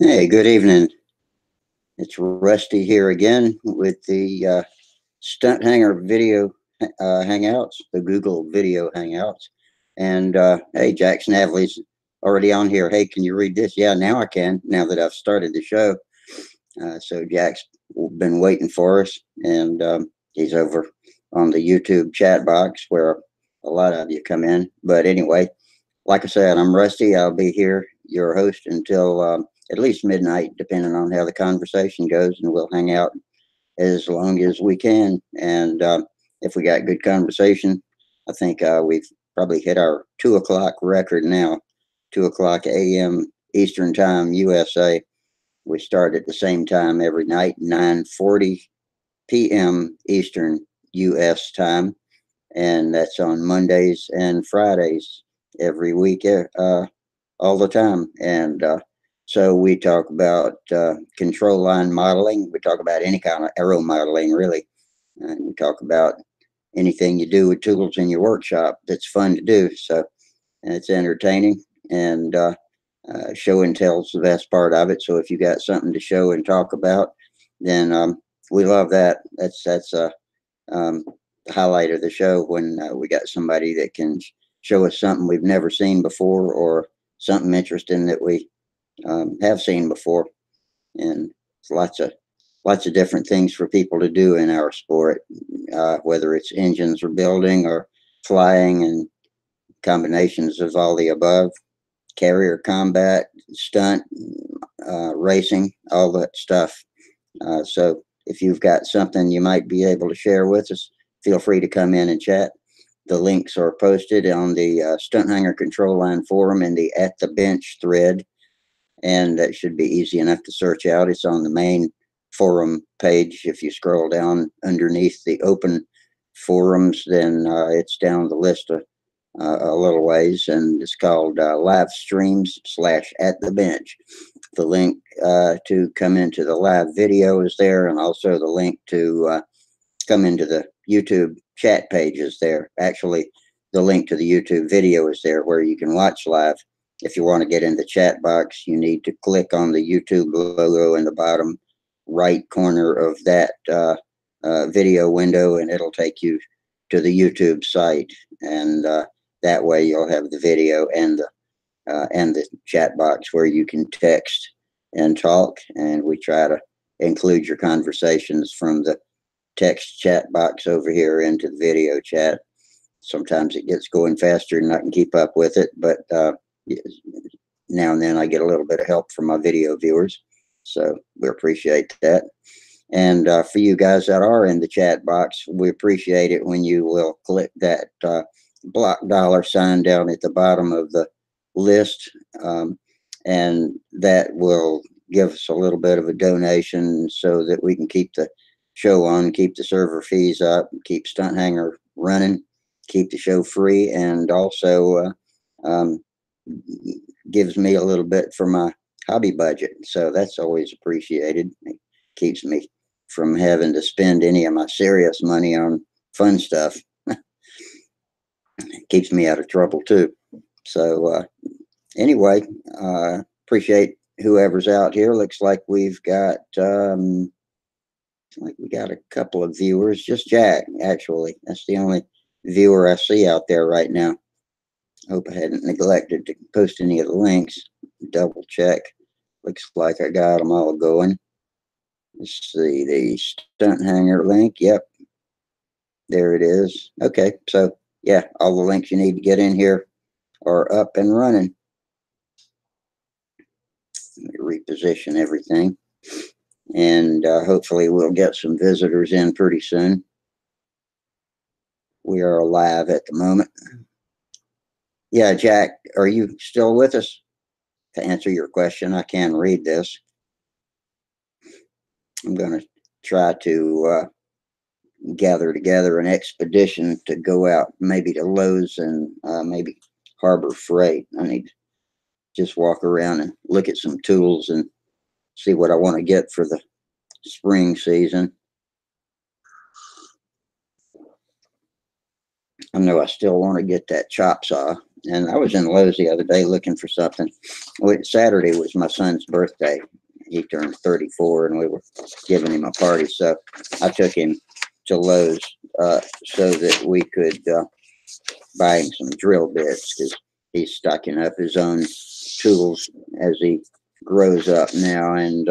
Hey, good evening. It's Rusty here again with the Stunthangar video hangouts, the Google video hangouts. And hey, Jack Snavely's already on here. Hey, can you read this? Yeah, now I can, now that I've started the show. So Jack's been waiting for us, and he's over on the YouTube chat box where a lot of you come in. But anyway, like I said, I'm Rusty. I'll be here, your host, until at least midnight, depending on how the conversation goes, and we'll hang out as long as we can. And if we got good conversation, I think we've probably hit our 2 o'clock record now, 2 o'clock a.m. Eastern Time, USA. We start at the same time every night, 9:40 p.m. Eastern US time, and that's on Mondays and Fridays every week, all the time. And so we talk about control line modeling. We talk about any kind of aero modeling, really. And we talk about anything you do with tools in your workshop that's fun to do. So and it's entertaining, and show and tell's the best part of it. So if you got something to show and talk about, then we love that. That's um, the highlight of the show when we got somebody that can show us something we've never seen before, or something interesting that we have seen before. And it's lots of different things for people to do in our sport, whether it's engines or building or flying, and combinations of all the above, carrier combat, stunt, racing, all that stuff. So if you've got something you might be able to share with us, feel free to come in and chat. The links are posted on the Stunthangar Control Line forum in the At the Bench thread, and that should be easy enough to search out. It's on the main forum page. If you scroll down underneath the open forums, then it's down the list of a little ways, and it's called live streams / at the bench. The link to come into the live video is there, and also the link to come into the YouTube chat page is there. Actually, the link to the YouTube video is there where you can watch live. If you want to get in the chat box, you need to click on the YouTube logo in the bottom right corner of that video window, and it'll take you to the YouTube site. And that way you'll have the video and the chat box where you can text and talk. And we try to include your conversations from the text chat box over here into the video chat. Sometimes it gets going faster than I can keep up with it, but now and then I get a little bit of help from my video viewers. So we appreciate that. And for you guys that are in the chat box, we appreciate it when you will click that block $sign down at the bottom of the list. And that will give us a little bit of a donation so that we can keep the show on, keep the server fees up, keep Stunthangar running, keep the show free, and also gives me a little bit for my hobby budget. So that's always appreciated. It keeps me from having to spend any of my serious money on fun stuff. It keeps me out of trouble too. So anyway, appreciate whoever's out here. Looks like we've got a couple of viewers. Just Jack, actually. That's the only viewer I see out there right now. Hope I hadn't neglected to post any of the links. Double check. Looks like I got them all going. Let's see, the Stunthangar link. Yep, there it is. Okay, so yeah, all the links you need to get in here are up and running. Let me reposition everything, and hopefully we'll get some visitors in pretty soon. We are live at the moment. Yeah, Jack, are you still with us? To answer your question, I can read this. I'm going to try to gather together an expedition to go out, maybe to Lowe's and maybe Harbor Freight. I need to just walk around and look at some tools and see what I want to get for the spring season. I know I still want to get that chop saw. and I was in Lowe's the other day looking for something. Saturday was my son's birthday. He turned 34, and we were giving him a party. So I took him to Lowe's so that we could buy him some drill bits, because he's stocking up his own tools as he grows up now, and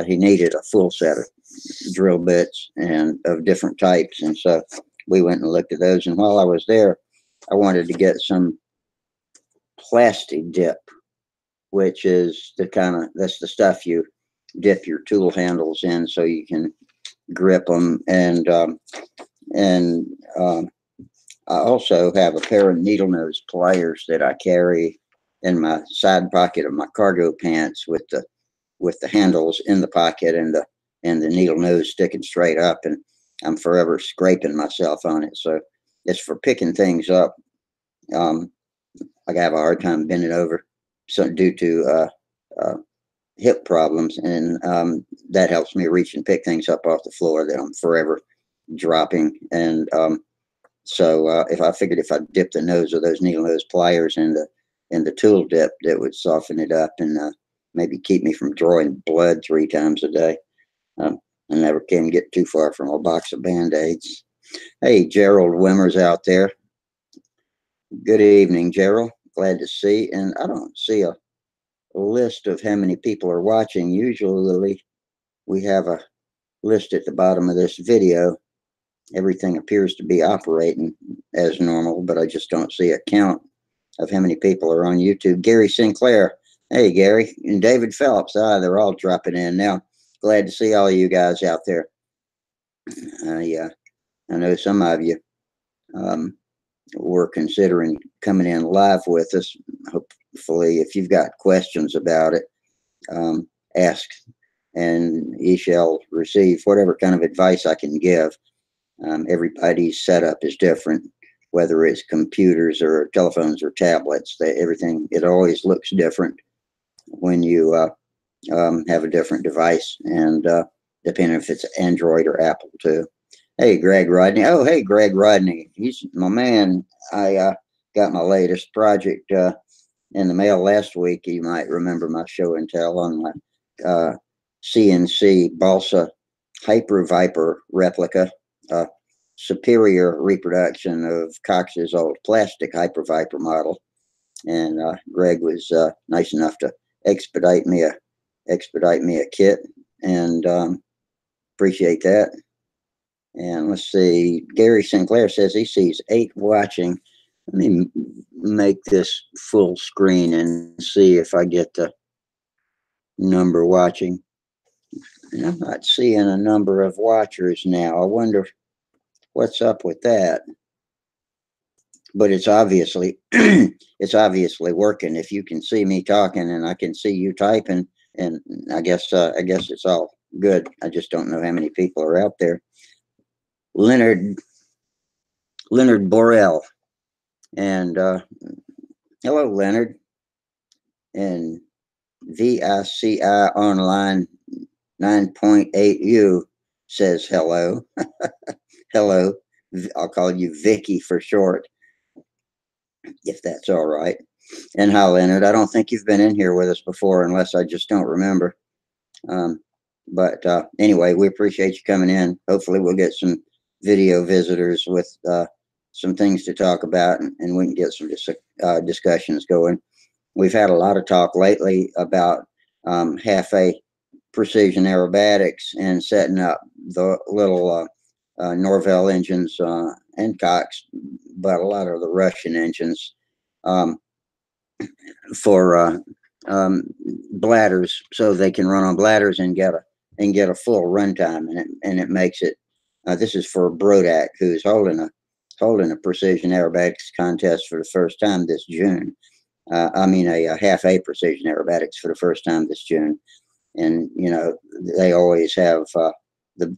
he needed a full set of drill bits and of different types. And so we went and looked at those. And while I was there, I wanted to get some plastic dip, which is that's the stuff you dip your tool handles in so you can grip them. And I also have a pair of needle nose pliers that I carry in my side pocket of my cargo pants, with the handles in the pocket and the needle nose sticking straight up, and I'm forever scraping myself on it. So it's for picking things up. I have a hard time bending over, so due to hip problems, and that helps me reach and pick things up off the floor that I'm forever dropping. And so if I figured if I dipped the nose of those needle nose pliers in the tool dip, that would soften it up and maybe keep me from drawing blood 3 times a day. I never can get too far from a box of Band-Aids. Hey, Gerald Wimmer's out there. Good evening, Gerald. Glad to see. And I don't see a list of how many people are watching. Usually we have a list at the bottom of this video. Everything appears to be operating as normal, but I just don't see a count of how many people are on YouTube. Gary Sinclair. Hey, Gary. And David Phelps. They're all dropping in now. Glad to see all of you guys out there. Yeah, I know some of you were considering coming in live with us. Hopefully, if you've got questions about it, ask, and ye shall receive whatever kind of advice I can give. Everybody's setup is different, whether it's computers or telephones or tablets. Everything, it always looks different when you have a different device, and depending if it's Android or Apple too. Hey, Greg Rodney. Oh, hey, Greg Rodney. He's my man. I got my latest project in the mail last week. You might remember my show and tell on my CNC Balsa Hyper Viper replica, superior reproduction of Cox's old plastic Hyper Viper model. And Greg was nice enough to expedite me a kit, and appreciate that. And let's see, Gary Sinclair says he sees 8 watching. Let me make this full screen and see if I get the number watching. And I'm not seeing a number of watchers now. I wonder what's up with that. But it's obviously it's obviously working. If you can see me talking and I can see you typing, and I guess it's all good. I just don't know how many people are out there. Leonard Borel, and hello, Leonard. And VICI Online 9.8U says hello. Hello. I'll call you Vicky for short, if that's all right. And hi, Leonard. I don't think you've been in here with us before, unless I just don't remember. But anyway, we appreciate you coming in. Hopefully we'll get some video visitors with some things to talk about, and we can get some discussions going. We've had a lot of talk lately about half-A precision aerobatics and setting up the little Norvell engines and Cox, but a lot of the Russian engines for bladders, so they can run on bladders and get a full runtime, and it makes it. This is for Brodak, who's holding a precision aerobatics contest for the first time this June. I mean, a half-A precision aerobatics for the first time this June. And, you know, they always have the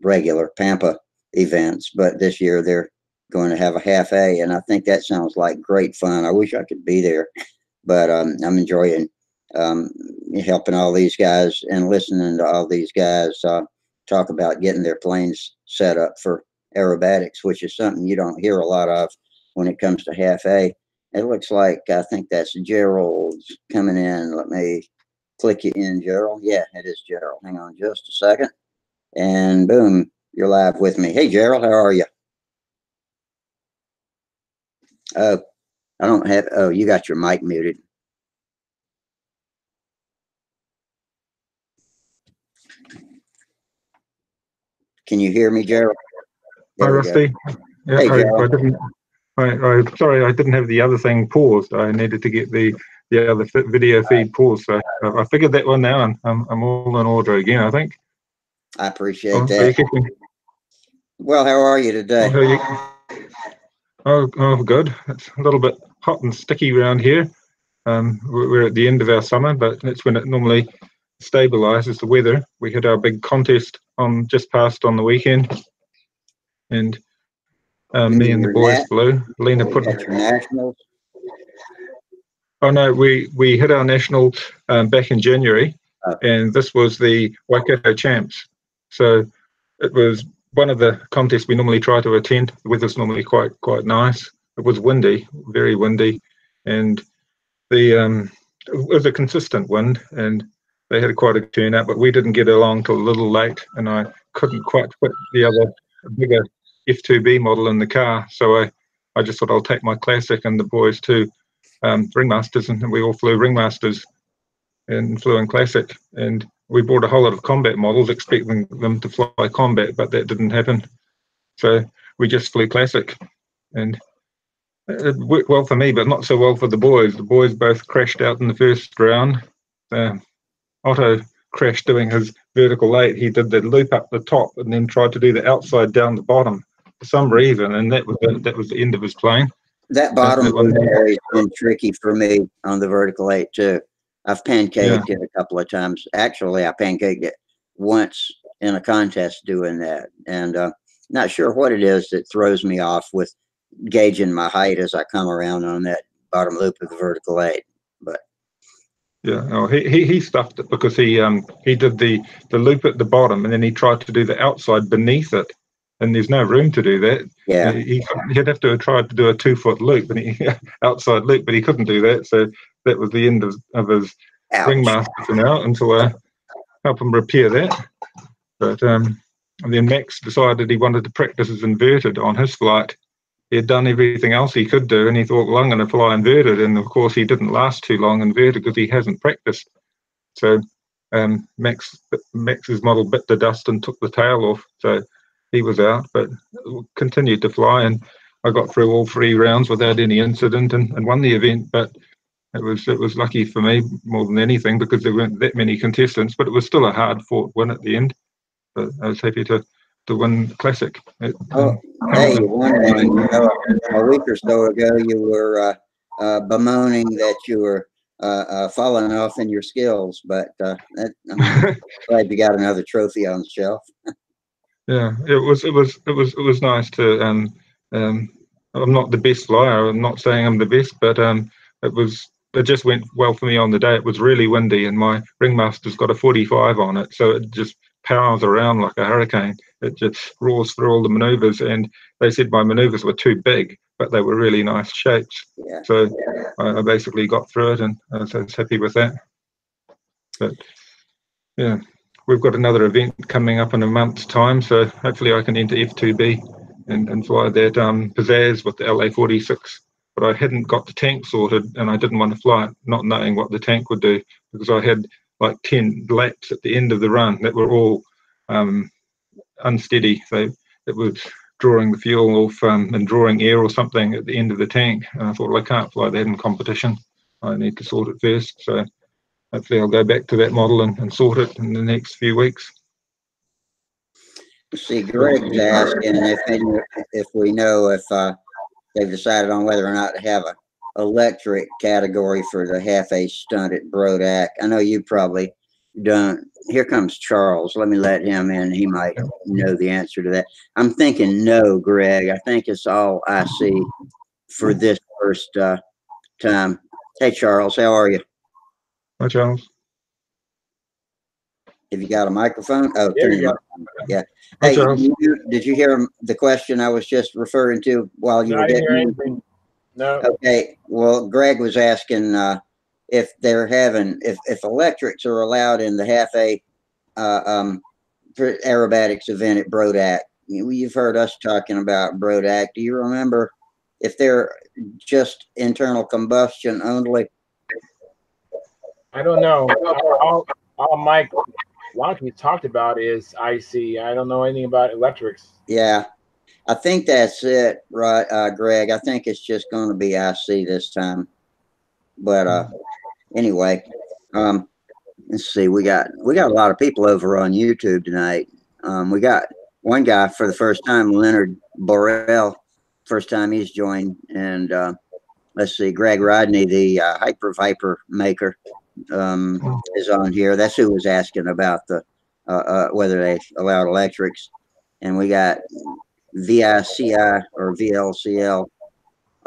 regular Pampa events, but this year they're going to have a half-A, and I think that sounds like great fun. I wish I could be there, but I'm enjoying helping all these guys and listening to all these guys talk about getting their planes set up for aerobatics, which is something you don't hear a lot of when it comes to half-A. It looks like, I think that's Gerald coming in. Let me click you in, Gerald. Yeah, it is Gerald. Hang on just a second. And boom, you're live with me. Hey, Gerald, how are you? Oh, I don't have, oh, you got your mic muted. Can you hear me, Gerald? Hi, Rusty. Yeah, hey, I didn't. Sorry, I didn't have the other thing paused. I needed to get the other video feed paused. So I figured that one now, and I'm all in order again, I think. I appreciate that. So well, how are you today? Oh, good. It's a little bit hot and sticky around here. We're at the end of our summer, but that's when it normally stabilizes the weather. We had our big contest on just past on the weekend, and me and the boys flew. Lena put your nationals. Oh no, we hit our national back in January, and this was the Waikato Champs. So it was one of the contests we normally try to attend. The weather's normally quite nice. It was windy, very windy, and it was a consistent wind, and they had quite a turnout. But we didn't get along till a little late, and I couldn't quite fit the other bigger F2B model in the car. So I just thought I'll take my classic and the boys too. Ringmasters, and we all flew Ringmasters and flew in Classic. And we brought a whole lot of combat models, expecting them to fly combat, but that didn't happen. So we just flew Classic, and it worked well for me, but not so well for the boys. The boys both crashed out in the first round. Otto crashed doing his vertical 8. He did the loop up the top and then tried to do the outside down the bottom for some reason, and that was the end of his plane. That bottom has always been tricky for me on the vertical 8 too. I've pancaked it a couple of times. Actually, I pancaked it once in a contest doing that, and not sure what it is that throws me off with gauging my height as I come around on that bottom loop of the vertical 8. But yeah, no, he stuffed it because he did the loop at the bottom, and then he tried to do the outside beneath it, and there's no room to do that. Yeah, he'd have to have tried to do a 2-foot loop, and outside loop, but he couldn't do that. So that was the end of his ringmaster for now until I help him repair that. But and then Max decided he wanted to practice his inverted on his flight. He had done everything else he could do, and he thought, well, I'm going to fly inverted. And of course, he didn't last too long inverted because he hasn't practiced. So Max's model bit the dust and took the tail off. So he was out, but continued to fly. And I got through all 3 rounds without any incident and won the event. But it was lucky for me more than anything because there weren't that many contestants. But it was still a hard-fought win at the end. But I was happy to win Classic. Hey, you won one. You know, a week or so ago, you were bemoaning that you were falling off in your skills, but I'm glad you got another trophy on the shelf. Yeah, it was nice to. I'm not the best flyer. I'm not saying I'm the best, but it just went well for me on the day. It was really windy, and my ringmaster's got a 45 on it, so it just powers around like a hurricane. It just roars through all the maneuvers, and they said my maneuvers were too big, but they were really nice shapes. Yeah. So I basically got through it, and I was happy with that. But yeah, we've got another event coming up in a month's time, so hopefully I can enter F2B and fly that pizzazz with the LA-46. But I hadn't got the tank sorted, and I didn't want to fly it, not knowing what the tank would do, because I had like 10 laps at the end of the run that were all unsteady. So it was drawing the fuel off and drawing air or something at the end of the tank. And I thought, well, I can't fly that in competition. I need to sort it first. So hopefully I'll go back to that model and sort it in the next few weeks. See, Greg's asking if we know if they've decided on whether or not to have a electric category for the half-A stunt at Brodak. I know you probably don't. Here comes Charles. Let me let him in. He might know the answer to that. I'm thinking no, Greg. I think it's all I see for this first time. Hey, Charles, how are you? Hi, Charles. Have you got a microphone? Oh, there you go. Yeah. Hi, Hey, Charles. did you hear the question I was just referring to while you were I didn't hear getting? anything. No. Okay. Well, Greg was asking if they're having if electrics are allowed in the half A aerobatics event at Brodak. You've heard us talking about Brodak. Do you remember if they're just internal combustion only? I don't know. All Mike Wonky talked about is IC. I don't know anything about electrics. Yeah, I think that's it, right, Greg? I think it's just going to be IC this time. But anyway, let's see. We got a lot of people over on YouTube tonight. We got one guy for the first time, Leonard Borrell, first time he's joined, and let's see, Greg Rodney, the Hyper Viper maker, is on here. That's who was asking about the whether they allowed electrics, and we got VICI or VLCL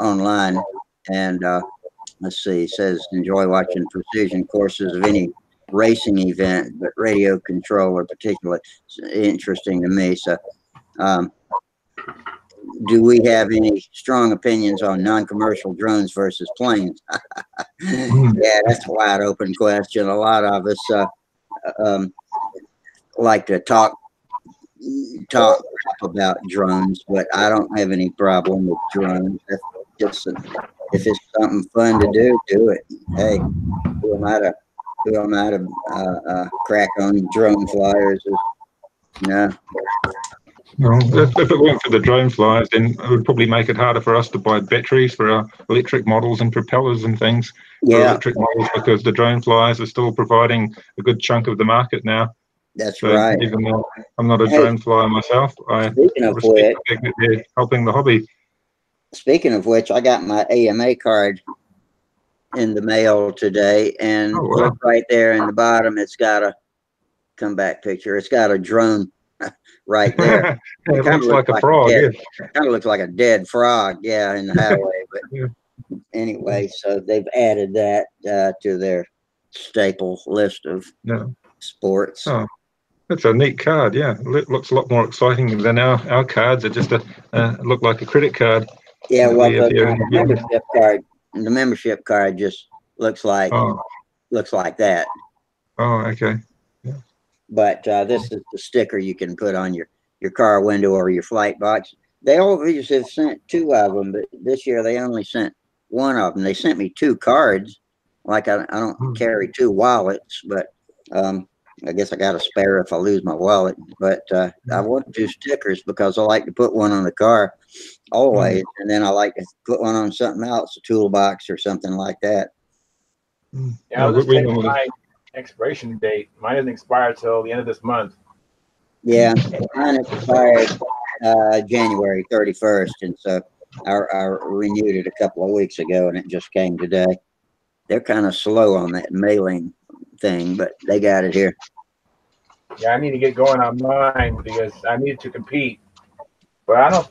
online, and let's see, it says enjoy watching precision courses of any racing event, but radio control are particularly interesting to me. So, do we have any strong opinions on non-commercial drones versus planes? Yeah, that's a wide open question. A lot of us like to talk about drones, but I don't have any problem with drones. That's just if it's something fun to do it. Hey, who am I to crack on drone flyers? No. Well, if it weren't for the drone flyers, then it would probably make it harder for us to buy batteries for our electric models and propellers and things for electric models, because the drone flyers are still providing a good chunk of the market now. That's right. Even though I'm not a drone flyer myself, I respect the fact that they're helping the hobby. Speaking of which, I got my AMA card in the mail today, and look right there in the bottom, it's got a comeback picture. It's got a drone right there. It looks like a frog. Kind of looks like a dead frog, in the highway. But anyway, so they've added that to their staple list of sports. Oh, that's a neat card. Yeah, it looks a lot more exciting than our cards. Are just look like a credit card. Yeah, well, the membership card just looks like that. Oh, okay. But this is the sticker you can put on your car window or your flight box. They always have sent 2 of them, but this year they only sent 1 of them. They sent me 2 cards. Like I don't carry 2 wallets, but I guess I got a spare if I lose my wallet. But I want 2 stickers because I like to put one on the car always, and then I like to put one on something else, a toolbox or something like that. Yeah, I'll just take my expiration date. Mine doesn't expire till the end of this month. Yeah, mine expired January 31st, and so I renewed it a couple of weeks ago, and it just came today. They're kind of slow on that mailing thing, but they got it here. Yeah, I need to get going on mine because I need to compete. But I don't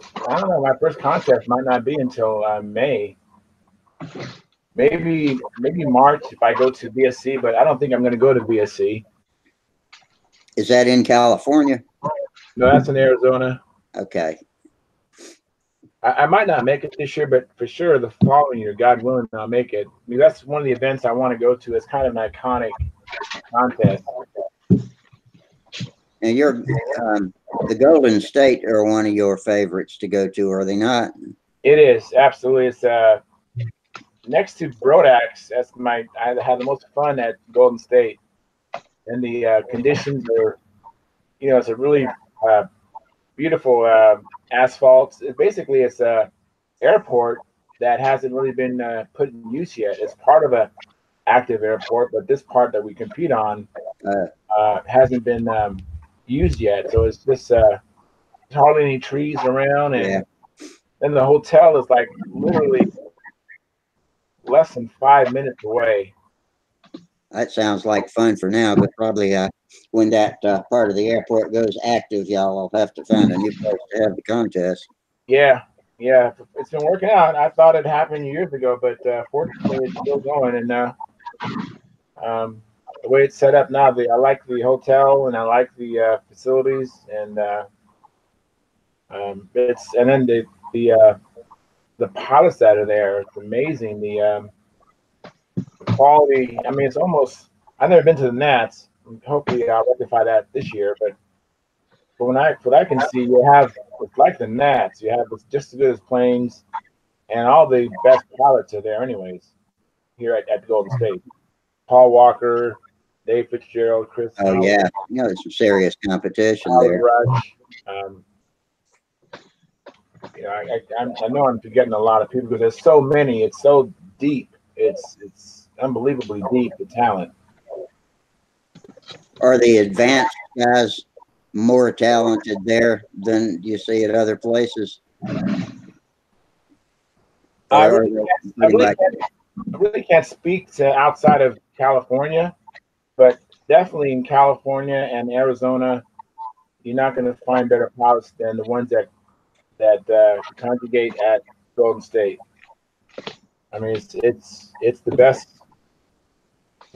know. My first contest might not be until May. Maybe March if I go to BSC, but I don't think I'm going to go to BSC. Is that in California? No, that's in Arizona. Okay. I might not make it this year, but for sure the following year, God willing, I'll make it. I mean, that's one of the events I want to go to. It's kind of an iconic contest. And you're the Golden State are one of your favorites to go to, are they not? It is, absolutely. It's next to Brodax. I had the most fun at Golden State, and the conditions are, it's a really beautiful asphalt. It's a airport that hasn't really been put in use yet. It's part of a active airport, but this part that we compete on hasn't been used yet. So it's just hardly any trees around, and then the hotel is like literally less than 5 minutes away. That sounds like fun for now, but probably when that part of the airport goes active, y'all will have to find a new place to have the contest. Yeah, it's been working out. I thought it happened years ago, but fortunately, it's still going. And the way it's set up now, I like the hotel and I like the facilities, and then the pilots that are there. It's amazing. The quality. I mean, it's almost. I've never been to the Nats. Hopefully, I'll rectify that this year. But what I can see, you have it's like the Nats. You have just as good as planes, and all the best pilots are there, anyways. Here at Golden State, Paul Walker, Dave Fitzgerald, Chris. Oh Howard, yeah, you know, there's some serious competition Howard there. Rush. You know, I know I'm forgetting a lot of people because there's so many. It's so deep. It's unbelievably deep, the talent. Are the advanced guys more talented there than you see at other places? I really can't speak to outside of California, but definitely in California and Arizona, you're not going to find better pilots than the ones that congregate at Golden State. I mean, it's the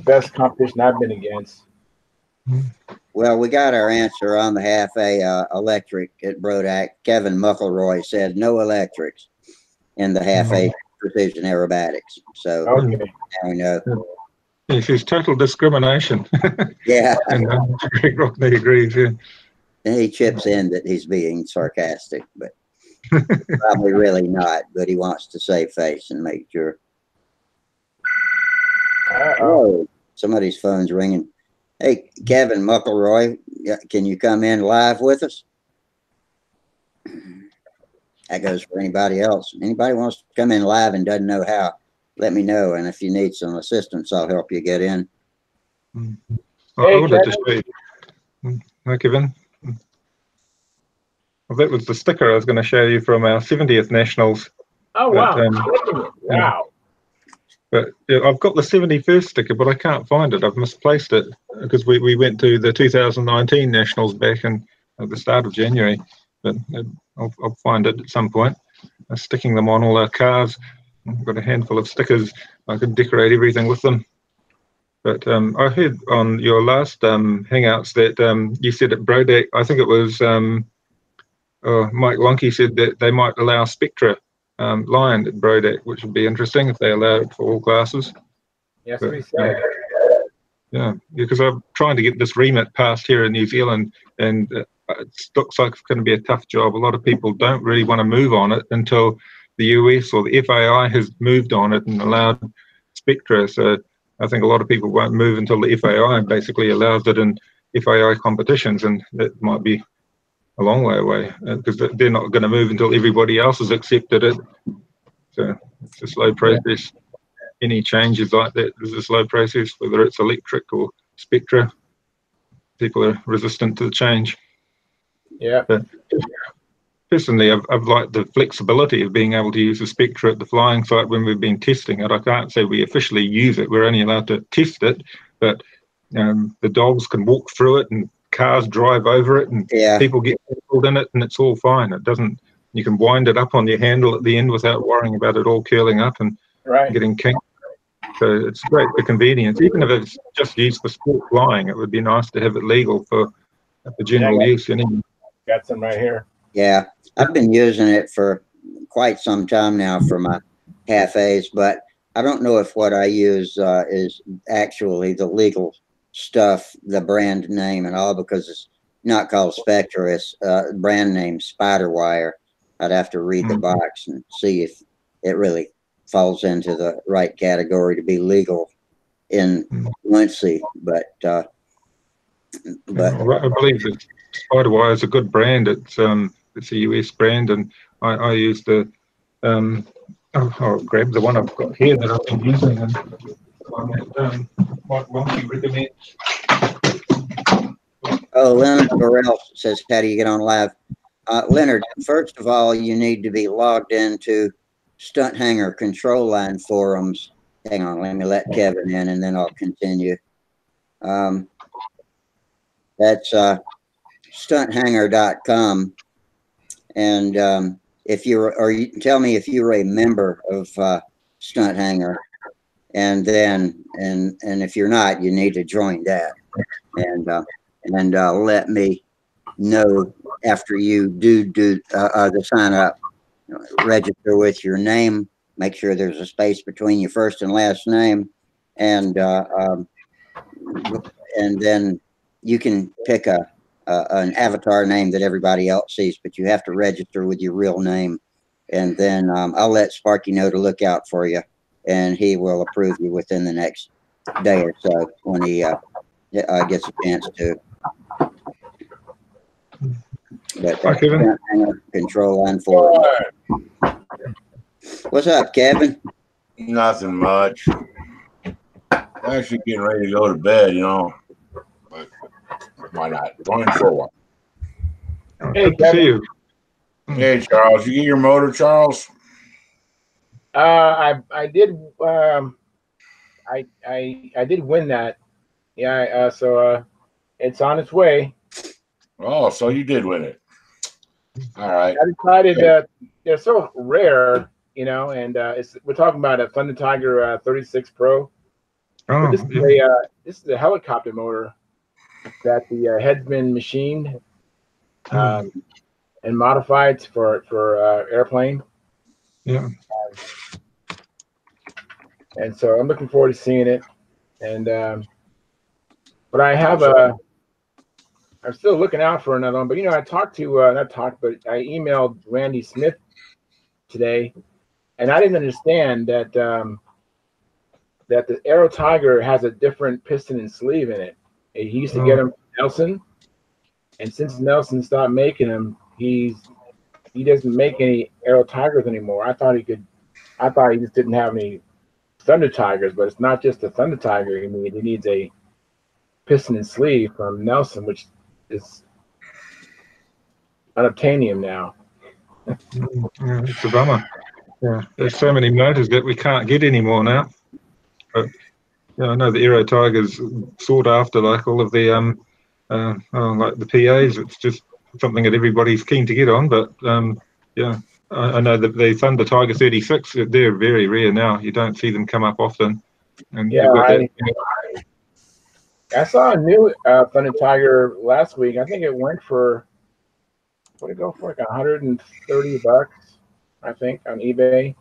best competition I've been against. Well, we got our answer on the half A electric at Brodak. Kevin Muckleroy said no electrics in the half A precision aerobatics. So okay. I know. Yes, it's total discrimination. Yeah. And Greg Rockney agrees. Yeah. And he chips in that he's being sarcastic, but probably really not. But he wants to save face and make sure. Oh, somebody's phone's ringing. Hey, Kevin Muckleroy, can you come in live with us? That goes for anybody else. Anybody wants to come in live and doesn't know how, let me know. And if you need some assistance, I'll help you get in. I wanted to show you. Hi, Kevin. Well, that was the sticker I was going to show you from our 70th Nationals. Oh, wow. Wow. But yeah, I've got the 71st sticker, but I can't find it. I've misplaced it because we went to the 2019 Nationals back at the start of January. But I'll find it at some point. Sticking them on all our cars. I've got a handful of stickers. I could decorate everything with them. But I heard on your last Hangouts that you said at Brodak, I think it was Mike Wonky said that they might allow Spectre line at Brodak, which would be interesting if they allowed it for all classes. Yes, But, we said. Yeah, because I'm trying to get this remit passed here in New Zealand, and it looks like it's going to be a tough job. A lot of people don't really want to move on it until the US or the FAI has moved on it and allowed Spectre. So I think a lot of people won't move until the FAI basically allows it in FAI competitions, and that might be a long way away because they're not going to move until everybody else has accepted it. So it's a slow process. Any changes like that is a slow process, whether it's electric or Spectre. People are resistant to the change. Yeah. But personally, I've liked the flexibility of being able to use the Spectre at the flying site when we've been testing it. I can't say we officially use it. We're only allowed to test it, but the dogs can walk through it and cars drive over it and people get pulled in it and it's all fine. It doesn't, you can wind it up on your handle at the end without worrying about it all curling up and getting kinked. So it's great for convenience. Even if it's just used for sport flying, it would be nice to have it legal for general use. Anyway. Got some right here. Yeah, I've been using it for quite some time now for my half A's, but I don't know if what I use is actually the legal stuff, the brand name and all, because it's not called Spectre, it's brand name Spiderwire. I'd have to read the box and see if it really falls into the right category to be legal in Quincy, but I believe that Spiderwire is a good brand. It's a US brand, and I use the I'll grab the one I've got here that I've been using, and Mike Wonky recommends. Oh, Leonard Burrell says, how do you get on live? Leonard, first of all, you need to be logged into Stunthangar control line forums. Hang on, let me let Kevin in and then I'll continue. That's stunthangar.com. And if you're, or you can tell me if you're a member of Stunthangar, and then, and if you're not, you need to join that. And let me know after you do the sign up register with your name. Make sure there's a space between your first and last name, and then you can pick an avatar name that everybody else sees, but you have to register with your real name. And then I'll let Sparky know to look out for you, and he will approve you within the next day or so when he gets a chance to. But that's control line 4. What's up, Kevin? Nothing much. Actually getting ready to go to bed, you know. But why not? Going for a while. Hey, Good to see you. Hey, Charles, you get your motor, Charles? I did. I did win that. Yeah. So it's on its way. Oh, so you did win it. All right. I decided that they're so rare, you know, and we're talking about a Stunthangar 36 Pro. Oh, This is a helicopter motor that the head's been machined and modified for airplane. Yeah. And so I'm looking forward to seeing it. And but I have I'm still looking out for another one. But you know, I emailed Randy Smith today, and I didn't understand that that the Aero Tiger has a different piston and sleeve in it. He used to get them from Nelson, and since Nelson stopped making them, he doesn't make any Aero Tigers anymore. I thought he just didn't have any Thunder Tigers, but it's not just a Thunder Tiger he needs. He needs a piston and sleeve from Nelson, which is unobtainium now. Yeah, it's a bummer. Yeah, there's so many motors that we can't get anymore now. But yeah, I know the Aero Tiger's sought after, like all of the like the PAs. It's just something that everybody's keen to get on. But yeah, I know that the Thunder Tiger 36, they're very rare now. You don't see them come up often. And yeah, you've got that, I saw a new Thunder Tiger last week. I think it went for, what did it go for? Like $130, I think, on eBay.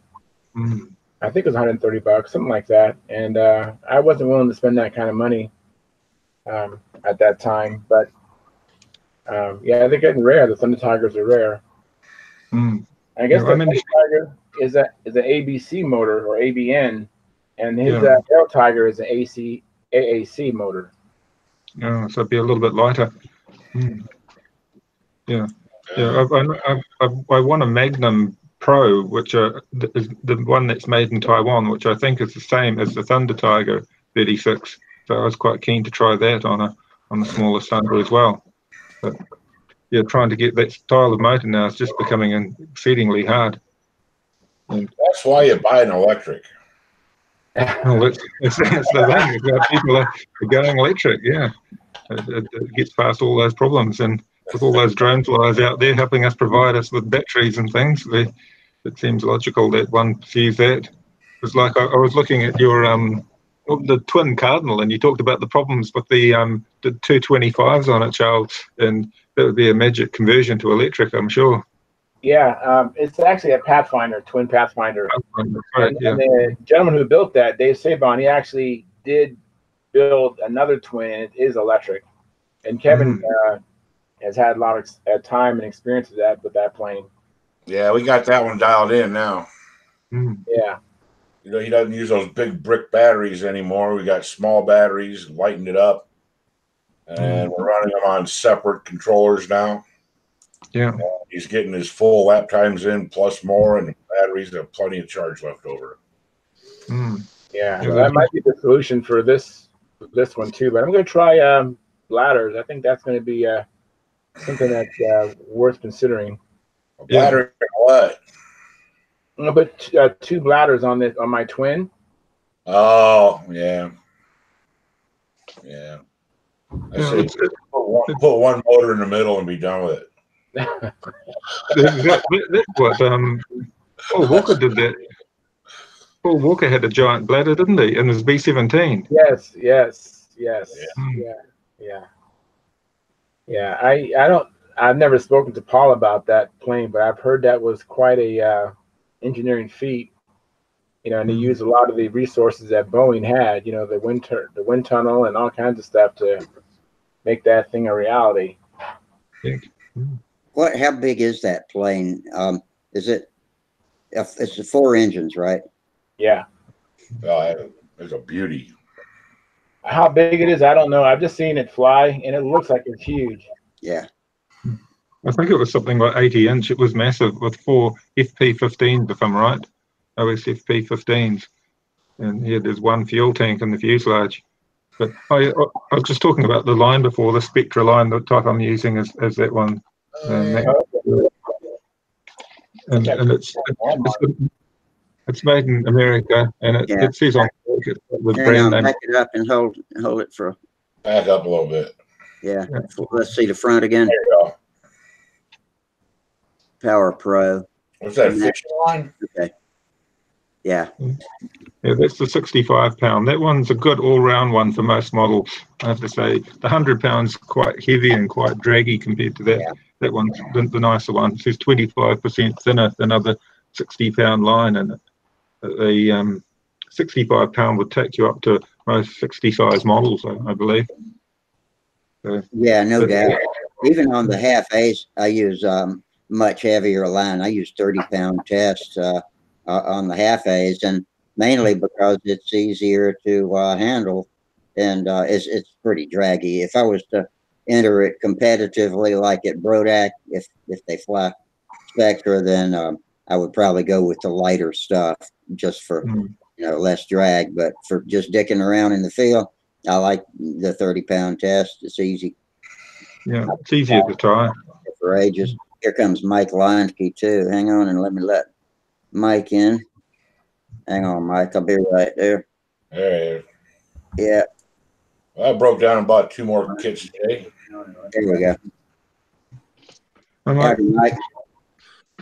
I think it was $130, something like that. And I wasn't willing to spend that kind of money at that time. But yeah, they're getting rare. The Thunder Tigers are rare. I guess the Thunder Tiger is an ABC motor or ABN, and his Aero Tiger is an AAC motor. Yeah, so it'd be a little bit lighter. Yeah, yeah. I won a Magnum Pro, which is the one that's made in Taiwan, which I think is the same as the Thunder Tiger 36. So I was quite keen to try that on a smaller Thunder as well. But yeah, trying to get that style of motor now is just becoming exceedingly hard. That's why you buy an electric. Well, that's the thing. People are going electric. Yeah, it gets past all those problems, and with all those drone flyers out there helping us provide us with batteries and things, it seems logical that one pursues that. It's like I was looking at your the twin Cardinal, and you talked about the problems with the 225s on it, Charles, and that would be a magic conversion to electric, I'm sure. Yeah, it's actually a Pathfinder, twin Pathfinder. Right, and the gentleman who built that, Dave Sabon, he actually did build another twin, and it is electric. And Kevin has had a lot of time and experience with that plane. Yeah, we got that one dialed in now. Yeah. You know, he doesn't use those big brick batteries anymore. We got small batteries, lightened it up, and we're running them on separate controllers now. Yeah. He's getting his full lap times in plus more, and the batteries have plenty of charge left over. Yeah, so that might be the solution for this one too. But I'm going to try bladders. I think that's going to be something that's worth considering. A bladder what? I'm going to put 2 bladders on my twin. Oh yeah, yeah. I say put one motor in the middle and be done with it. That's what Paul Walker did that. Paul Walker had a giant bladder, didn't he? In his B-17. Yes. Yeah. I I've never spoken to Paul about that plane, but I've heard that was quite a engineering feat. And they used a lot of the resources that Boeing had. The wind tunnel, and all kinds of stuff to make that thing a reality. How big is that plane? Is it? It's the 4 engines, right? Yeah. It's a beauty. How big it is, I don't know. I've just seen it fly, and it looks like it's huge. Yeah. I think it was something like 80-inch. It was massive with 4 FP-15s, if I'm right. OSFP-15s. And yeah, there's 1 fuel tank in the fuselage. But I was just talking about the line before, the Spectre line, the type I'm using is that one. And it's made in America, and it says on the brand name. Back it up and hold it for. Back up a little bit. Yeah. Let's see the front again. There you go. Power Pro. What's that, fiction line? Okay. Yeah. Yeah, that's the 65-pound. That one's a good all-round one for most models, I have to say. The 100-pound's quite heavy and quite draggy compared to that. Yeah. That one's the nicer one. It says 25% thinner than other 60-pound line, and the 65-pound would take you up to most 60-size models, I believe. So, yeah, no doubt. Even on the half-A's, I use much heavier line. I use 30-pound tests on the half-A's, and mainly because it's easier to handle, and it's pretty draggy. If I was to enter it competitively like at Brodak, if they fly Spectre, then I would probably go with the lighter stuff just for less drag. But for just dicking around in the field, I like the 30-pound test. It's easy. Yeah, it's easier to try. For ages. Here comes Mike Linsky too. Hang on and let me let Mike in. Hang on, Mike. I'll be right there. There. Yeah. Well, I broke down and bought 2 more kits today. There we go. Howdy, Mike.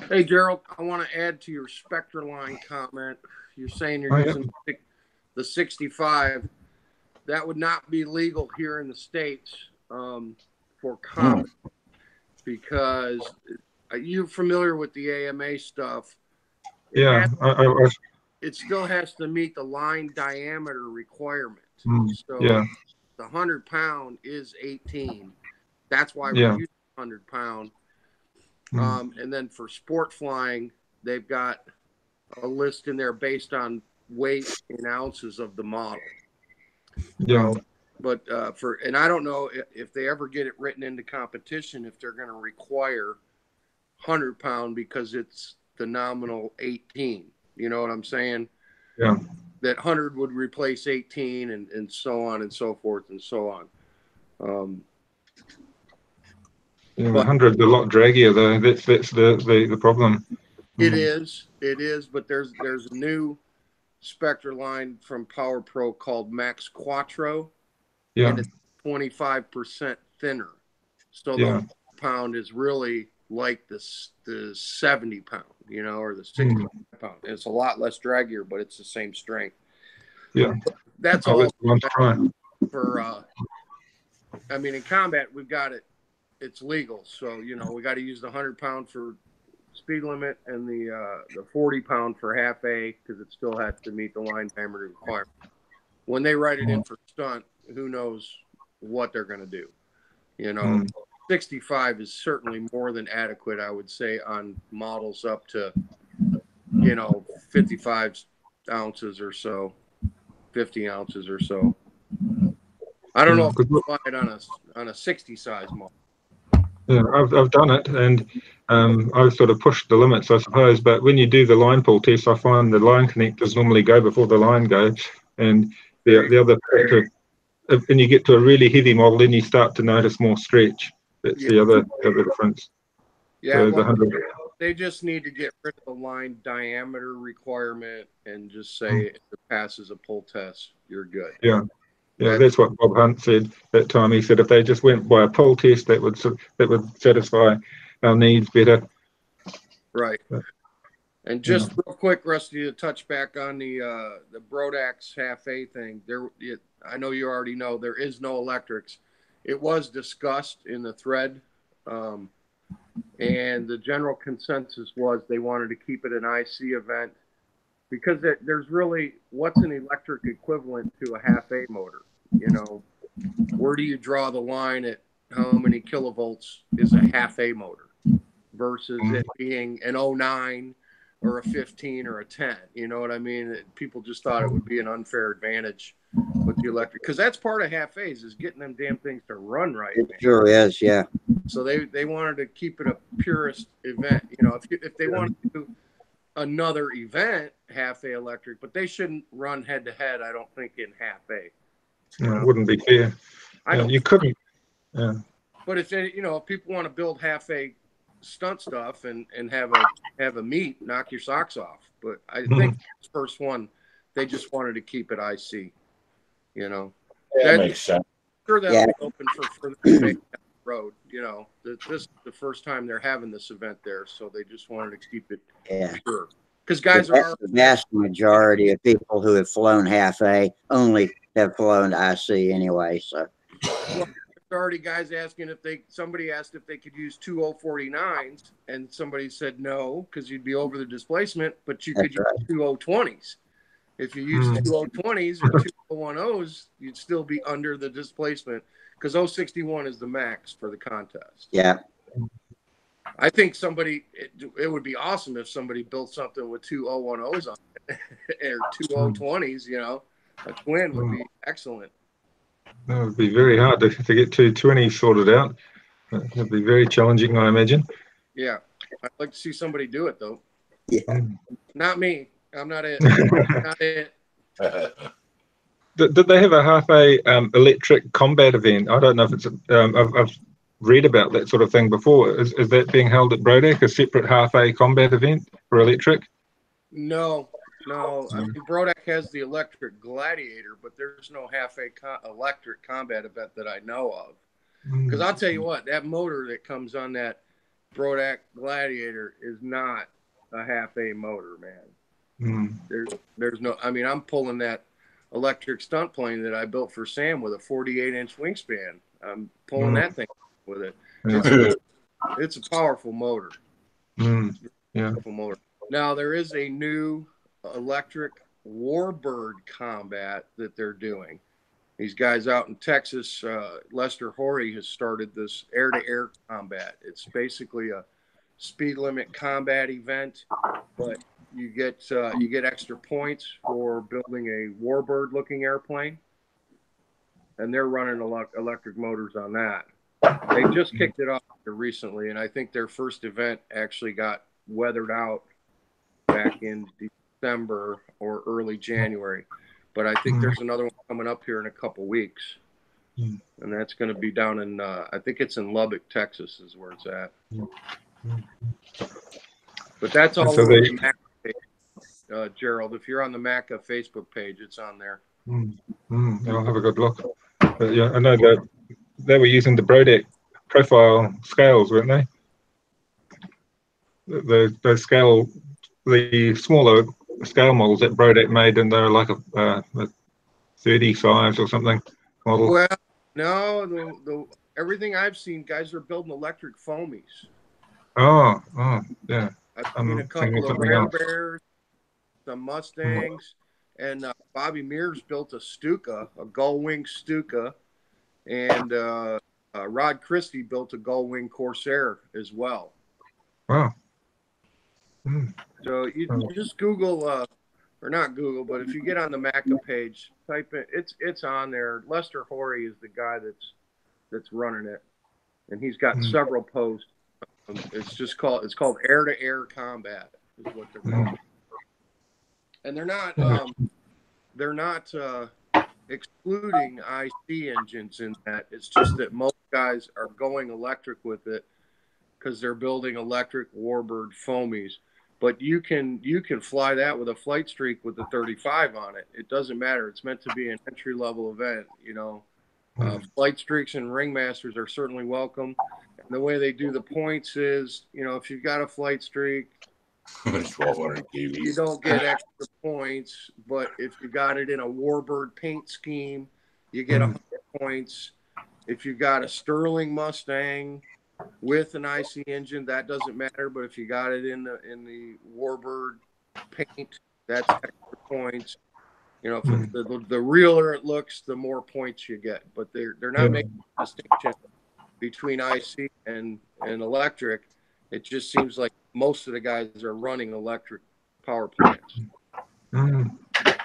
Hey, Gerald, I want to add to your Spectre line comment. You're saying you're using the 65. That would not be legal here in the States for combat because you're familiar with the AMA stuff. It still has to meet the line diameter requirement. So the 100-pound is 18. That's why we're using 100-pound. And then for sport flying, they've got a list in there based on weight in ounces of the model. Yeah. So, but and I don't know if they ever get it written into competition, if they're going to require 100-pound because it's the nominal 18. You know what I'm saying? Yeah. That 100 would replace 18 and so on and so forth and so on. Yeah, 100's a lot draggier though. That's the problem. It is, but there's a new Spectre line from Power Pro called Max Quattro. Yeah. And it's 25% thinner. So the pound is really like the 70-pound, or the 65-pound. It's a lot less draggier, but it's the same strength. Yeah. That's all for in combat we've got it. It's legal, so we got to use the 100-pound for speed limit and the 40-pound for half A because it still has to meet the line diameter requirement. When they write it in for stunt, who knows what they're going to do? 65 is certainly more than adequate, I would say, on models up to 55 ounces or so, 50 ounces or so. I don't know if you find it on a 60 size model. Yeah, I've done it, and I've sort of pushed the limits, I suppose. But when you do the line pull test, I find the line connectors normally go before the line goes, and the other factor, when you get to a really heavy model, then you start to notice more stretch. That's the other difference. Yeah, so they just need to get rid of the line diameter requirement and just say if it passes a pull test, you're good. Yeah. Yeah, that's what Bob Hunt said that time. He said if they just went by a pull test, that would satisfy our needs better. Right. And just real quick, Rusty, to touch back on the Brodax half A thing. I know you already know there is no electrics. It was discussed in the thread And the general consensus was they wanted to keep it an IC event because there's really, what's an electric equivalent to a half A motor? You know, where do you draw the line at how many kilovolts is a half A motor versus it being an 09 or a 15 or a 10? You know what I mean? People just thought it would be an unfair advantage with the electric, because that's part of half A's, is getting them damn things to run right. It sure is, yeah. So they wanted to keep it a purist event. You know, if they wanted to do another event, half A electric, but they shouldn't run head to head, I don't think, in half A. No, it wouldn't be fair. You couldn't. Yeah. But if they, you know, if people want to build half A stunt stuff and have a meet, knock your socks off. But I think this first one, they just wanted to keep it IC. You know, that makes sense. Sure, that will open for further debate down the road. You know, this is the first time they're having this event there, so they just wanted to keep it pure. Because guys the vast majority of people who have flown half A only have flown IC anyway. So, well, there's already guys asking somebody asked if they could use 2049s, and somebody said no because you'd be over the displacement, but you could use 2020s. If you use 2020s or 2010s, you'd still be under the displacement because 061 is the max for the contest. Yeah. I think it would be awesome if somebody built something with 2010s on it or 2020s, you know. A twin would be excellent. That would be very hard to get 220 sorted out. That would be very challenging, I imagine. Yeah. I'd like to see somebody do it, though. Yeah. Not me. I'm not it. Not it. Did they have a half A electric combat event? I don't know if it's. I've read about that sort of thing before. Is that being held at Brodak, a separate half A combat event for electric? No. I mean, Brodak has the electric Gladiator, but there's no half A electric combat event that I know of. Because I'll tell you what, that motor that comes on that Brodak Gladiator is not a half A motor, man. There's no. I mean, I'm pulling that electric stunt plane that I built for Sam with a 48-inch wingspan. I'm pulling that thing with it. It's a powerful motor. Powerful motor. Now there is a new electric Warbird combat that they're doing. These guys out in Texas, Lester Horry has started this air-to-air combat. It's basically a speed limit combat event, but you get extra points for building a Warbird-looking airplane, and they're running electric motors on that. They just kicked it off recently, and I think their first event actually got weathered out back in December or early January. But I think there's another one coming up here in a couple weeks, and that's going to be down in I think it's in Lubbock, Texas, is where it's at. But that's all over the MACA page, Gerald. If you're on the MACA Facebook page, it's on there. I'll have a good look. But yeah, I know that they were using the Brodak profile scales, weren't they? The scale, the smaller scale models that Brodak made, and they're like a 35 or something model. Well, no, the everything I've seen, guys are building electric foamies. Oh, yeah. I've seen a couple of Rare Bears, some Mustangs, and Bobby Mears built a Stuka, a gull wing Stuka, and Rod Christie built a gull wing Corsair as well. Wow. So you just Google, or not Google, but if you get on the MACA page, type in, it's on there. Lester Horry is the guy that's running it, and he's got several posts. It's called air-to-air combat is what they're called. And they're not excluding IC engines in that. It's just that most guys are going electric with it because they're building electric Warbird foamies. But you can fly that with a flight streak with the 35 on it. It doesn't matter. It's meant to be an entry-level event, you know. Flight streaks and ringmasters are certainly welcome. And the way they do the points is, you know, if you've got a flight streak, you don't get extra points. But if you got it in a Warbird paint scheme, you get 100 points. If you got a Sterling Mustang, with an IC engine, that doesn't matter. But if you got it in the Warbird paint, that's extra points. You know, the realer it looks, the more points you get. But they're not making a distinction between IC and electric. It just seems like most of the guys are running electric power plants. Yeah,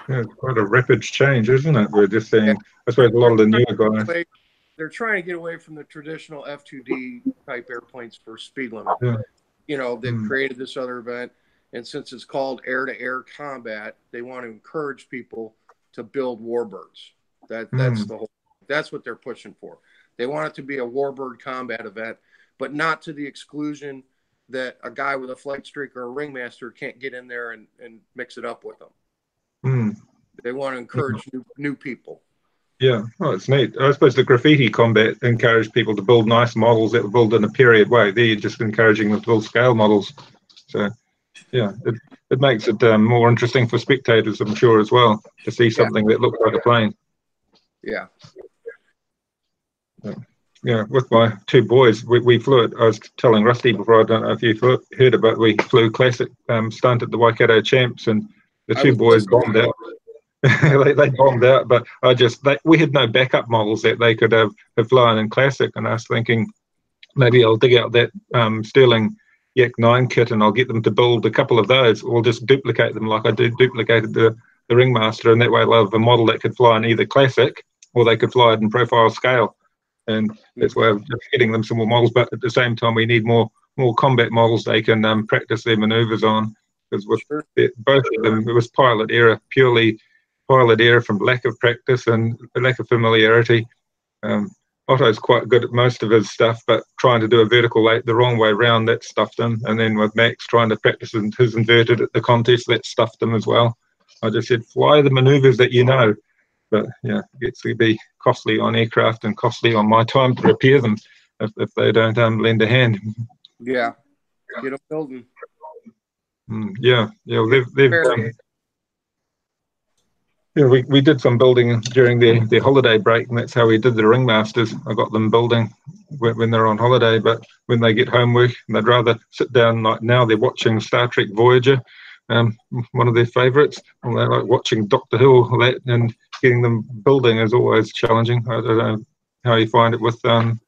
it's quite a rapid change, isn't it? We're just seeing, I suppose, a lot of the newer guys. They're trying to get away from the traditional F2D type airplanes for speed limit. Yeah. You know, they've created this other event. And since it's called air-to-air combat, they want to encourage people to build warbirds. That's the whole. That's what they're pushing for. They want it to be a warbird combat event, but not to the exclusion that a guy with a flight streak or a ringmaster can't get in there and mix it up with them. They want to encourage new people. Yeah, oh, it's neat. I suppose the Graffiti Combat encouraged people to build nice models that were built in a period way. They're just encouraging them to build scale models. So, yeah, it makes it more interesting for spectators, I'm sure, as well, to see something that looks like a plane. Yeah. Yeah, with my two boys, we flew it. I was telling Rusty before, I don't know if you heard about it, we flew classic stunt at the Waikato Champs, and the two boys bombed out. they bombed out, but we had no backup models that they could have flown in classic, and I was thinking maybe I'll dig out that Sterling Yak 9 kit and I'll get them to build a couple of those, or just duplicate them like I duplicated the Ringmaster, and that way they'll have a model that could fly in either classic or they could fly it in profile scale. And that's why I'm just getting them some more models, but at the same time we need more combat models they can practice their maneuvers on, because with both of them it was purely pilot error from lack of practice and lack of familiarity. Otto's quite good at most of his stuff, but trying to do a vertical the wrong way round, that stuffed him. And then with Max trying to practice his inverted at the contest, that stuffed him as well. I just said, fly the maneuvers that you know. But yeah, it gets to be costly on aircraft and costly on my time to repair them if they don't lend a hand. Yeah, get them building. Yeah, we did some building during their holiday break, and that's how we did the Ringmasters. I got them building when they're on holiday, but when they get homework, they'd rather sit down. Like now, they're watching Star Trek Voyager, one of their favourites. And they like watching Doctor Who, and getting them building is always challenging. I don't know how you find it with Sam.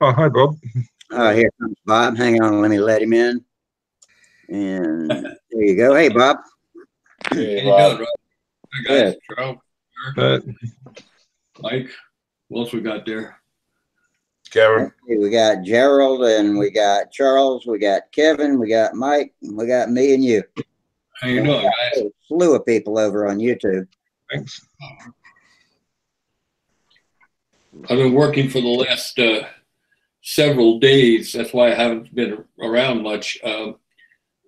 Oh, hi, Bob. Here comes Bob. Hang on, let me let him in. And there you go. Hey, Bob. Hey, How you doing, Rob? Hi, guys. Good. Mike, what else we got there? Kevin. We got Gerald, and we got Charles, we got Kevin, we got Mike, and we got me and you. How you doing, guys? A slew of people over on YouTube. Thanks. I've been working for the last several days. That's why I haven't been around much.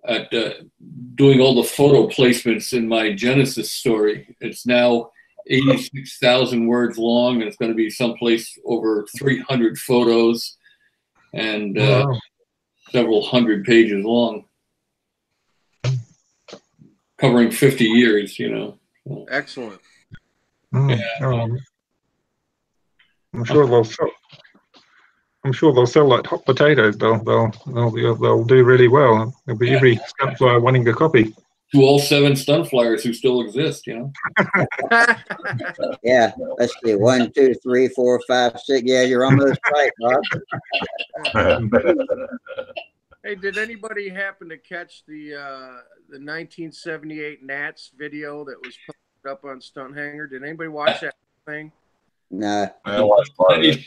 At doing all the photo placements in my Genesis story. It's now 86,000 words long, and it's going to be someplace over 300 photos and several hundred pages long, covering 50 years, you know. Excellent. I'm sure they'll sell like hot potatoes. They'll do really well. There'll be every stunt flyer wanting a copy. To all 7 stunt flyers who still exist, you know. Yeah, let's see. 1, 2, 3, 4, 5, 6. Yeah, you're almost right, Bob. Hey, did anybody happen to catch the 1978 Nats video that was posted up on Stunthangar? Did anybody watch that thing? No. I watched part of it.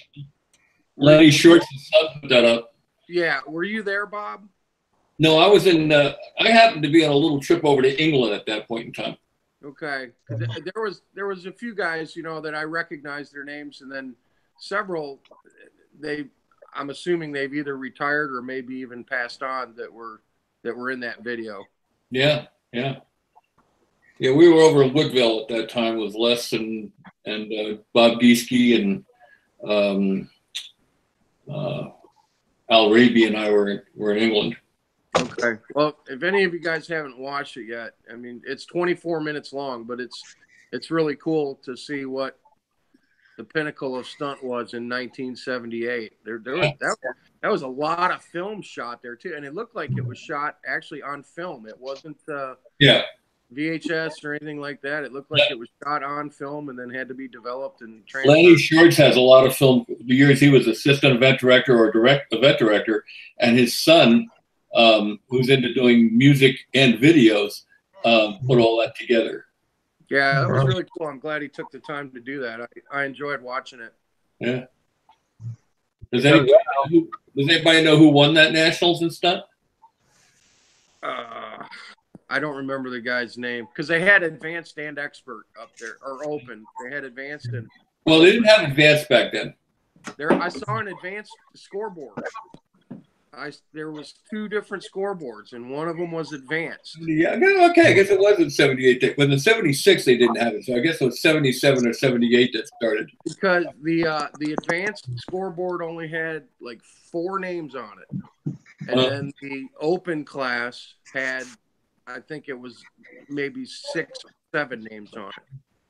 Lenny Shorts and Son put that up. Yeah, were you there, Bob? No, I was in. I happened to be on a little trip over to England at that point in time. Okay, there was a few guys, you know, that I recognized their names, and then several I'm assuming they've either retired or maybe even passed on that were in that video. Yeah. We were over in Woodville at that time with Les and Bob Gieske and Al Raby and I were in England. Okay. Well, if any of you guys haven't watched it yet, I mean, it's 24 minutes long, but it's really cool to see what the pinnacle of stunt was in 1978. That was a lot of film shot there too, and it looked like it was shot actually on film. It wasn't VHS or anything like that. It looked like it was shot on film and then had to be developed and transferred. Lenny Shorts has a lot of film. The years he was assistant event director or event director, and his son, who's into doing music and videos, put all that together. Yeah, that was really cool. I'm glad he took the time to do that. I enjoyed watching it. Yeah. Does anybody know who won that nationals and stuff? I don't remember the guy's name because they had advanced and expert up there, or open. They had advanced and. Well, they didn't have advanced back then. I saw an advanced scoreboard. There was 2 different scoreboards, and one of them was advanced. Yeah, okay. I guess it wasn't 78. But in 76 they didn't have it, so I guess it was 77 or 78 that started. Because the advanced scoreboard only had like 4 names on it, and then the open class had, I think it was maybe 6 or 7 names on it.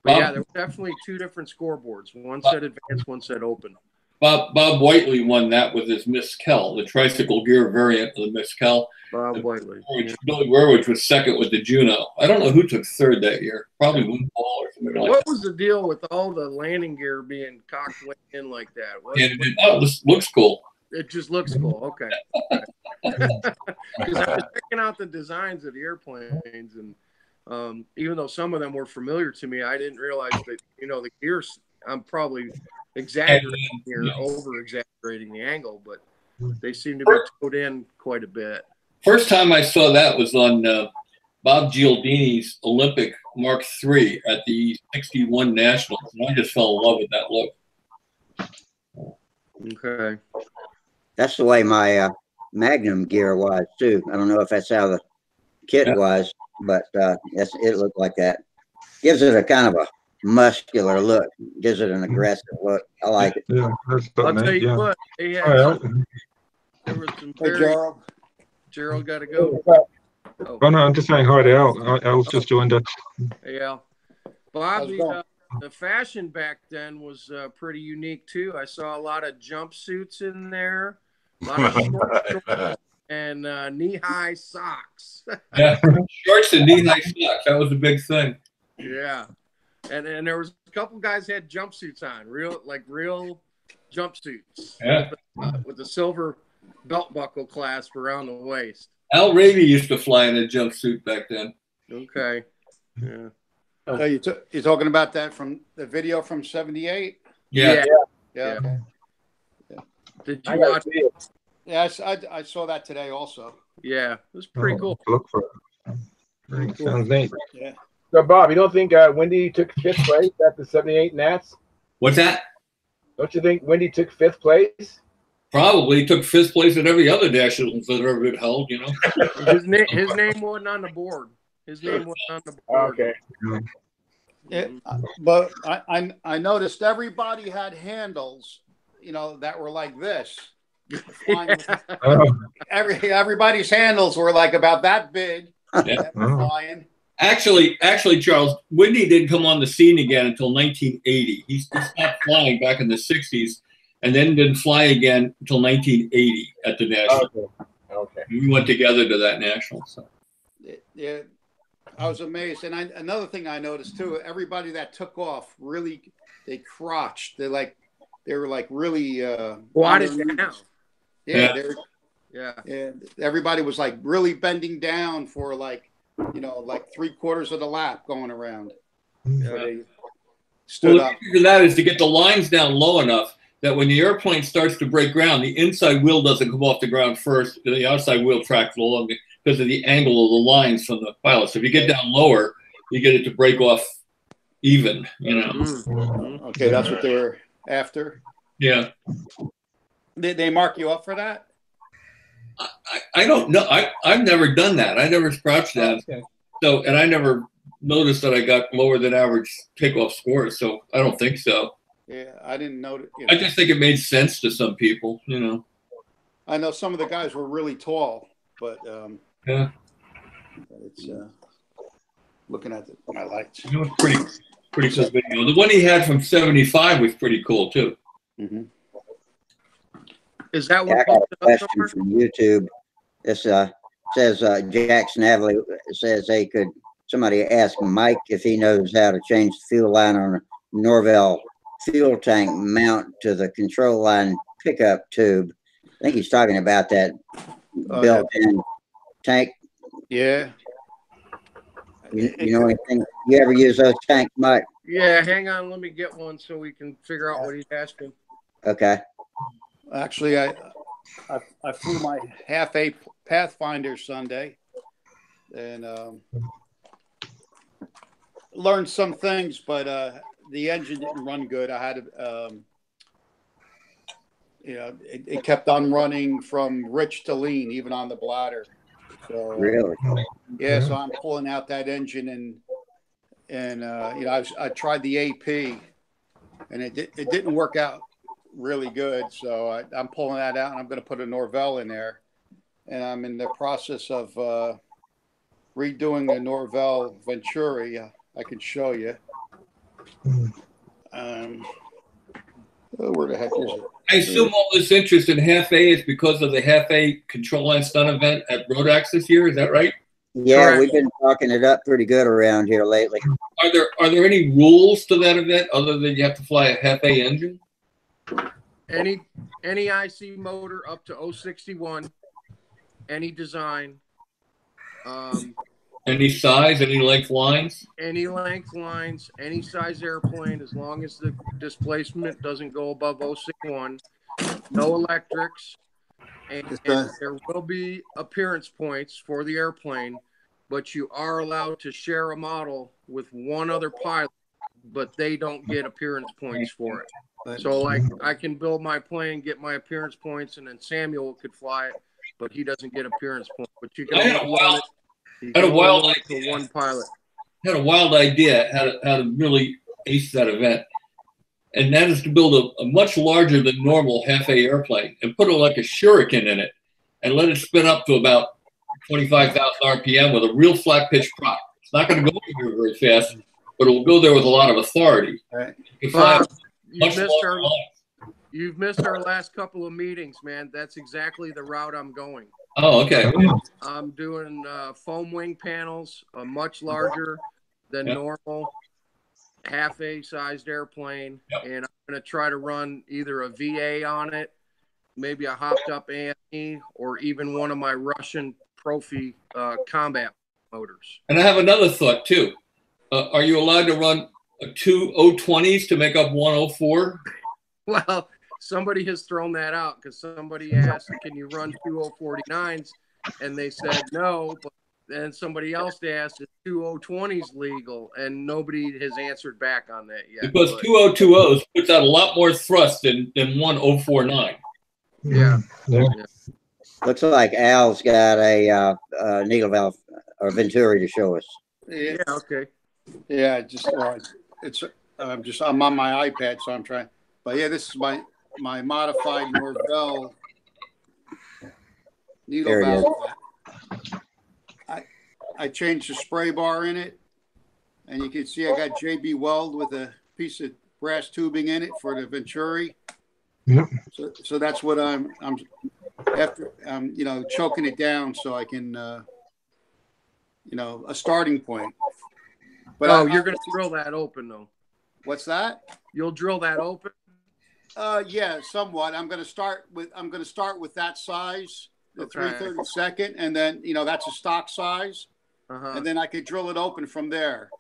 But yeah, there were definitely 2 different scoreboards. One said advanced, one said open. Bob Whiteley won that with his Miss Kel, the tricycle gear variant of the Miss Kel. Bob Whiteley. Billy Werwich was second with the Juno. I don't know who took third that year. Probably Win Paul or something like that. What was the deal with all the landing gear being cocked in like that? This looks cool. It just looks cool. Okay. Because I was checking out the designs of the airplanes, and even though some of them were familiar to me, I didn't realize that, the gears, I'm probably exaggerating here, over-exaggerating the angle, but they seem to be towed in quite a bit. First time I saw that was on Bob Gialdini's Olympic Mark III at the 61 Nationals, and I just fell in love with that look. Okay. That's the way my Magnum gear was, too. I don't know if that's how the kit was, but it looked like that. Gives it a kind of a muscular look, gives it an aggressive look. I like it. Yeah, I'll tell you what, there was some Gerald got to go. Oh no, I'm just saying hi to Al. Al's just joined us. Hey Al. Bob, the fashion back then was pretty unique too. I saw a lot of jumpsuits in there, a lot of shorts and knee-high socks. Yeah, shorts and knee-high socks. That was a big thing. Yeah. And there was a couple guys had jumpsuits on, real jumpsuits. Yeah. With the silver belt buckle clasp around the waist. Al Raby used to fly in a jumpsuit back then. Okay. Yeah. So you're talking about that from the video from '78? Yeah. Okay. Yeah. Did you watch it? Yes, I saw that today also. Yeah, it was pretty cool. Look for it. Sounds neat. Yeah. So, Bob, you don't think Wendy took 5th place at the 78 Nats? What's that? Don't you think Wendy took 5th place? Probably took 5th place at every other nationals that have ever been held, His name wasn't on the board. His name wasn't on the board. Okay. But I noticed everybody had handles, that were like this. Everybody's handles were like about that big. Yeah. Flying. Actually, Charles, Wendy didn't come on the scene again until 1980. He stopped flying back in the 60s and then didn't fly again until 1980 at the National. Okay. We went together to that National. So. Yeah, I was amazed. And another thing I noticed, too, everybody that took off, really, they crotched. They were like really... Wadded down. Yeah. Yeah. Everybody was like really bending down for like 3/4 of the lap going around. Yeah. So they stood up. The key to that is to get the lines down low enough that when the airplane starts to break ground, the inside wheel doesn't come off the ground first. The outside wheel tracks along because of the angle of the lines from the pilot. So if you get down lower, you get it to break off even, Mm-hmm. Okay, that's what they were after. Yeah. Did they mark you up for that? I don't know. I've never done that. I never scratched that. Okay. So, and I never noticed that I got lower than average takeoff scores. So I don't think so. Yeah, I didn't know. I just think it made sense to some people, I know some of the guys were really tall, but yeah, it's looking at my lights. it was pretty. Pretty cool video. The one he had from '75 was pretty cool too. Mm-hmm. Is that Yeah, what? I got a question from YouTube. This says Jack Snavely says somebody ask Mike if he knows how to change the fuel line on a Norvell fuel tank mount to the control line pickup tube. I think he's talking about that built-in tank. Yeah. You know anything? You ever use those tanks, Mike? Yeah, hang on. Let me get one so we can figure out what he's asking. Okay. Actually, I flew my half-A Pathfinder Sunday, and learned some things, but the engine didn't run good. I had to, it kept on running from rich to lean, even on the bladder. So, really? Yeah. So I'm pulling out that engine, and I tried the AP, and it didn't work out really good. So I'm pulling that out, and I'm going to put a Norvell in there, and I'm in the process of redoing the Norvell Venturi. I can show you. Where the heck is it? I assume all this interest in half-A is because of the half-A control line stunt event at Rodax this year. Is that right? Yeah, Correct. we've been talking it up pretty good around here lately. Are there any rules to that event other than you have to fly a half-A engine? Any IC motor up to 061, any design, Any size, any length lines? any length lines, any size airplane, as long as the displacement doesn't go above 061, no electrics, and there will be appearance points for the airplane, but you are allowed to share a model with one other pilot, but they don't get appearance points for it. So, like, I can build my plane, get my appearance points, and then Samuel could fly it, but he doesn't get appearance points. But you can only loan it. You can only loan it to one pilot. Had a wild idea how to really ace that event, and that is to build a much larger than normal half-A airplane and put like a shuriken in it and let it spin up to about 25,000 RPM with a real flat pitch prop. It's not going to go anywhere very fast, but it will go there with a lot of authority. Right. You've missed our last couple of meetings, man. That's exactly the route I'm going. Oh, okay. I'm doing foam wing panels, much larger than normal, half-A sized airplane, and I'm going to try to run either a VA on it, maybe a hopped up AME, or even one of my Russian Profi combat motors. And I have another thought too. Are you allowed to run two 020s to make up one 04? Well, somebody has thrown that out because somebody asked, can you run two 049s? And they said no, but then somebody else asked, is two 020s legal? And nobody has answered back on that yet. Because two 020s puts out a lot more thrust than one 049. Yeah. Looks like Al's got a needle valve or Venturi to show us. Yeah, okay. Yeah, I'm on my iPad, so I'm trying. But yeah, this is my modified Norvell needle valve. I changed the spray bar in it, and you can see I got JB Weld with a piece of brass tubing in it for the Venturi. Yep. So that's what I'm choking it down so I can a starting point. But you're going to drill that open though. What's that? You'll drill that open? Yeah, somewhat. I'm going to start with that size, the 332nd, and then that's a stock size, and then I could drill it open from there.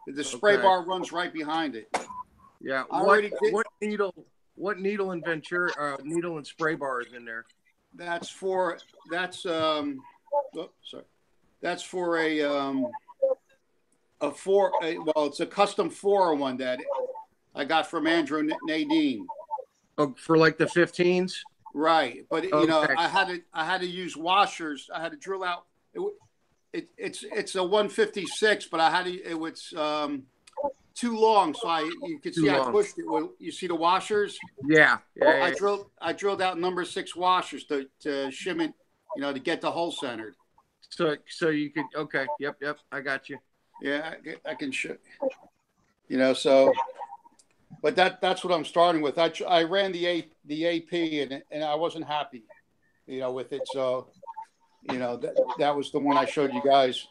The spray bar runs right behind it. Yeah. What needle and Venturi needle and spray bar is in there? That's for it's a custom 401 that I got from Andrew Nadine. Oh, for like the 15s? Right, but I had to use washers. I had to drill out. It's a 156, but it was too long, so you can see I pushed it. You see the washers? Yeah. I drilled out number 6 washers to shim it, to get the hole centered. So you could Yep. I got you. Yeah, I can show. You know, so, but that's what I'm starting with. I ran the AP and I wasn't happy, you know, with it. So, you know, that was the one I showed you guys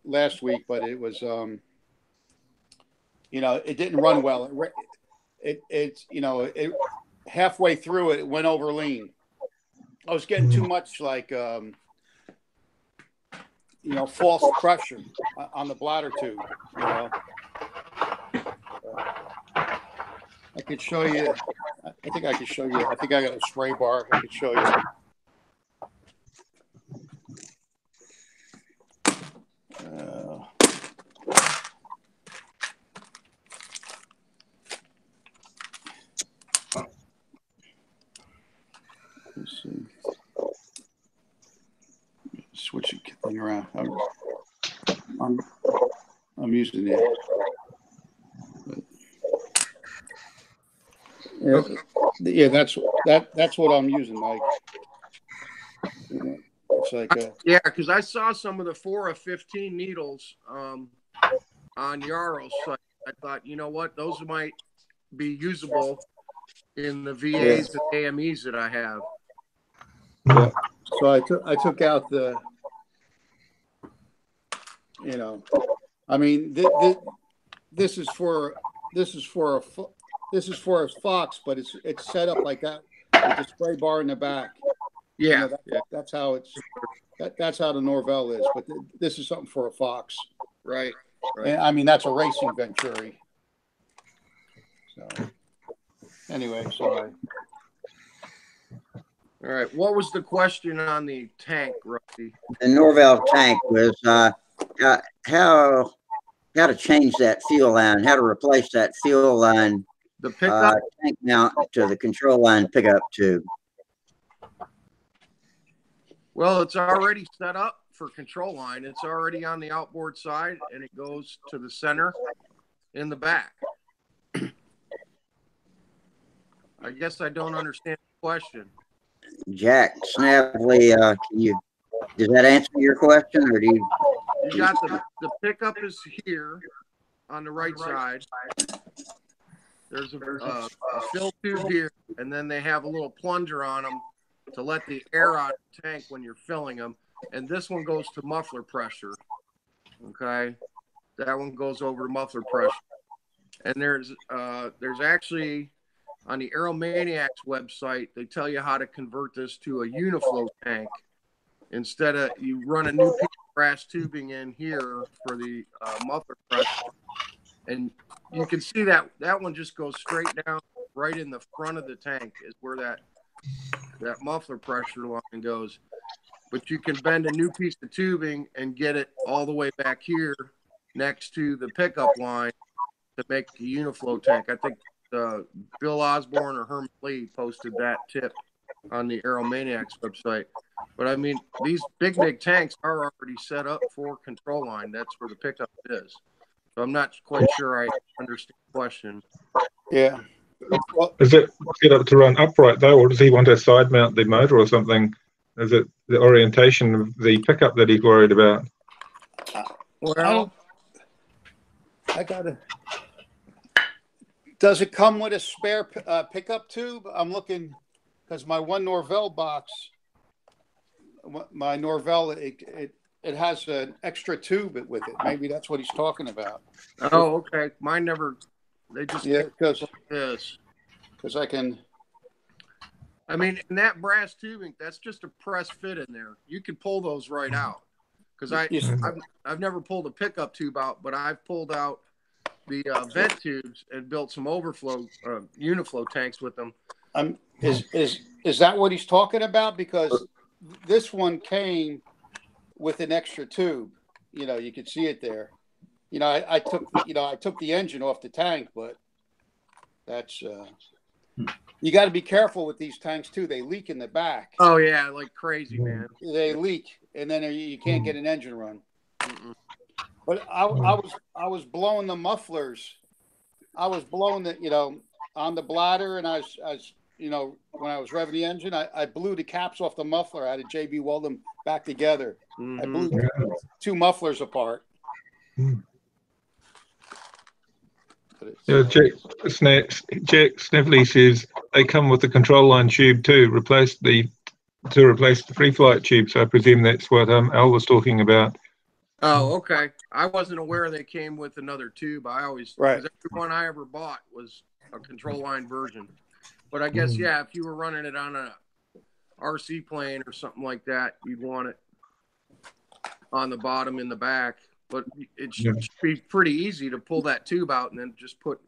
last week, but it was, you know, it didn't run well. It's, you know, halfway through it went over lean. I was getting too much like, you know, false pressure on the bladder tube, you know. I could show you. I think I could show you. I think I got a spray bar. I could show you. Let's see. Switch the thing around. I'm using it. Yeah, that's what I'm using, Mike. It's like yeah, because I saw some of the 4 of 15 needles on Yarrow's site. I thought, you know what, those might be usable in the VAs and AMEs that I have. Yeah. So I took out the, you know, I mean this is for a Fox, but it's set up like that with the spray bar in the back. Yeah, you know, that's how that's how the Norvell is. But this is something for a Fox, right? And, I mean, that's a racing Venturi. So anyway, sorry. All right. What was the question on the tank, Rusty? The Norvell tank was how to change that fuel line, how to replace that fuel line, the pickup tank mount to the control line pickup tube. Well, it's already set up for control line. It's already on the outboard side, and it goes to the center in the back. I guess I don't understand the question. Jack Snavely, does that answer your question, or do you? You got the pickup is here on the right side. There's a fill tube here, and then they have a little plunger on them to let the air out of the tank when you're filling them. And this one goes to muffler pressure. Okay, that one goes over to muffler pressure. And there's actually on the Aeromaniacs website, they tell you how to convert this to a uniflow tank. Instead of you run a new piece of brass tubing in here for the muffler pressure, and you can see that one just goes straight down right in the front of the tank is where that muffler pressure line goes. But you can bend a new piece of tubing and get it all the way back here next to the pickup line to make a uniflow tank. I think Bill Osborne or Herman Lee posted that tip on the Aeromaniacs website. But I mean, these big tanks are already set up for control line. That's where the pickup is. So I'm not quite sure I understand the question. Yeah. Well, is it set up to run upright though, or does he want to side mount the motor or something? Is it the orientation of the pickup that he's worried about? Well, I gotta. Does it come with a spare pickup tube? I'm looking because my one Norvell box, my Norvell, it has an extra tube with it. Maybe that's what he's talking about. Oh, okay. Mine never. They just because like this. Because I can. I mean, in that brass tubing, that's just a press fit in there. You can pull those right out. Because I've never pulled a pickup tube out, but I've pulled out the vent tubes and built some overflow uniflow tanks with them. Is that what he's talking about? Because this one came with an extra tube. You know, you could see it there. You know, I took the engine off the tank, but that's you got to be careful with these tanks too. They leak in the back. Oh yeah, like crazy, man. They leak, and then you can't get an engine run. But I was blowing the mufflers. I was blowing on the bladder, and I was when I was revving the engine, I blew the caps off the muffler. I had a JB weld them back together. I blew 2 mufflers apart. Yeah, Jack Snively says they come with the control line tube too, to replace the free flight tube. So I presume that's what Al was talking about. Oh, okay. I wasn't aware they came with another tube. I always, because every one I ever bought was a control line version. But I guess, yeah, if you were running it on a RC plane or something like that, you'd want it on the bottom in the back. But it should be pretty easy to pull that tube out and then just put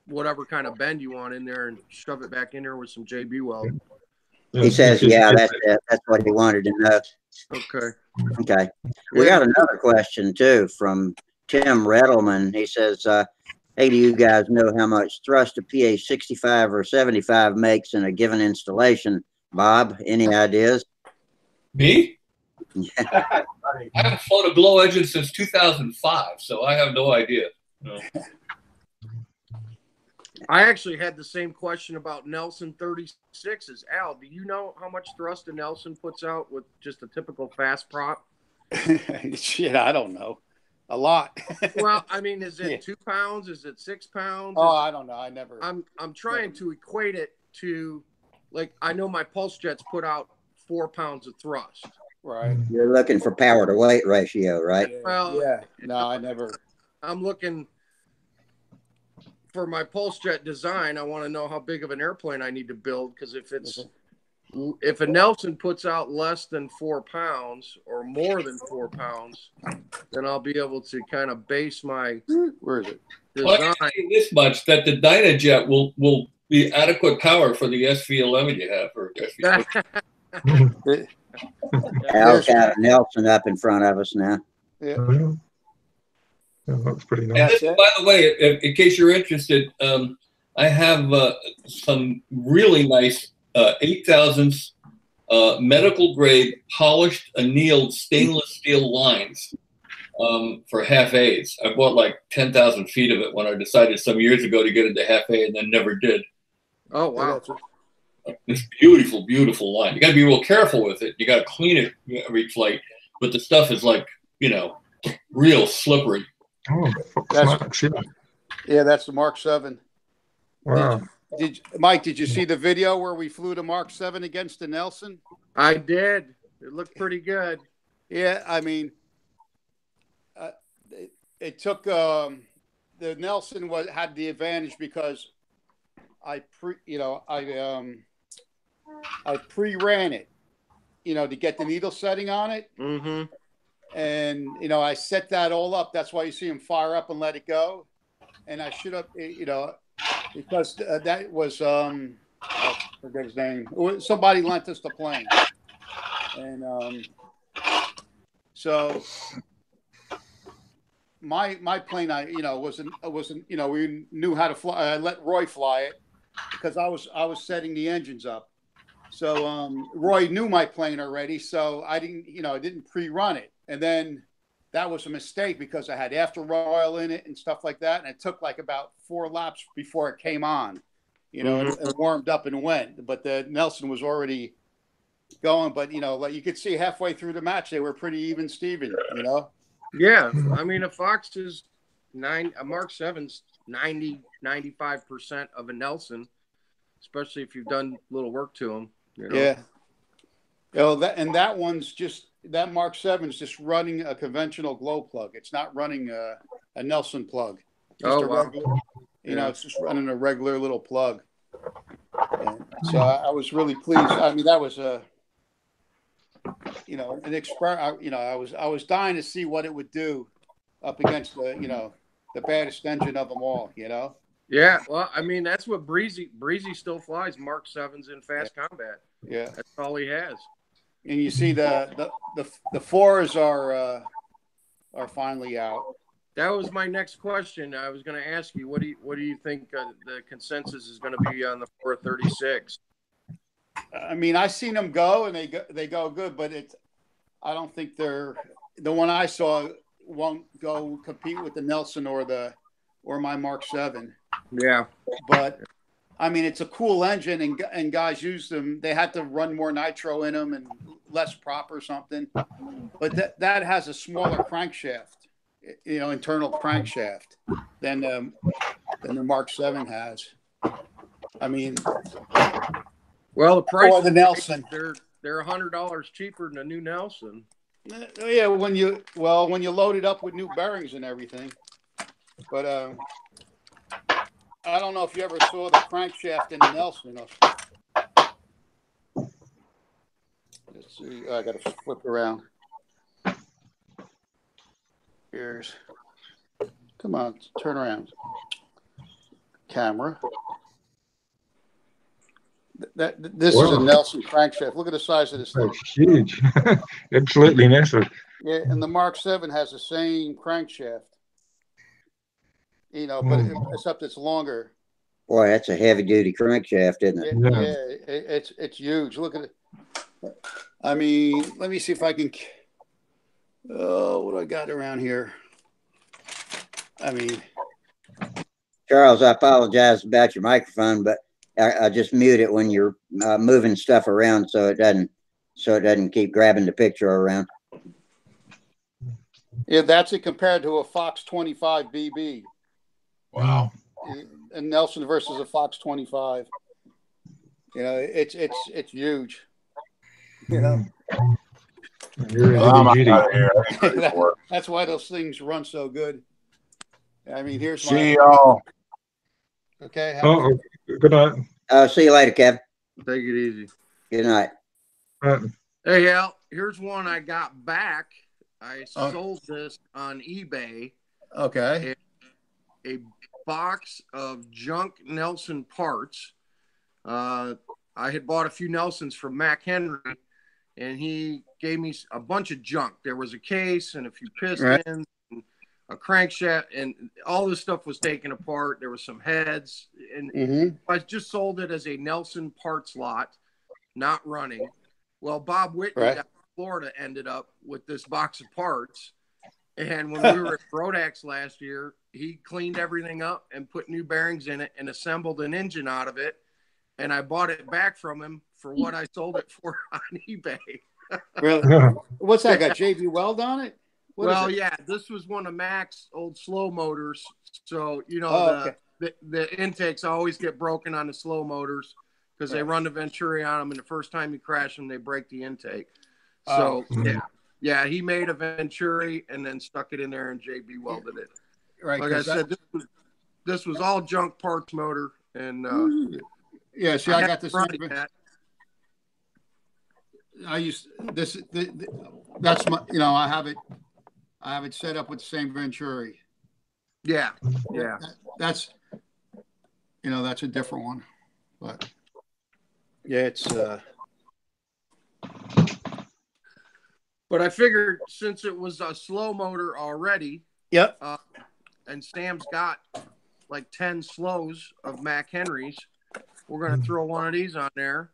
whatever kind of bend you want in there and shove it back in there with some JB weld. He says, yeah, that's what he wanted to know. Okay. Okay. We got another question, too, from Tim Redelman. He says, hey, do you guys know how much thrust a PA 65 or 75 makes in a given installation? Bob, any ideas? Me? Yeah. I haven't flown a glow engine since 2005, so I have no idea. No. I actually had the same question about Nelson 36s. Al, do you know how much thrust a Nelson puts out with just a typical fast prop? Shit, I don't know. A lot. Well, I mean, is it 2 pounds? Is it 6 pounds? Oh, I don't know. I never. I'm trying to equate it to, like, I know my pulse jets put out 4 pounds of thrust. Right. You're looking for power to weight ratio, right? Well, yeah. No, I never. I'm looking for my pulse jet design. I want to know how big of an airplane I need to build, because if a Nelson puts out less than 4 pounds or more than 4 pounds, then I'll be able to kind of base my design. Where is it? Well, I can tell you this much, that the Dynajet will be adequate power for the SV11 you have. Or SV11. Al's got a Nelson up in front of us now. Yeah. That looks pretty nice. And by the way, in case you're interested, I have some really nice 8,000 medical grade polished annealed stainless steel lines for half A's. I bought like 10,000 feet of it when I decided some years ago to get into half A, and then never did. Oh, wow. This beautiful, beautiful line. You got to be real careful with it. You got to clean it every flight, but the stuff is like, real slippery. Oh, yeah, that's the Mark 7. Wow. Mike, did you see the video where we flew the Mark 7 against the Nelson? I did. It looked pretty good. Yeah, I mean, it took the Nelson had the advantage because I pre-ran it, to get the needle setting on it. Mm-hmm. And, I set that all up. That's why you see him fire up and let it go. And I should have, because that was, I forget his name. Somebody lent us the plane. And so my plane, wasn't, we knew how to fly. I let Roy fly it because I was setting the engines up. So Roy knew my plane already. So I didn't pre-run it. And then that was a mistake because I had after oil in it and stuff like that. And it took like about 4 laps before it came on, and warmed up and went. But the Nelson was already going. But, like you could see halfway through the match, they were pretty even Steven, Yeah. I mean, a Fox is a Mark 7's 90-95% of a Nelson, especially if you've done a little work to them. Yeah. That Mark 7 is just running a conventional glow plug. It's not running a Nelson plug. Regular, it's just running a regular little plug. And so I was really pleased. I mean, that was an experiment. I was dying to see what it would do up against the baddest engine of them all. Yeah, well, I mean, that's what Breezy still flies Mark 7s in fast combat. Yeah, that's all he has. And you see the 4s are finally out. That was my next question. I was going to ask you, what do you think the consensus is going to be on the 436? I mean, I seen them go, and they go good, but I don't think the one I saw won't go compete with the Nelson or my Mark 7. Yeah, but I mean, it's a cool engine, and guys use them. They had to run more nitro in them and less prop or something. But that has a smaller crankshaft, internal crankshaft than than the Mark 7 has. I mean, well, the price or the Nelson. They're $100 cheaper than a new Nelson. Yeah, when you load it up with new bearings and everything. But I don't know if you ever saw the crankshaft in the Nelson. Let's see. I got to flip around. Here's. Come on, turn around. Camera. This is a Nelson crankshaft. Look at the size of this thing. It's huge. Absolutely massive. Yeah, and the Mark 7 has the same crankshaft. You know, but except it's longer. Boy, that's a heavy duty crankshaft, isn't it? Yeah, it's huge. Look at it. I mean, let me see if I can. Oh, what do I got around here? I mean, Charles, I apologize about your microphone, but I just mute it when you're moving stuff around so it doesn't keep grabbing the picture around. Yeah, that's it compared to a Fox 25 BB. Wow. And Nelson versus a Fox 25. You know, it's huge. You know. That's why those things run so good. I mean, here's my. See y'all. Okay. Good night. See you later, Kevin. Take it easy. Good night. Hey, Al, here's one I got back. I sold this on eBay. Okay. A box of junk Nelson parts. I had bought a few Nelsons from Mac Henry, and he gave me a bunch of junk. There was a case and a few pistons, and a crankshaft, and all this stuff was taken apart. There were some heads, and I just sold it as a Nelson parts lot, not running. Well, Bob Whitney down in Florida ended up with this box of parts. And when we were at Brodax last year, he cleaned everything up and put new bearings in it and assembled an engine out of it. And I bought it back from him for what I sold it for on eBay. Really? What's that got? JV Weld on it? Well, yeah, this was one of Mac's old slow motors. So, you know, the intakes always get broken on the slow motors because they run the Venturi on them. And the first time you crash them, they break the intake. So, yeah, he made a Venturi and then stuck it in there and JB welded it. Right. Like I said, this was all junk parts motor. And yeah, see, I got this. I used this. That's my. You know, I have it set up with the same Venturi. Yeah. That's. You know, that's a different one, but yeah, it's. But I figured since it was a slow motor already. Yep. And Sam's got like 10 slows of Mac Henry's. We're going to throw one of these on there.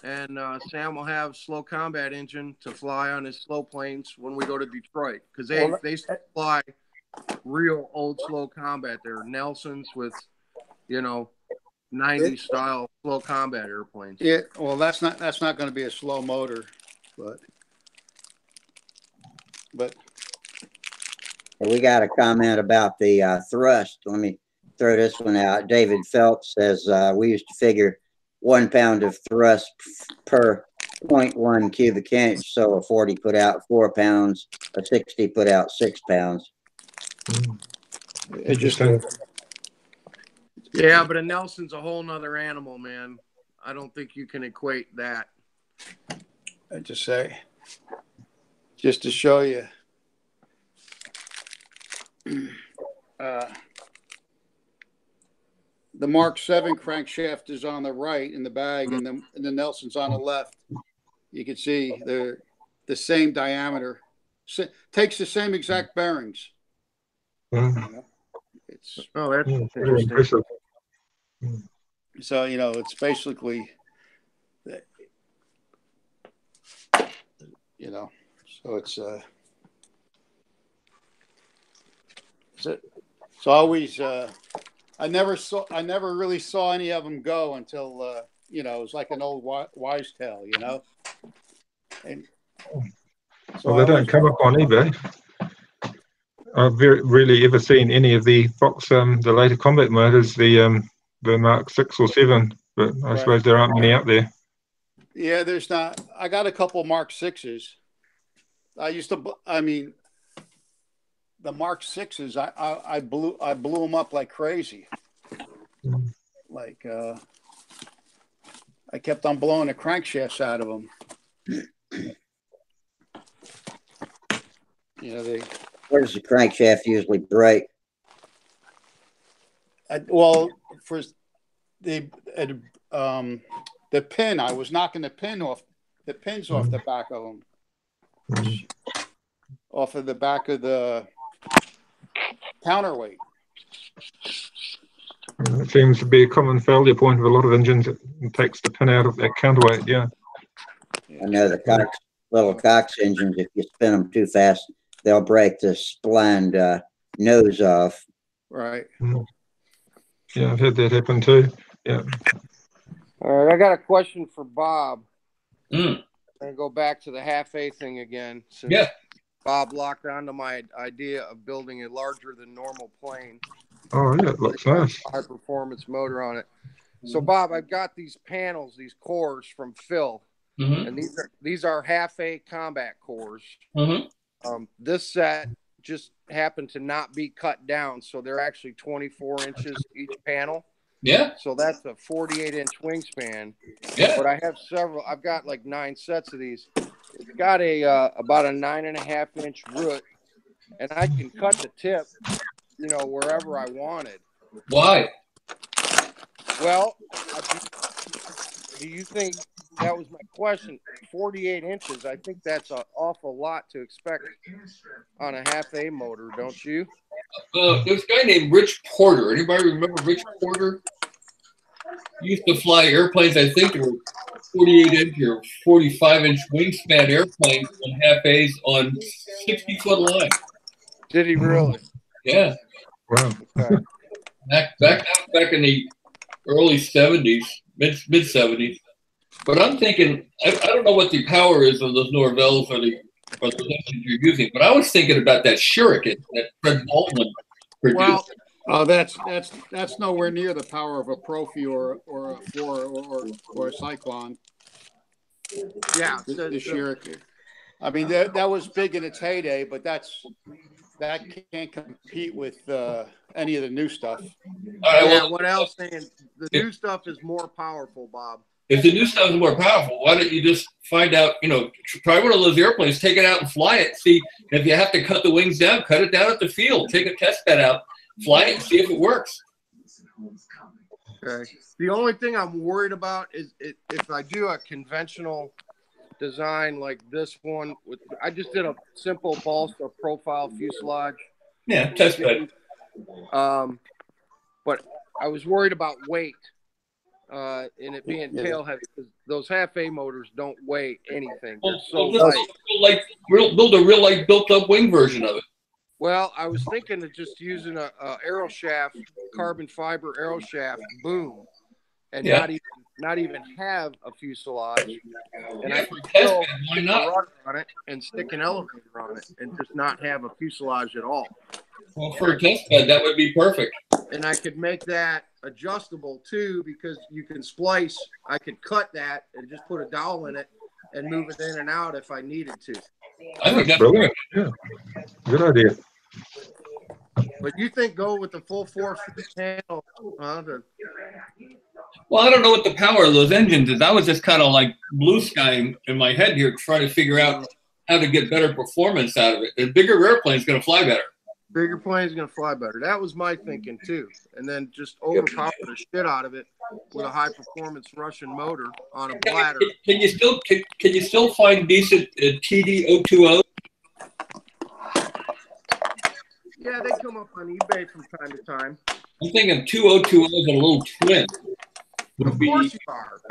And Sam will have slow combat engine to fly on his slow planes when we go to Detroit. Because they fly real old slow combat. They're Nelsons with, you know, 90s style slow combat airplanes. Yeah, well, that's not going to be a slow motor, but we got a comment about the thrust. Let me throw this one out. David Phelps says we used to figure 1 pound of thrust per 0.1 cubic inch. So a 40 put out 4 pounds, a 60 put out 6 pounds. Interesting. Yeah, but a Nelson's a whole nother animal, man. I don't think you can equate that. I just say, just to show you. The Mark 7 crankshaft is on the right in the bag, and the Nelson's on the left. You can see the same diameter. Takes the same exact bearings. It's that's interesting. So, you know, it's basically, you know, so it's so always, I never really saw any of them go until, you know, it was like an old wise tale, you know. And so well, they don't come up on eBay. I've really ever seen any of the Fox, the later combat motors, the Mark 6 or 7, but I suppose there aren't many out there. Yeah, there's not. I got a couple Mark 6s. I mean, the Mark 6s, I blew them up like crazy. Like, I kept on blowing the crankshafts out of them. You know, where does the crankshaft usually break? Well, for the pin, I was knocking the pins off the back of them, off of the back of the counterweight. It seems to be a common failure point of a lot of engines. It takes the pin out of that counterweight. Yeah. I know the little Cox engines, if you spin them too fast, they'll break the splined nose off. Right. Yeah, I've had that happen too. Yeah. All right, I got a question for Bob. I'm going to go back to the half-A thing again. Since Bob locked onto my idea of building a larger than normal plane. Oh, yeah, it looks nice. High-performance motor on it. So, Bob, I've got these panels, these cores from Phil, and these are half-A combat cores. This set just happened to not be cut down, so they're actually 24 inches each panel. Yeah. So that's a 48-inch wingspan. Yeah. But I have several. I've got like 9 sets of these. It's got a about a 9.5-inch root, and I can cut the tip, you know, wherever I wanted. Why? Well, do you think that was my question? 48 inches. I think that's an awful lot to expect on a half-A motor, don't you? There's a guy named Rich Porter. Anybody remember Rich Porter? He used to fly airplanes. I think they were 48-inch or 45-inch wingspan airplanes on half-A's on 60-foot line. Did he really? Yeah. Wow. Okay. Back in the early 70s, mid 70s. But I'm thinking, I don't know what the power is of those Norvells or the engines you're using, but I was thinking about that Shuriken that Fred Baldwin produced. Well, that's nowhere near the power of a Profi or a Flora or a Cyclone. Yeah, the Shuriken. I mean, that was big in its heyday, but that can't compete with any of the new stuff. Yeah, what else? Saying the new stuff is more powerful, Bob. If the new stuff is more powerful, why don't you just find out, you know, try one of those airplanes, take it out and fly it, see if you have to cut the wings down, cut it down at the field, take a test bed out, fly it and see if it works. Okay. The only thing I'm worried about is if I do a conventional design like this one, I just did a simple balsa profile fuselage. Yeah, test bed. But I was worried about weight. And it being tail heavy, because those half-A motors don't weigh anything. They're so light. Build a real light built-up wing version of it. Well, I was thinking of just using a arrow shaft, carbon fiber arrow shaft boom, and not even have a fuselage. And I could still stick a rudder on it and stick an elevator on it, and just not have a fuselage at all. Well, for a test bed, that would be perfect. And I could make that adjustable too, because you can splice. I could cut that and just put a dowel in it and move it in and out if I needed to. I think that's brilliant. Yeah, good idea. But you think go with the full 4 panel? Well, I don't know what the power of those engines is. I was just kind of like blue sky in my head here, trying to figure out how to get better performance out of it. The bigger airplane is going to fly better. Bigger plane is going to fly better. That was my thinking too. And then just overpower the shit out of it with a high performance Russian motor on a bladder. Can you still find decent TD020? Yeah, they come up on eBay from time to time. I'm thinking 2020s and a little twin. Of course you are.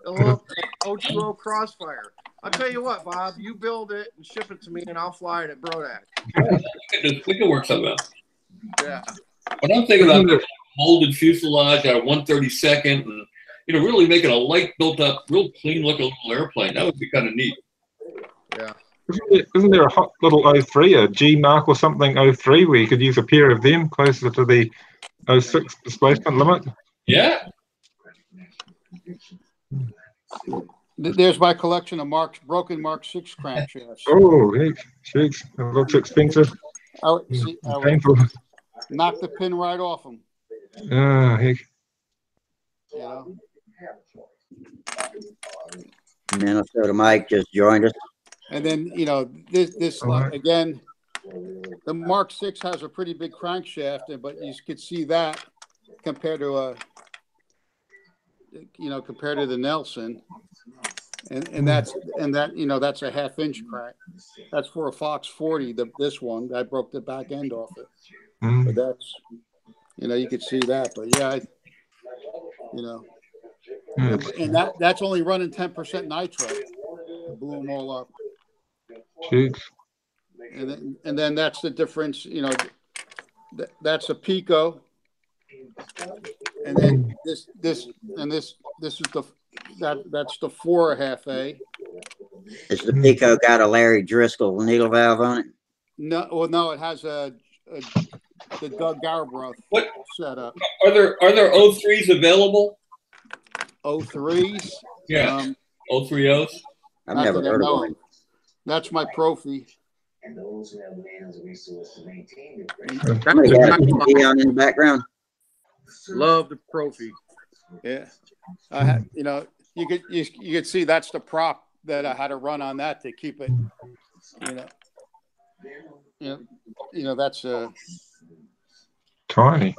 A little 020 Crossfire. I'll tell you what, Bob, you build it and ship it to me, and I'll fly it at Brodak. We can work something out. Yeah. But I'm thinking about a molded fuselage at a 132nd, and really making a light built up, real clean looking little airplane. That would be kind of neat. Yeah. Isn't there a hot little 03, a G mark or something 03, where you could use a pair of them closer to the 06 displacement limit? Yeah. There's my collection of broken Mark 6 crankshafts. Oh, heck, shakes. It looks expensive. I would Painful. knock the pin right off them. Ah, heck. You know? Minnesota Mike just joined us. And then, you know, this right. again, the Mark 6 has a pretty big crankshaft, but you could see that compared to compared to the Nelson. And that's a half-inch crank. That's for a Fox 40. This one, I broke the back end off it. But that's, you could see that. But yeah, and that's only running 10% nitro. I blew them all up. Jeez. And then that's the difference. That's a Pico. And then this is that's the 4.5A. Is the Pico got a Larry Driscoll needle valve on it? No, it has the Doug Garbroth setup. Are there 03s available? 03s? Yeah. 030s? I've never heard of one. That's my Profi. And those who have lands resource to maintain their Somebody got a TV on in the background. Love the Profi. Yeah. You could see that's the prop that I had to run on that to keep it, that's tiny.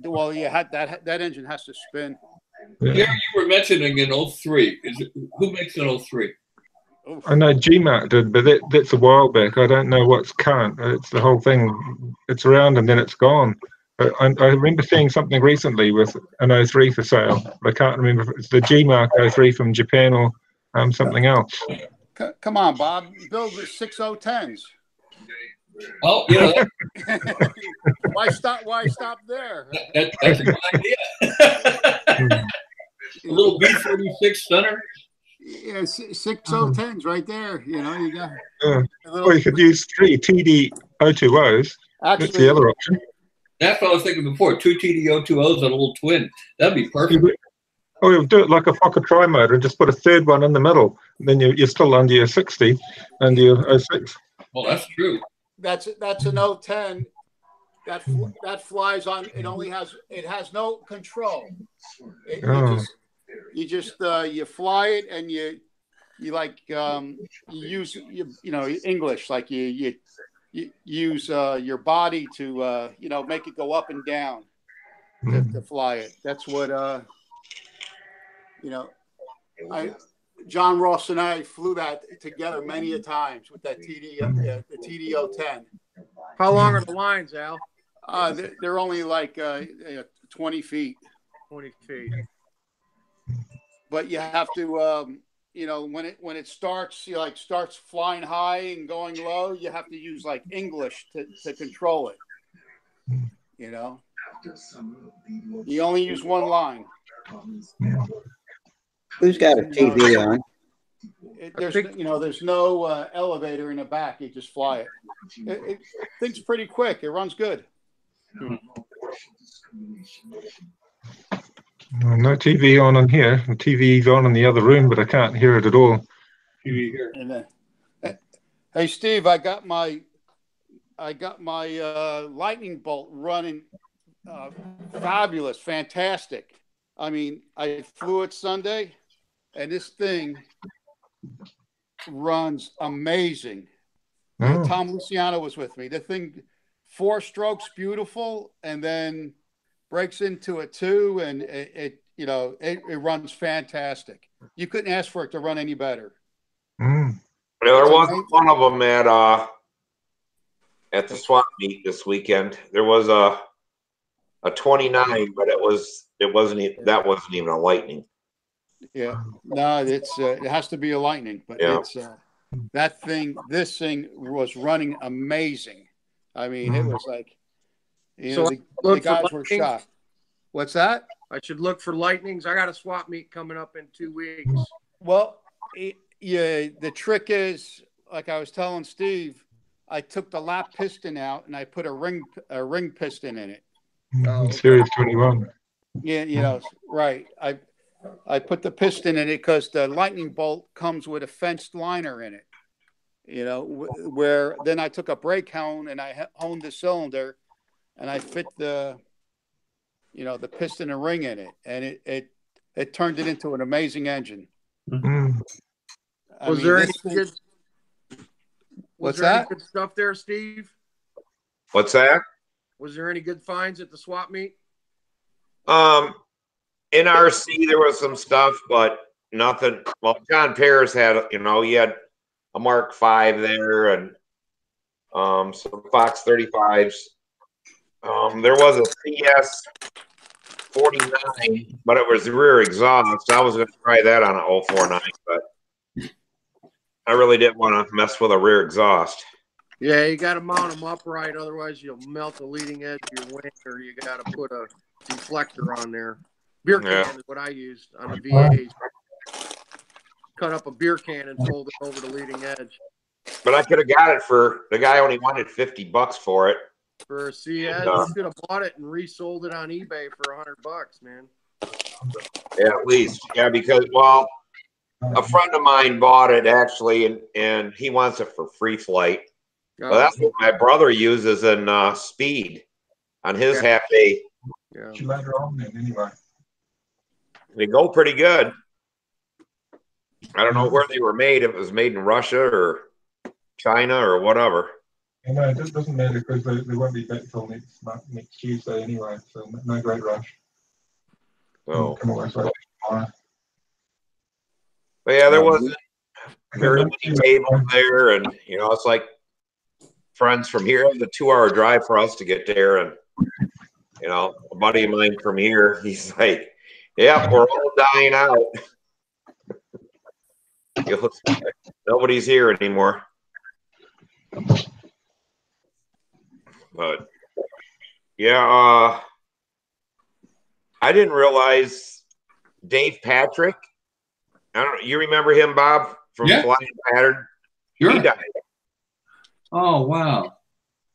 Well, you had that engine has to spin. Yeah, you were mentioning an 03. Who makes an 03? I know G-Mark did, but that's a while back. I don't know what's current. It's the whole thing. It's around and then it's gone. I remember seeing something recently with an 03 for sale, but I can't remember if it's the G-Mark 03 from Japan or something else. Come on, Bob. Build the 6010s. Oh, Why stop there? That's a good idea. A little B-36 stunner. Yeah, 6010s right there. You got. Or you could use 3 TD020s. Actually, that's the other option. That's what I was thinking before. 2 TD020s and a little twin. That'd be perfect. You'll do it like a Fokker tri-motor and just put a third one in the middle. And then you're still under your 60, under your 06. Well, that's true. That's an 010 that flies on. It has no control. You fly it and you use English, like you use your body to make it go up and down to fly it. That's what John Ross and I flew that together many a times with that the TD010. How long are the lines, Al? They're only like 20 feet. 20 feet. But you have to, when it starts, starts flying high and going low, you have to use like English to control it. You only use one line. Who's got a TV on? There's no elevator in the back. You just fly it. Thing's pretty quick. It runs good. Well, no TV on here. The TV's on in the other room, but I can't hear it at all. TV here. And then, hey Steve, I got my lightning bolt running, fabulous, fantastic. I mean, I flew it Sunday, and this thing runs amazing. Oh. Tom Luciano was with me. The thing, 4 strokes, beautiful, and then breaks into a 2, and it runs fantastic. You couldn't ask for it to run any better. Mm. There wasn't one of them at the swap meet this weekend. There was a 29, but that wasn't even a Lightning. Yeah, no, it has to be a Lightning, but yeah. This thing was running amazing. I mean, it was like, the guys were shocked. What's that? I should look for Lightnings. I got a swap meet coming up in 2 weeks. Well, the trick is like I was telling Steve, I took the lap piston out and I put a ring piston in it. Series 21. Yeah, you know, right. I put the piston in it because the lightning bolt comes with a fenced liner in it. You know, where then I took a brake hone and I honed the cylinder, and I fit the, you know, the piston and ring in it, and it turned it into an amazing engine. Was there any good? What's that? Any good stuff there, Steve? What's that? Was there any good finds at the swap meet? In RC there was some stuff, but nothing. Well, John Paris had, you know, he had a Mark V there and some Fox 35s. There was a CS 49, but it was rear exhaust. I was going to try that on an 049, but I really didn't want to mess with a rear exhaust. Yeah, you got to mount them upright, otherwise you'll melt the leading edge of your wing, or you got to put a deflector on there. Beer can is what I used on the VAs. Cut up a beer can and fold it over the leading edge. But I could have got it for, the guy only wanted $50 for it. For a CS, you could have bought it and resold it on eBay for $100, man. Yeah, at least. Yeah, because, well, a friend of mine bought it actually, and he wants it for free flight. Well, that's what my brother uses in speed on his half day. Yeah. She let her on then anyway. They go pretty good. I don't know where they were made. If it was made in Russia or China or whatever. No, it just doesn't matter because they won't be back till next Tuesday anyway. So no great rush. So. Come on, but yeah, there wasn't very many tables there, and you know, it's like friends from here. It was a 2-hour drive for us to get there, and you know, a buddy of mine from here, he's like, "Yeah, we're all dying out. Nobody's here anymore." But yeah, I didn't realize Dave Patrick. I don't know. You remember him, Bob, from Flying Pattern? Sure. He died. Oh wow.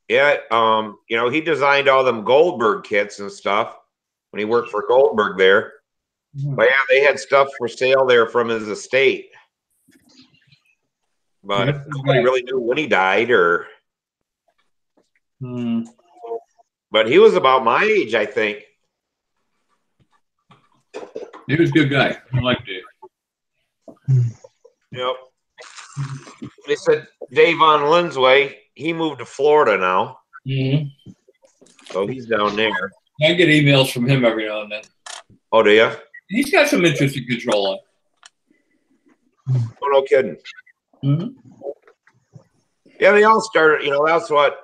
Yeah, you know, he designed all them Goldberg kits and stuff when he worked for Goldberg there. But yeah, they had stuff for sale there from his estate. But nobody really knew when he died or. But he was about my age, I think. He was a good guy. I liked Dave. Yep. They said Dave on Linsway, he moved to Florida now. So he's down there. I get emails from him every now and then. Oh, do you? He's got some interesting control on. Oh, no kidding. Yeah, they all started, you know, that's what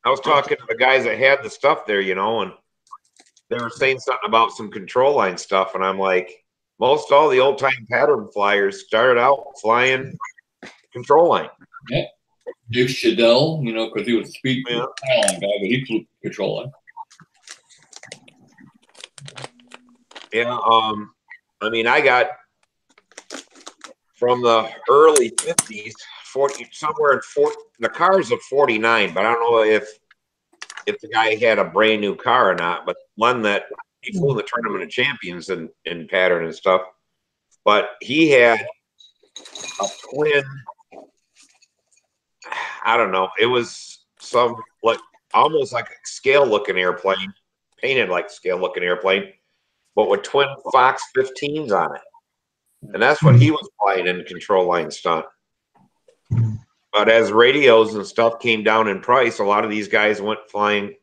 I was talking to the guys that had the stuff there, you know, and they were saying something about some control line stuff, and I'm like, most all the old time pattern flyers started out flying control line. Yeah. Dave Shadell, you know, because he was a speed guy, but he flew control line. Yeah, I mean, I got from the early 50s, 40 somewhere in 40. The car's a 49, but I don't know if the guy had a brand new car or not. But one that he flew in the Tournament of Champions in pattern and stuff. But he had a twin. I don't know. It was some like almost like a scale looking airplane, painted like a scale looking airplane, but with twin Fox 15s on it. And that's what he was flying in control line stunt. But as radios and stuff came down in price, a lot of these guys went flying,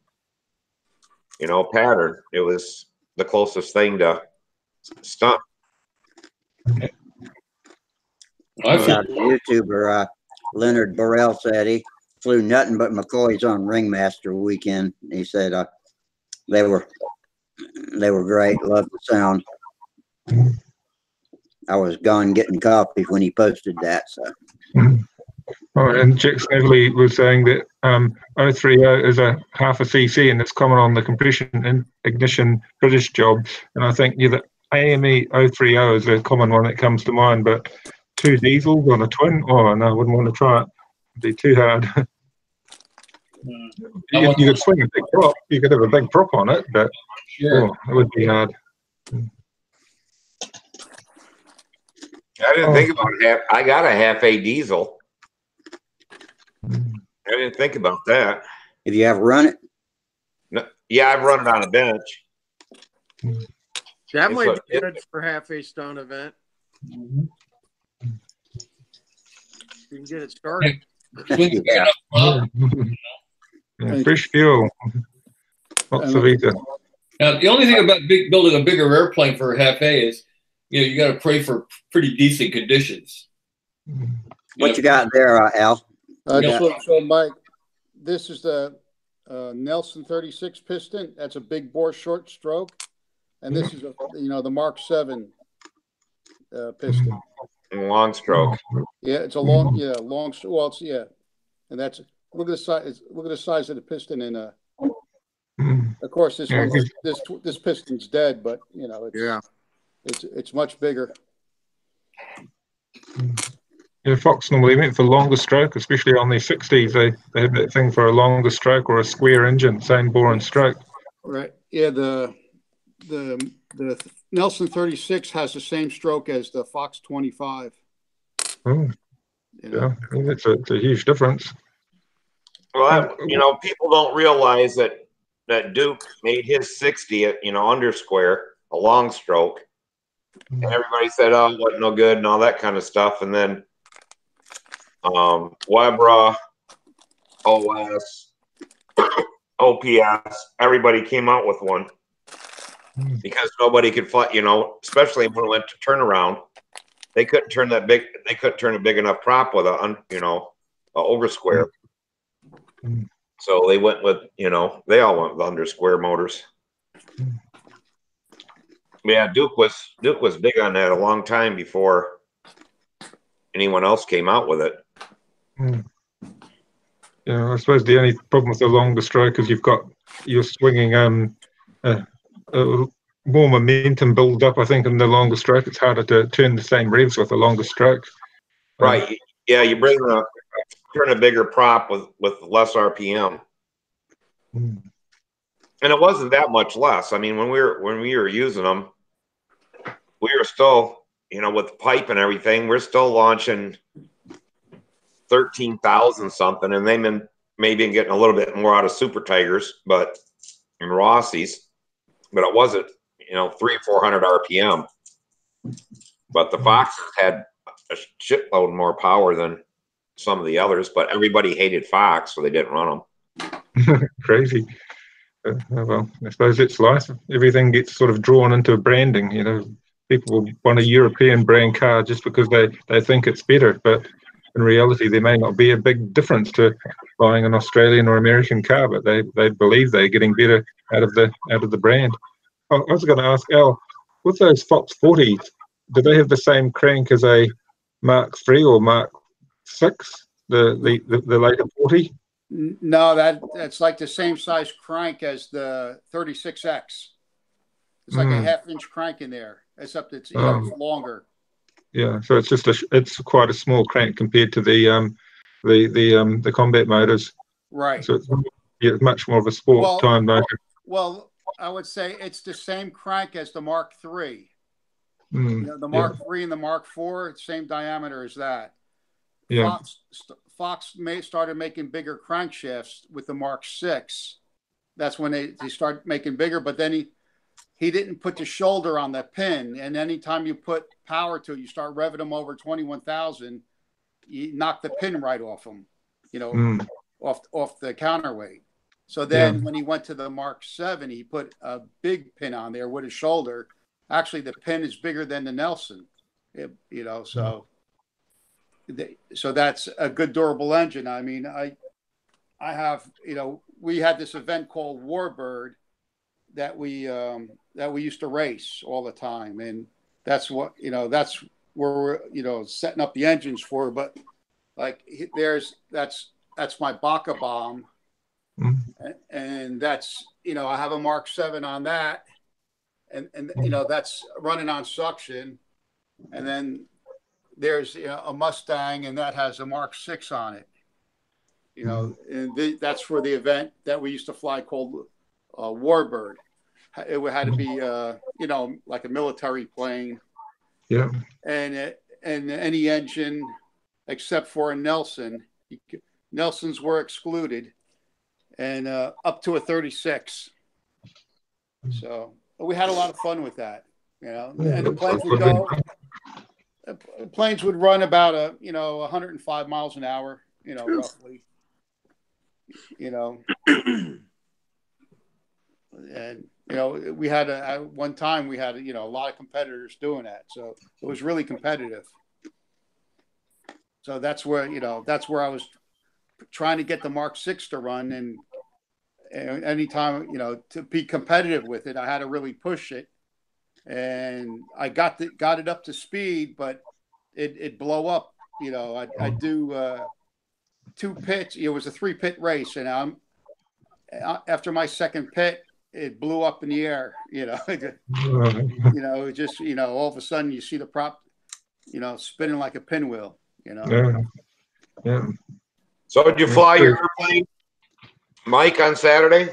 you know, pattern. It was the closest thing to stunt. YouTuber Leonard Burrell said he flew nothing but McCoys on Ringmaster weekend. He said they were great. Loved the sound. I was gone getting coffee when he posted that. So. Oh, and Jack Snavely was saying that 030 is a half a cc and it's common on the compression and ignition British job. And I think the AME 030 is a common one that comes to mind, but 2 diesels on a twin. Oh no, I wouldn't want to try it. It'd be too hard. You could swing a big prop. You could have a big prop on it, but sure. it would be hard. I didn't think about I got a half-A diesel. I didn't think about that. Have you ever run it? No, yeah, I've run it on a bench. That might be good for half-A stunt event. You can get it started. Yeah. Fish fuel. Lots of ether. Now, the only thing about building a bigger airplane for a half-A is, you got to pray for pretty decent conditions. What you got there, Al? So, Mike, this is the Nelson 36 piston. That's a big bore short stroke, and this is the Mark 7 piston. Long stroke. Yeah, it's a long. Well, it's and that's look at the size. Look at the size of the piston, and of course this piston's dead, but it's much bigger. Yeah, Fox normally went for longer stroke, especially on the 60s. They had that thing for a longer stroke or a square engine, same bore and stroke. Right. Yeah. The Nelson 36 has the same stroke as the Fox 25. Oh, yeah, it's a huge difference. Well, people don't realize that Duke made his 60 at under square, a long stroke, and everybody said, "Oh, it wasn't no good" and all that kind of stuff. And then Webra, OS, OPS, everybody came out with one because nobody could fly. Especially when it went to turnaround, they couldn't turn that big. They couldn't turn a big enough prop with a over square. So they went with they all went with under square motors. Yeah, Duke was big on that a long time before anyone else came out with it. Yeah, I suppose the only problem with the longer stroke is you're swinging more momentum build up. I think in the longer stroke, it's harder to turn the same revs with a longer stroke. Right. Yeah, you turn a bigger prop with less RPM. And it wasn't that much less. I mean, when we were using them, we were still, with pipe and everything, we're still launching 13,000 something, and they've been maybe getting a little bit more out of Super Tigers, and Rossies, but it wasn't, 300 or 400 RPM. But the Foxes had a shitload more power than some of the others, but everybody hated Fox, so they didn't run them. Crazy. Well, I suppose it's life. Everything gets sort of drawn into branding. People will want a European brand car just because they think it's better, but in reality, there may not be a big difference to buying an Australian or American car, but they believe they're getting better out of the brand. I was going to ask Al, with those Fox 40s, do they have the same crank as a Mark III or Mark VI, the later 40? No, that's like the same size crank as the 36X. It's like a half-inch crank in there, except it's it's longer. Yeah, so it's quite a small crank compared to the combat motors. Right. So it's much more of a sport time motor. Well, I would say it's the same crank as the Mark III. The Mark III and the Mark IV, same diameter as that. Yeah. Fox started making bigger crankshafts with the Mark VI. That's when they started making bigger, but then he didn't put the shoulder on the pin, and anytime you put power to it, you start revving them over 21,000, you knock the pin right off them, off the counterweight. So then when he went to the Mark VII, he put a big pin on there with his shoulder. Actually, the pin is bigger than the Nelson, so that's a good durable engine. I mean, I have, we had this event called Warbird that we used to race all the time, and that's what that's where we're setting up the engines for. But like that's my Baka bomb, and that's I have a Mark VII on that, and that's running on suction, and then there's a Mustang, and that has a Mark 6 on it. And that's for the event that we used to fly called Warbird. It had to be, like a military plane. Yeah. And any engine except for a Nelson. Nelsons were excluded, and up to a 36. So we had a lot of fun with that, And the planes would go. Planes would run about 105 miles an hour, roughly. And we had at one time we had a lot of competitors doing that, so it was really competitive. So that's where I was trying to get the Mark 6 to run, and anytime to be competitive with it, I had to really push it, and I got it up to speed, but it blow up. I do 2 pits. It was a 3-pit race, and after my second pit, it blew up in the air. It just all of a sudden you see the prop, spinning like a pinwheel. Yeah. So did you fly your airplane, Mike, on Saturday?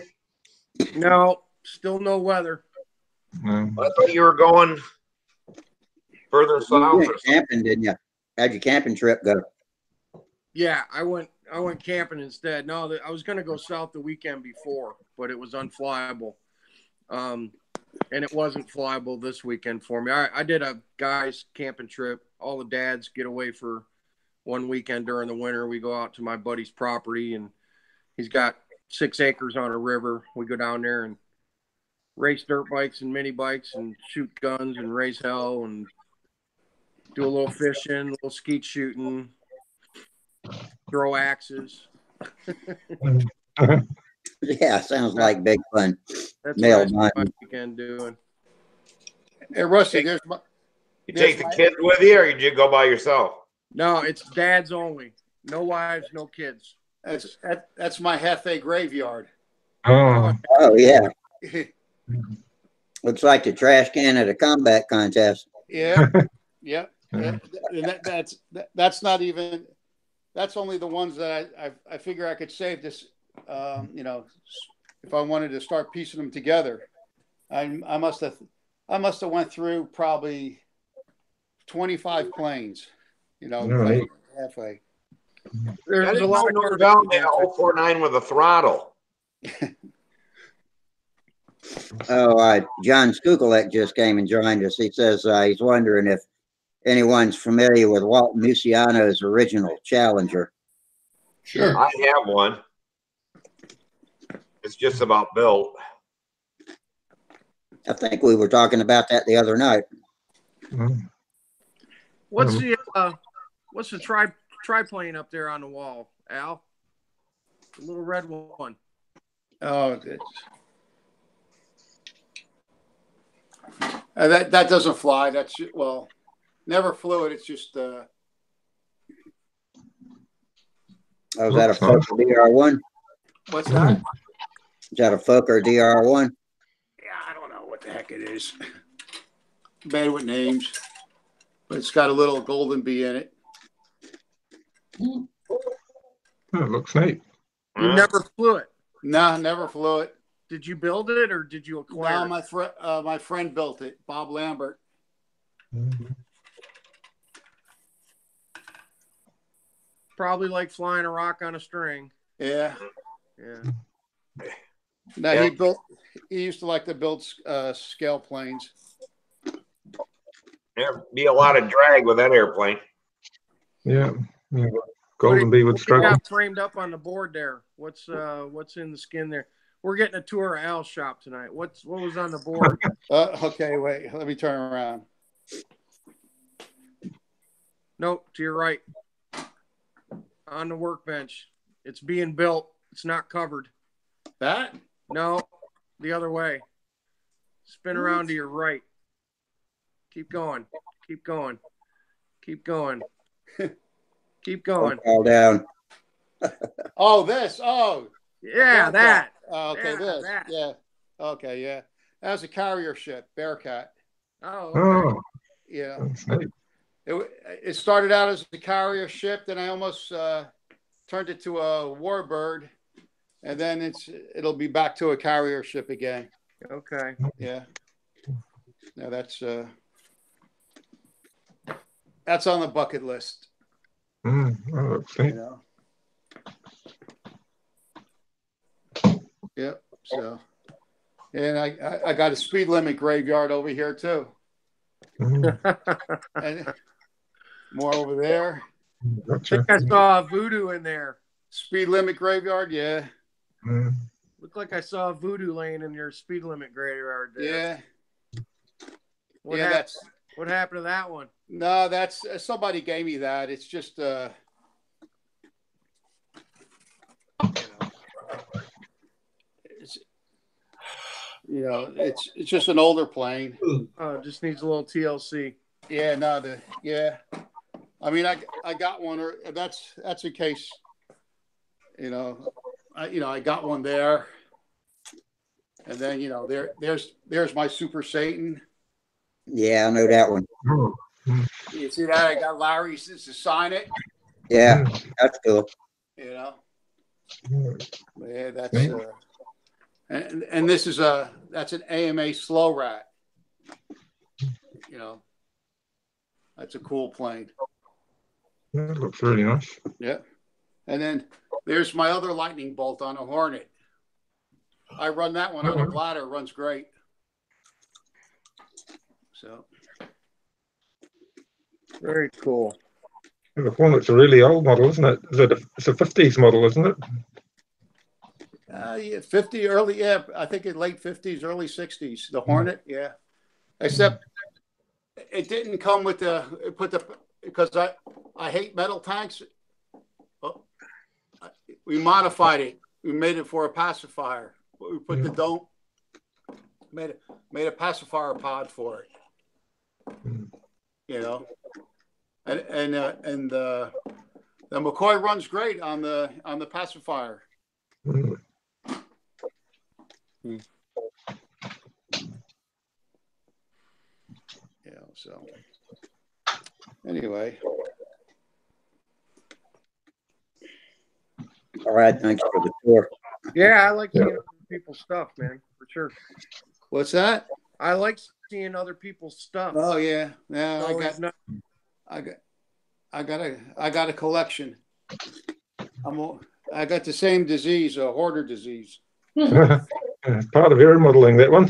No, still no weather. I thought you were going further south. You went camping, didn't you? How'd your camping trip go? Yeah, I went camping instead. No, I was going to go south the weekend before, but it was unflyable. And it wasn't flyable this weekend for me. I did a guys camping trip. All the dads get away for one weekend during the winter. We go out to my buddy's property, and he's got 6 acres on a river. We go down there and race dirt bikes and mini bikes and shoot guns and raise hell and do a little fishing, a little skeet shooting, throw axes. Yeah, sounds like big fun. That's what I spent my weekend doing. Hey, Rusty, you take the kids with you, or you go by yourself? No, it's dads only. No wives, no kids. That's my Hefe graveyard. Oh yeah. Looks like the trash can at a combat contest. Yeah. Yeah. And that's not even. That's only the ones that I figure I could save this. If I wanted to start piecing them together, I must have went through probably 25 planes. Halfway. There's a lot of down there 049 with a throttle. John Skukulek just came and joined us. He says he's wondering if anyone's familiar with Walt Musiano's original Challenger. Sure. I have one. It's just about built. I think we were talking about that the other night. What's the triplane up there on the wall, Al? The little red one. Oh, that doesn't fly. That's never flew it. It's just. Is that a Fokker DR1? What's that? Is that a Fokker DR1? Yeah, I don't know what the heck it is. Bad with names, but it's got a little golden bee in it. Oh, it looks neat. You never flew it? No, never flew it. Did you build it or did you acquire it? My friend built it, Bob Lambert. Probably like flying a rock on a string. Yeah. Yeah. No, he used to like to build scale planes. There'd be a lot of drag with that airplane. Yeah. Golden Bee would struggle. Got framed up on the board there. What's in the skin there? We're getting a tour of Al's shop tonight. What was on the board? Okay, wait. Let me turn around. Nope, to your right. On the workbench. It's being built. It's not covered. That? No, the other way. Spin around to your right. Keep going. Keep going. Keep going. Keep going. All down. Oh, this. Oh. Yeah, that. Oh, okay, yeah, this. That. Yeah. Okay, yeah. That was a carrier ship, Bearcat. Oh. Okay. Yeah. It started out as a carrier ship, then I almost turned it to a warbird, and then it'll be back to a carrier ship again. Okay. Yeah. Now that's on the bucket list. Oh, You know. Yep. So, and I got a speed limit graveyard over here too. And more over there. Gotcha. I think I saw a voodoo in there. Speed limit graveyard, yeah. Looked like I saw a voodoo laying in your speed limit graveyard there. Yeah. What happened to that one? No, that's somebody gave me that. It's just it's just an older plane. Oh, it just needs a little TLC. Yeah, I mean, I got one, or that's in case, I got one there, and then there's my Super Satan. Yeah, I know that one. You see that? I got Larry's to sign it. Yeah, that's cool. Yeah, that's and this is that's an AMA slow rat. That's a cool plane. Yeah, it looks really nice. Yeah. And then there's my other lightning bolt on a Hornet. I run that one on a bladder, runs great. So very cool. The Hornet's a really old model, isn't it? It's a 50s model, isn't it? Yeah, 50 early, yeah. I think in late 50s, early 60s. The Hornet, yeah. Except it didn't come with because I hate metal tanks. We modified it. We made it for a pacifier. We put the dome, made a pacifier pod for it. And the McCoy runs great on the pacifier. So anyway. All right, thanks for the tour. Yeah, I like seeing other people's stuff, man, for sure. What's that? I like seeing other people's stuff. Oh yeah, yeah. I got a collection. I got the same disease, a hoarder disease. Part of aeromodeling, that one.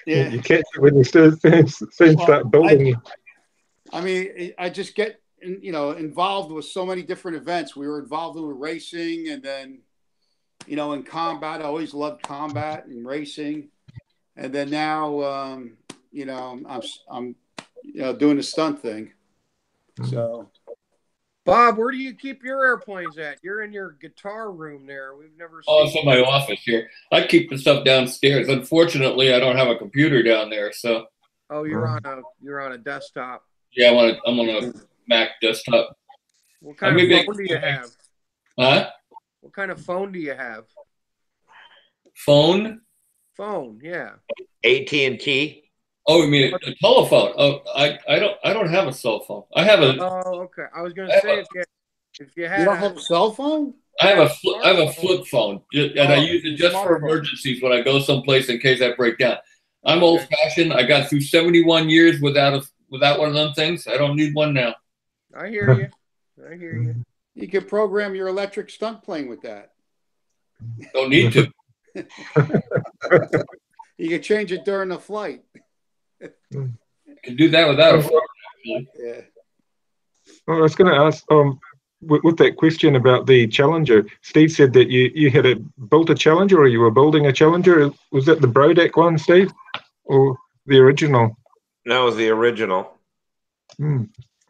Yeah. You catch it when you start building. I mean, I just get involved with so many different events. We were involved in racing, and then in combat. I always loved combat and racing, and then now I'm doing the stunt thing. So, Bob, where do you keep your airplanes at? You're in your guitar room there. We've never seen. Oh, it's in my office here. I keep the stuff downstairs. Unfortunately, I don't have a computer down there, so. Oh, you're on a desktop. Yeah, I'm on a Mac desktop. What kind of phone do you have? Huh? What kind of phone do you have? Phone? Phone, yeah. AT&T. Oh, you mean a telephone? Oh, I don't have a cell phone. I have a. Oh, okay. I was going to say if you had. You don't have a cell phone? I have a flip phone, and I use it just for emergencies when I go someplace in case I break down. I'm old-fashioned. I got through 71 years without one of them things. I don't need one now. I hear you. You can program your electric stunt plane with that. Don't need to. You can change it during the flight. You can do that without a phone, actually. Yeah. Well, I was going to ask, with that question about the Challenger, Steve said that you had built a Challenger, or you were building a Challenger. Was that the Brodak one, Steve, or the original? No, it was the original.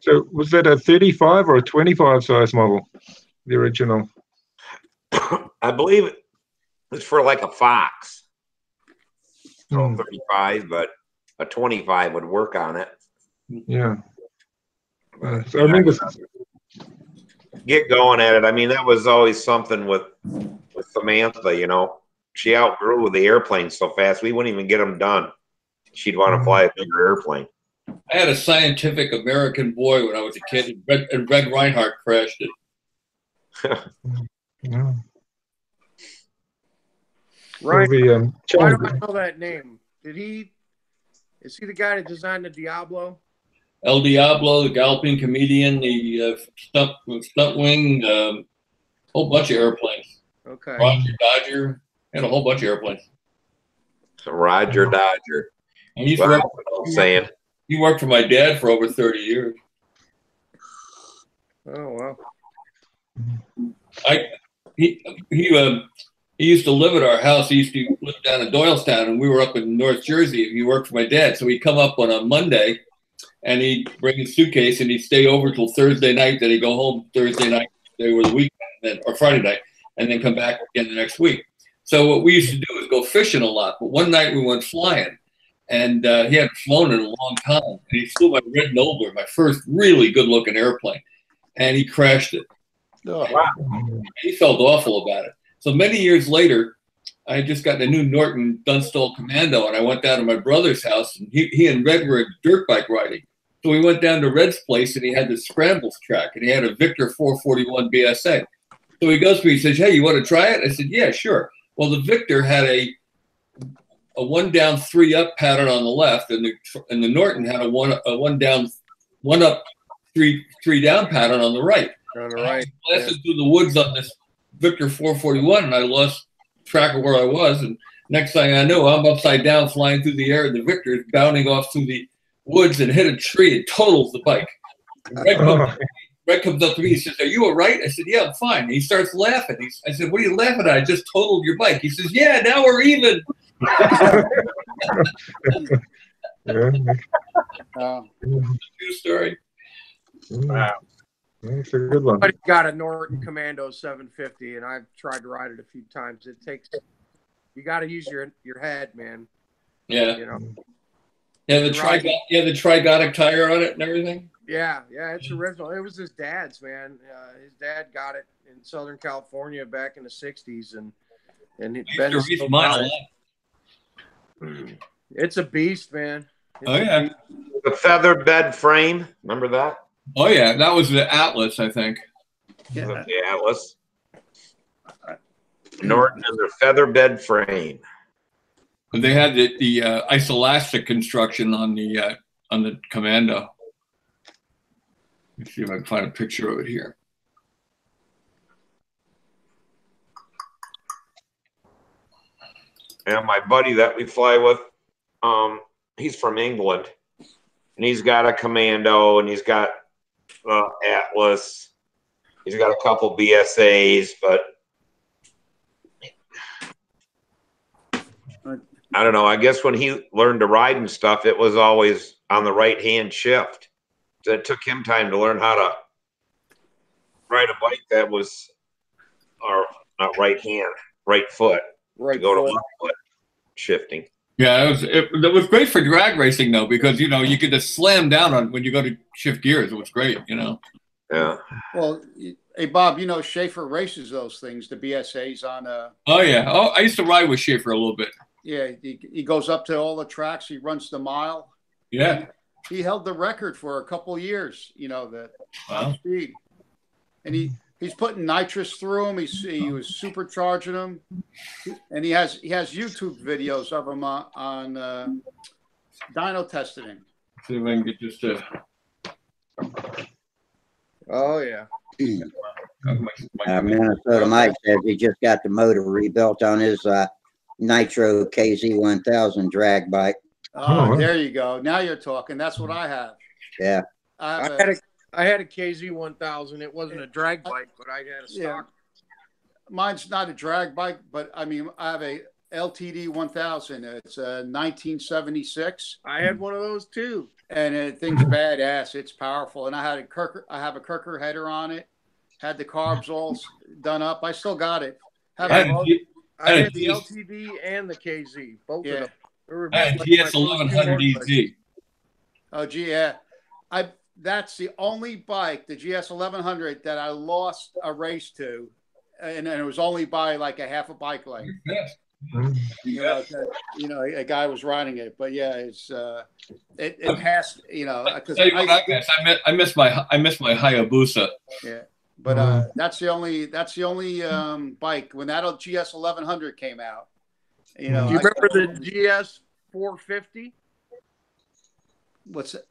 So was that a 35 or a 25 size model, the original? I believe it was for like a Fox. So 35, but a 25 would work on it. Yeah. So I remember. Get going at it. I mean, that was always something with Samantha, She outgrew the airplanes so fast, we wouldn't even get them done. She'd want to fly a bigger airplane. I had a Scientific American boy when I was a kid, and Red Reinhardt crashed it. Yeah. Right. Well, Why do I know that name? Is he the guy that designed the Diablo? El Diablo, the Galloping Comedian, the stunt wing, whole bunch of airplanes. Okay. Roger Dodger, and a whole bunch of airplanes. Roger Dodger. And he's Wow, saying he worked for my dad for over 30 years. Oh wow. He used to live at our house. He used to live down in Doylestown, and we were up in North Jersey. He worked for my dad, so he'd come up on a Monday, and he'd bring his suitcase, and he'd stay over till Thursday night. Then he'd go home Thursday night, stay over the weekend, or Friday night, and then come back again the next week. So what we used to do is go fishing a lot. But one night we went flying, and he hadn't flown in a long time. And he flew my Red Nobler, my first really good-looking airplane, and he crashed it. Oh. Wow. He felt awful about it. So many years later, I had just gotten a new Norton Dunstall Commando, and I went down to my brother's house, and he and Red were dirt bike riding. So we went down to Red's place, and he had this scrambles track, and he had a Victor 441 BSA. So he goes to me, he says, "Hey, you want to try it?" I said, "Yeah, sure." Well, the Victor had a 1 down, 3 up pattern on the left, and the Norton had a 1 down, 1 up, 3 down pattern on the right. On the right. I blasted through the woods on this Victor 441, and I lost track of where I was. And next thing I know, I'm upside down flying through the air, and the Victor is bounding off through the woods and hit a tree. It totals the bike. Red comes up to me. He says, "Are you all right?" I said, "Yeah, I'm fine." And he starts laughing. I said, "What are you laughing at? I just totaled your bike." He says, "Yeah, now we're even." True story. Wow. That's a good one. I got a Norton Commando 750, and I've tried to ride it a few times. You got to use your head, man. Yeah. You know. Yeah, the Trigonic tire on it and everything. Yeah, it's original. It was his dad's, man. His dad got it in Southern California back in the '60s, and it's a beast, man. Yeah. The feather bed frame. Remember that? Oh yeah, that was the Atlas, I think. Yeah. The Atlas. Norton and their feather bed frame. But they had the isolastic construction on the Commando. Let's see if I can find a picture of it here. And my buddy that we fly with, he's from England, and he's got a Commando, and he's got Atlas. He's got a couple BSAs, but I don't know. I guess when he learned to ride and stuff, it was always on the right-hand shift. So it took him time to learn how to ride a bike that was, or not right hand, right foot. Right to go foot. to left foot shifting. Yeah, it was great for drag racing though, because you could just slam down on when you go to shift gears. It was great, Yeah. Well, hey Bob, Schaefer races those things, the BSAs on. Oh yeah. Oh, I used to ride with Schaefer a little bit. Yeah, he goes up to all the tracks. He runs the mile. Yeah. He held the record for a couple of years. The Wow. speed, and he's putting nitrous through him. He was supercharging them, and he has YouTube videos of him on dyno testing him. See if I can get this to. Oh yeah. Minnesota Mike says he just got the motor rebuilt on his Nitro KZ1000 drag bike. Oh, there you go. Now you're talking. That's what I have. Yeah. I had a KZ1000. It wasn't a drag bike, but I had a stock. Yeah. Mine's not a drag bike, but I have a LTD 1000. It's a 1976. I had one of those too. And it thing's badass. It's powerful. And I have a Kirker header on it. Had the carbs all done up. I still got it. I had the LTD and the KZ, both of them. GS 1100 EZ. Oh, gee, yeah. That's the only bike, the GS 1100, that I lost a race to, and it was only by like a half a bike length. A guy was riding it, but yeah, it's it passed. Because I miss my Hayabusa. Yeah, but that's the only bike when that GS 1100 came out. Do you remember the GS 450? What's it?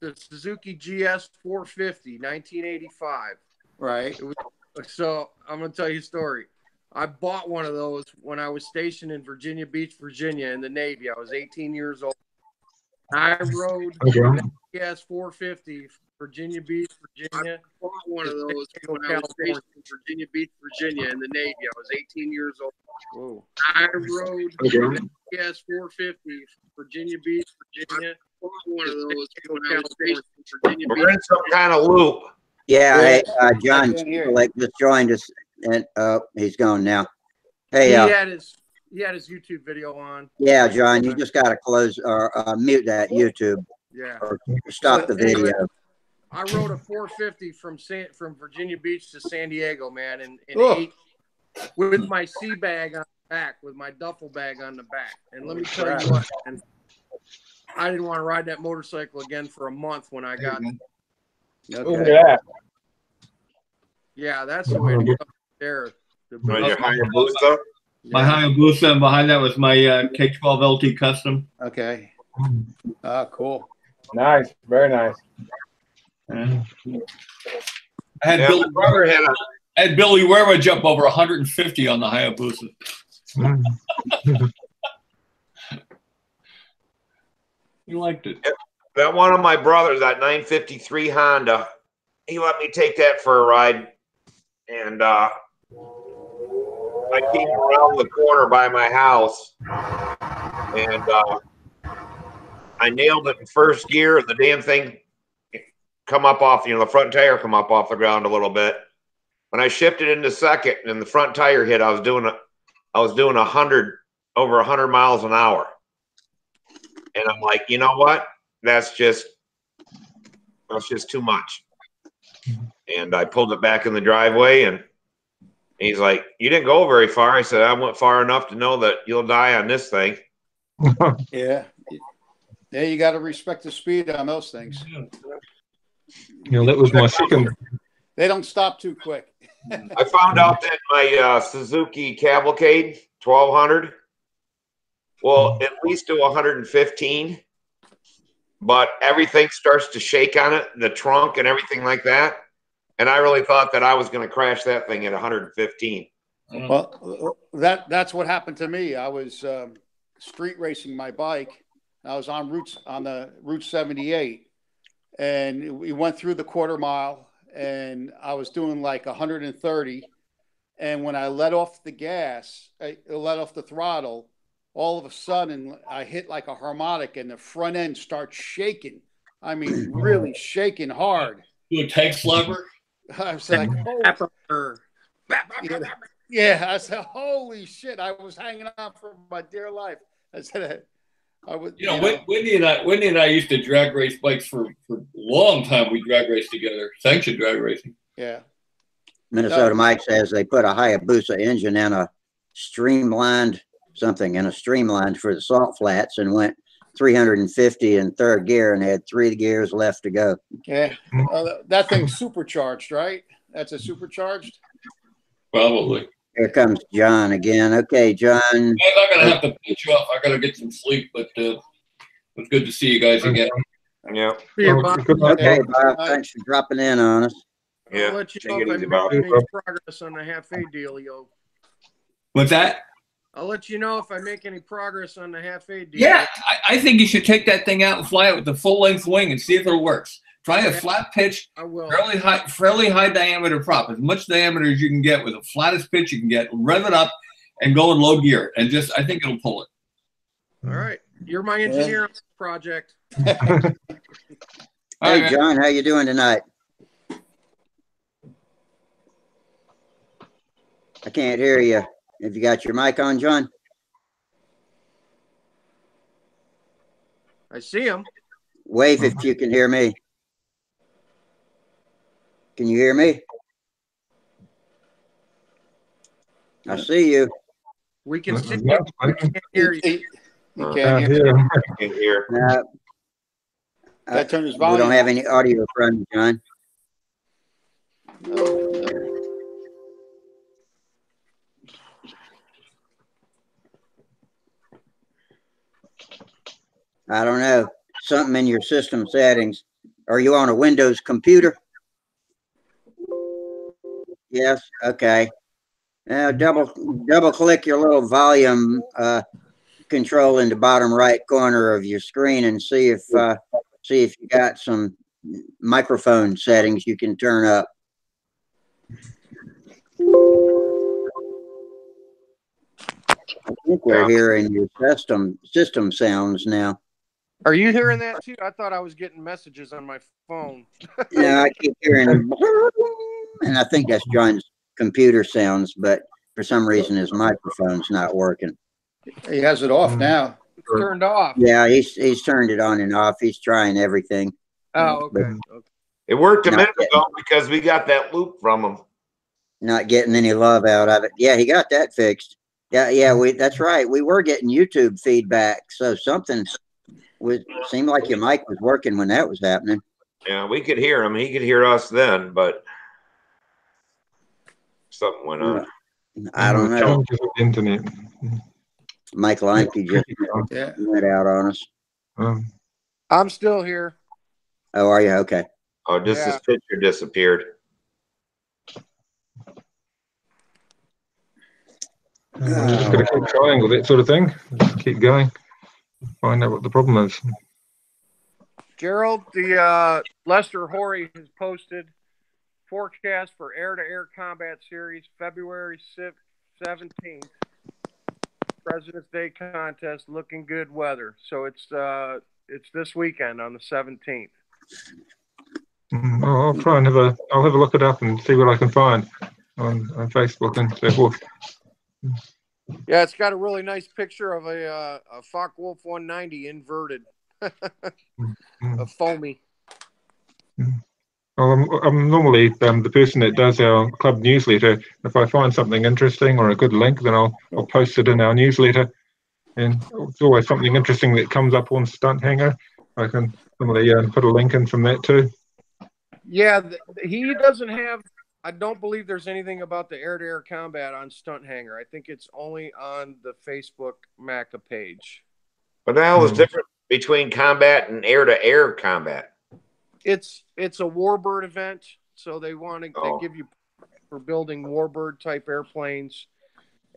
The Suzuki GS 450, 1985. Right. So I'm going to tell you a story. I bought one of those when I was stationed in Virginia Beach, Virginia in the Navy. I was 18 years old. I rode the GS 450, Virginia Beach, Virginia. I bought one of those when I was stationed in Virginia Beach, Virginia in the Navy. I was 18 years old. Whoa. I rode the GS 450, Virginia Beach, Virginia. One of those when I was stationed in Virginia Beach. We're in some kind of loop. Yeah, hey, John just joined us, and he's gone now. Hey, he had his YouTube video on. Yeah, John, you just got to close or mute that YouTube. Yeah. Or stop the video. I rode a 450 from Virginia Beach to San Diego, man, and with my sea bag on the back, with my duffel bag on the back. And let me tell you what, and I didn't want to ride that motorcycle again for a month when I got Okay. Yeah, that's the way to go there. Your Hayabusa? My Hayabusa, and behind that was my K12 LT Custom. Okay. Cool. Nice. Very nice. I had Billy Werma jump over 150 on the Hayabusa. You liked it. That one of my brothers, that 953 Honda, he let me take that for a ride. And I came around the corner by my house, and I nailed it in first gear. The damn thing come up off, the front tire come up off the ground a little bit. When I shifted into second and the front tire hit, I was doing 100 over 100 miles an hour. And I'm like, you know what? That's just too much. And I pulled it back in the driveway, and he's like, you didn't go very far. I said, I went far enough to know that you'll die on this thing. Yeah. Yeah, you got to respect the speed on those things. That was my second. They don't stop too quick. I found out that my Suzuki Cavalcade 1200 will at least do 115, but everything starts to shake on it, the trunk and everything like that. And I really thought that I was going to crash that thing at 115. Well, that's what happened to me. I was street racing my bike. I was on the Route 78, and we went through the quarter mile, and I was doing like 130. And when I let off the gas, I let off the throttle, all of a sudden I hit like a harmonic, and the front end starts shaking. I mean, really shaking hard. You a tank lever? I was like, yeah. I said, holy shit! I was hanging on for my dear life. I said, I would. Wendy and I used to drag race bikes for a long time. We drag raced together, sanctioned drag racing. Yeah. Minnesota Mike says they put a Hayabusa engine in a streamlined for the salt flats and went 350 in third gear and had 3 gears left to go. Yeah. That thing's supercharged, right? That's a supercharged? Probably. Here comes John again. Okay, John. I'm going to have to pitch you off. I got to get some sleep, but it was good to see you guys again. Yeah. Okay, Bob. Thanks for dropping in on us. Yeah. I'll let you know if I make any progress on the half-a dealio. What's that? I'll let you know if I make any progress on the half-a deal. Yeah, I think you should take that thing out and fly it with the full-length wing and see if it works. Try a flat pitch, fairly high diameter prop, as much diameter as you can get with the flattest pitch you can get. Rev it up and go in low gear, and I think it'll pull it. All right, you're my engineer on this project. Hey, John, how you doing tonight? I can't hear you. Have you got your mic on, John? I see him. Wave if you can hear me. Can you hear me? I see you. We can see you. We can't hear you. You can't hear. Yeah. Can't hear. That turned his We volume. don't have any audio from you, John. I don't know. Something in your system settings. Are you on a Windows computer? Yes. Okay. Now double click your little volume control in the bottom right corner of your screen and see if you got some microphone settings you can turn up. I think we're hearing your system sounds now. Are you hearing that too? I thought I was getting messages on my phone. Yeah, I keep hearing, and I think that's John's computer sounds, but for some reason his microphone's not working. He has it off now. It's turned off. Yeah, he's turned it on and off. He's trying everything. Oh, okay. It worked a minute ago because we got that loop from him. Not getting any love out of it. Yeah, he got that fixed. Yeah, that's right. We were getting YouTube feedback, so something seemed like your mic was working when that was happening. Yeah, we could hear him. He could hear us then, but something went on. I don't know. Internet. Mike Limke just went out on us. I'm still here. Oh, are you? Okay. Oh, just his picture disappeared. Just got to keep trying with it, sort of thing. Just keep going. Find out what the problem is. Gerald, the Lester Horry has posted forecast for air-to-air combat series February 17th. President's Day contest, looking good weather. So it's this weekend on the 17th. I'll try and I'll have a look it up and see what I can find on Facebook and so forth. Yeah, it's got a really nice picture of a Focke-Wulf 190 inverted, a foamy. Well, I'm normally the person that does our club newsletter. If I find something interesting or a good link, then I'll post it in our newsletter. And it's always something interesting that comes up on Stunthangar. I can normally put a link in from that too. Yeah, he doesn't have. I don't believe there's anything about the air-to-air combat on Stunthangar. I think it's only on the Facebook MACA page. What the hell is different between combat and air-to-air combat? It's a warbird event, so they give you for building warbird type airplanes,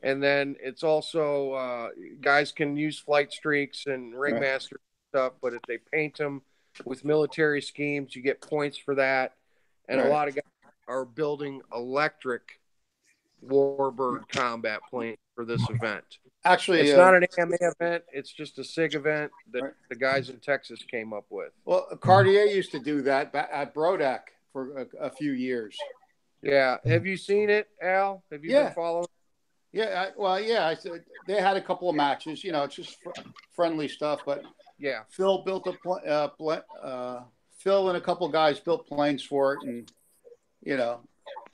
and then it's also guys can use flight streaks and ringmaster stuff, but if they paint them with military schemes, you get points for that, and a lot of guys are building electric warbird combat planes for this event. Actually, it's not an AMA event. It's just a SIG event that the guys in Texas came up with. Well, Cartier used to do that at Brodak for a few years. Yeah. Have you seen it, Al? Have you been following? Yeah. They had a couple of matches. It's just friendly stuff. But Phil built Phil and a couple of guys built planes for it, and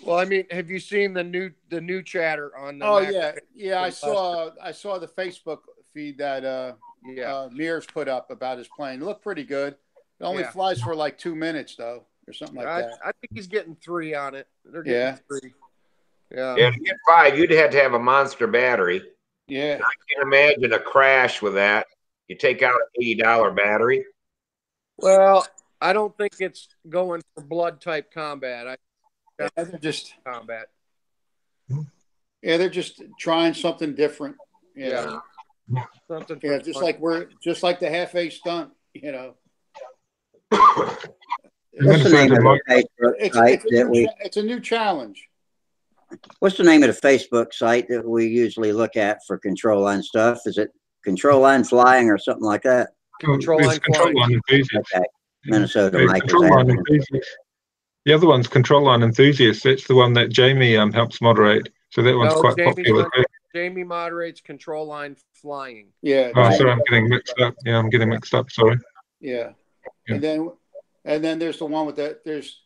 Well, I mean, have you seen the new chatter on the? Oh yeah. I saw the Facebook feed that Mears put up about his plane. It looked pretty good. It only flies for like 2 minutes though, or something like that. I think he's getting 3 on it. They're getting 3. Yeah. Yeah, to get 5, you'd have to have a monster battery. Yeah. And I can't imagine a crash with that. You take out an $80 battery. Well, I don't think it's going for blood type combat. They're just combat. Yeah, they're just trying something different. Something. Yeah, just like the half-A stunt. What's the name of the Facebook site it's a new challenge. What's the name of the Facebook site that we usually look at for control line stuff? Is it Control Line Flying or something like that? Control Line Enthusiasts. Okay. Minnesota Mike. The other one's Control Line Enthusiasts. That's the one that Jamie helps moderate. So that one's quite popular. Jamie moderates Control Line Flying. Yeah. Oh, sorry, I'm getting mixed up. Yeah, I'm getting mixed up. Sorry. Yeah. And then there's the one with there's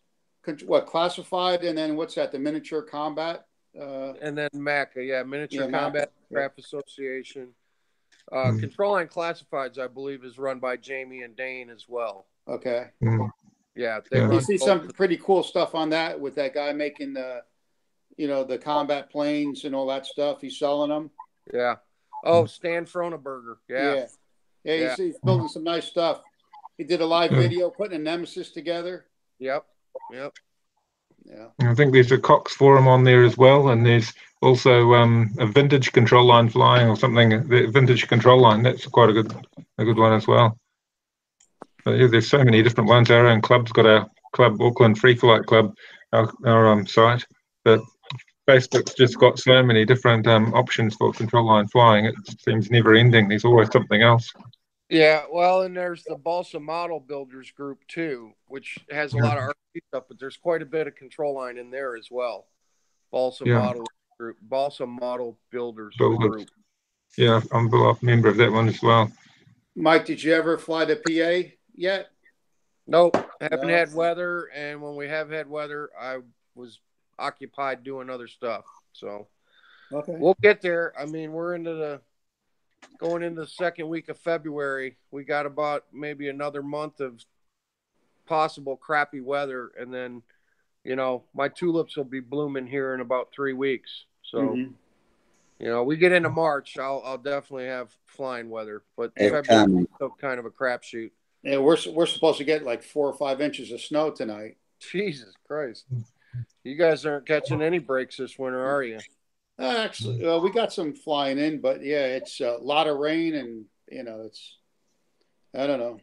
what classified, and then what's that? The miniature combat. And then MECA, yeah, Miniature Combat Craft Association. Control Line Classifieds, I believe, is run by Jamie and Dane as well. Okay. Yeah, they run. You see some pretty cool stuff on that with that guy making the, the combat planes and all that stuff. He's selling them. Yeah. Oh, Stan Froneberger. Yeah. He's building some nice stuff. He did a live video putting a Nemesis together. Yep. Yeah. I think there's a Cox forum on there as well, and there's also a vintage control line flying or something. The vintage control line, that's quite a good one as well. But yeah, there's so many different ones. Our own club's got our club, Auckland Free Flight Club, our site. But Facebook's just got so many different options for control line flying. It seems never ending. There's always something else. Yeah, well, and there's the Balsa Model Builders group too, which has a lot of RC stuff, but there's quite a bit of control line in there as well. Balsa Model group, Balsa Model Builders group. Yeah, I'm a member of that one as well. Mike, did you ever fly to PA yet? Nope, haven't had weather, and when we have had weather, I was occupied doing other stuff. So we'll get there. I mean, we're going into the second week of February. We got about maybe another month of possible crappy weather, and then my tulips will be blooming here in about 3 weeks. So we get into March, I'll definitely have flying weather, but February is still kind of a crapshoot. Yeah, we're supposed to get like 4 or 5 inches of snow tonight. Jesus Christ, you guys aren't catching any breaks this winter, are you? Actually, we got some flying in, but yeah, it's a lot of rain, and it's, I don't know.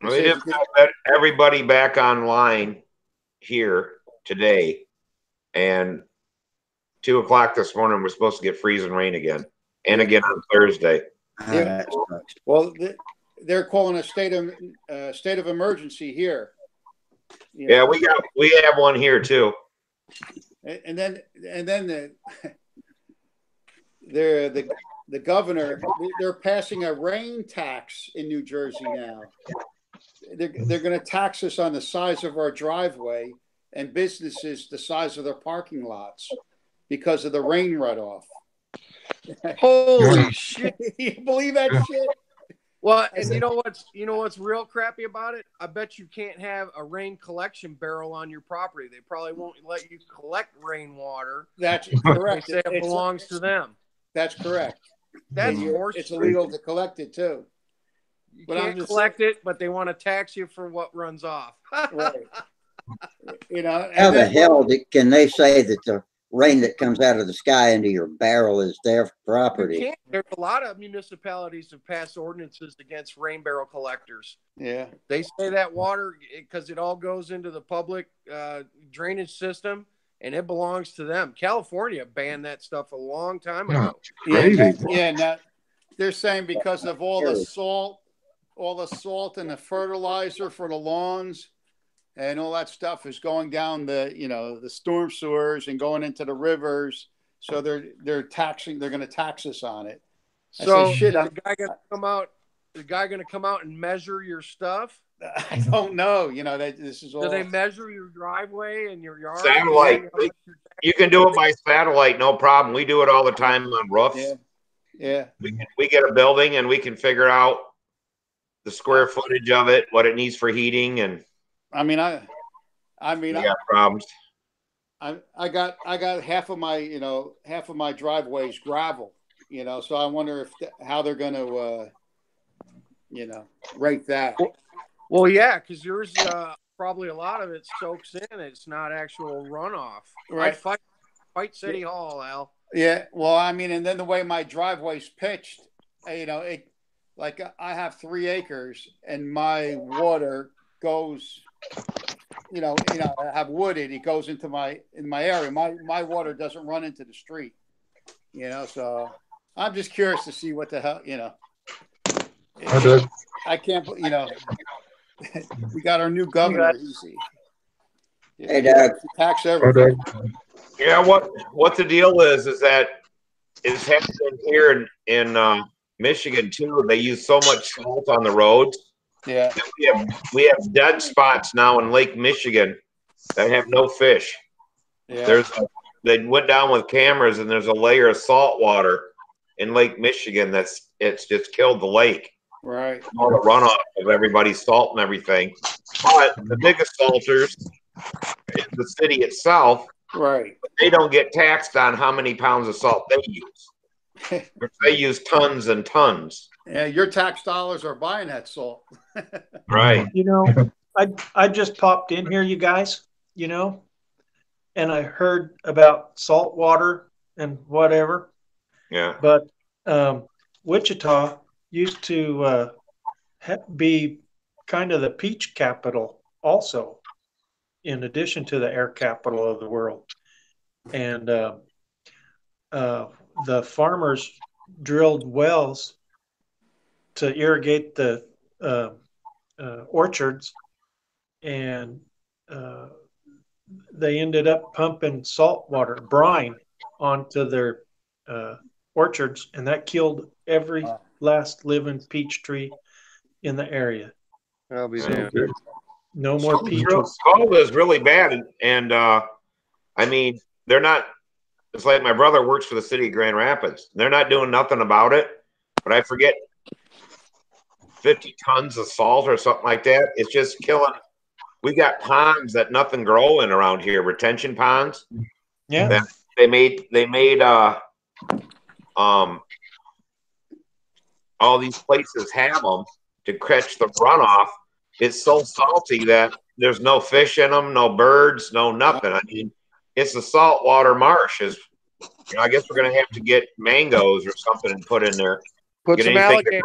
We just got everybody back online here today, and 2 o'clock this morning we're supposed to get freezing rain again, and again on Thursday. Yeah. Well, they're calling a state of emergency here. Yeah, we have one here too. And then the governor, they're passing a rain tax in New Jersey now. They're going to tax us on the size of our driveway and businesses the size of their parking lots because of the rain runoff. Holy shit! You believe that shit? Well, and you know what's real crappy about it? I bet you can't have a rain collection barrel on your property. They probably won't let you collect rainwater. That's correct. They say it belongs to them. That's correct. That's horse. It's illegal to collect it too. You can't collect it, but they want to tax you for what runs off. Right. How the hell can they say that the rain that comes out of the sky into your barrel is their property? There's a lot of municipalities have passed ordinances against rain barrel collectors. Yeah. They say that water, because it all goes into the public drainage system, and it belongs to them. California banned that stuff a long time ago. Now they're saying because of all the salt and the fertilizer for the lawns and all that stuff is going down the storm sewers and going into the rivers. So they're going to tax us on it. So the guy going to come out and measure your stuff? I don't know. This is all. Do they measure your driveway and your yard? Satellite. You can do it by satellite, no problem. We do it all the time on roofs. Yeah. We get a building and we can figure out the square footage of it, what it needs for heating, and we got problems. I got half of my driveway's gravel, so I wonder how they're going to rate that. Well, yeah, because yours probably a lot of it soaks in. It's not actual runoff. Right. I'd fight City Hall, Al. Yeah. Well, and then the way my driveway's pitched, I have 3 acres and my water goes, I have wooded. It goes into in my area. My water doesn't run into the street, so I'm just curious to see what the hell, I can't, we got our new governor. Hey, Doug. Tax everything. Yeah, what the deal is that it's happening here in Michigan too. They use so much salt on the roads. Yeah. We have dead spots now in Lake Michigan that have no fish. Yeah. they went down with cameras, and there's a layer of salt water in Lake Michigan it's just killed the lake. Right. All the runoff of everybody's salt and everything. But the biggest salters is the city itself. Right. They don't get taxed on how many pounds of salt they use. They use tons and tons. Yeah, your tax dollars are buying that salt. Right. You know, I just popped in here, you guys, you know, and I heard about salt water and whatever. Yeah. But Wichita used to be kind of the peach capital also, in addition to the air capital of the world. And the farmers drilled wells to irrigate the orchards, and they ended up pumping salt water, brine, onto their orchards, and that killed every last living peach tree in the area. That'll be So no more peaches. Cold is really bad, and I mean, they're not. It's like my brother works for the city of Grand Rapids. They're not doing nothing about it, but I forget 50 tons of salt or something like that. It's just killing. We got ponds that nothing grow in around here, retention ponds. Yeah. That they made all these places have them to catch the runoff. It's so salty that there's no fish in them, no birds, no nothing. I mean, it's a saltwater marsh. I guess we're gonna have to get mangoes or something and put in there. Put get some alligator,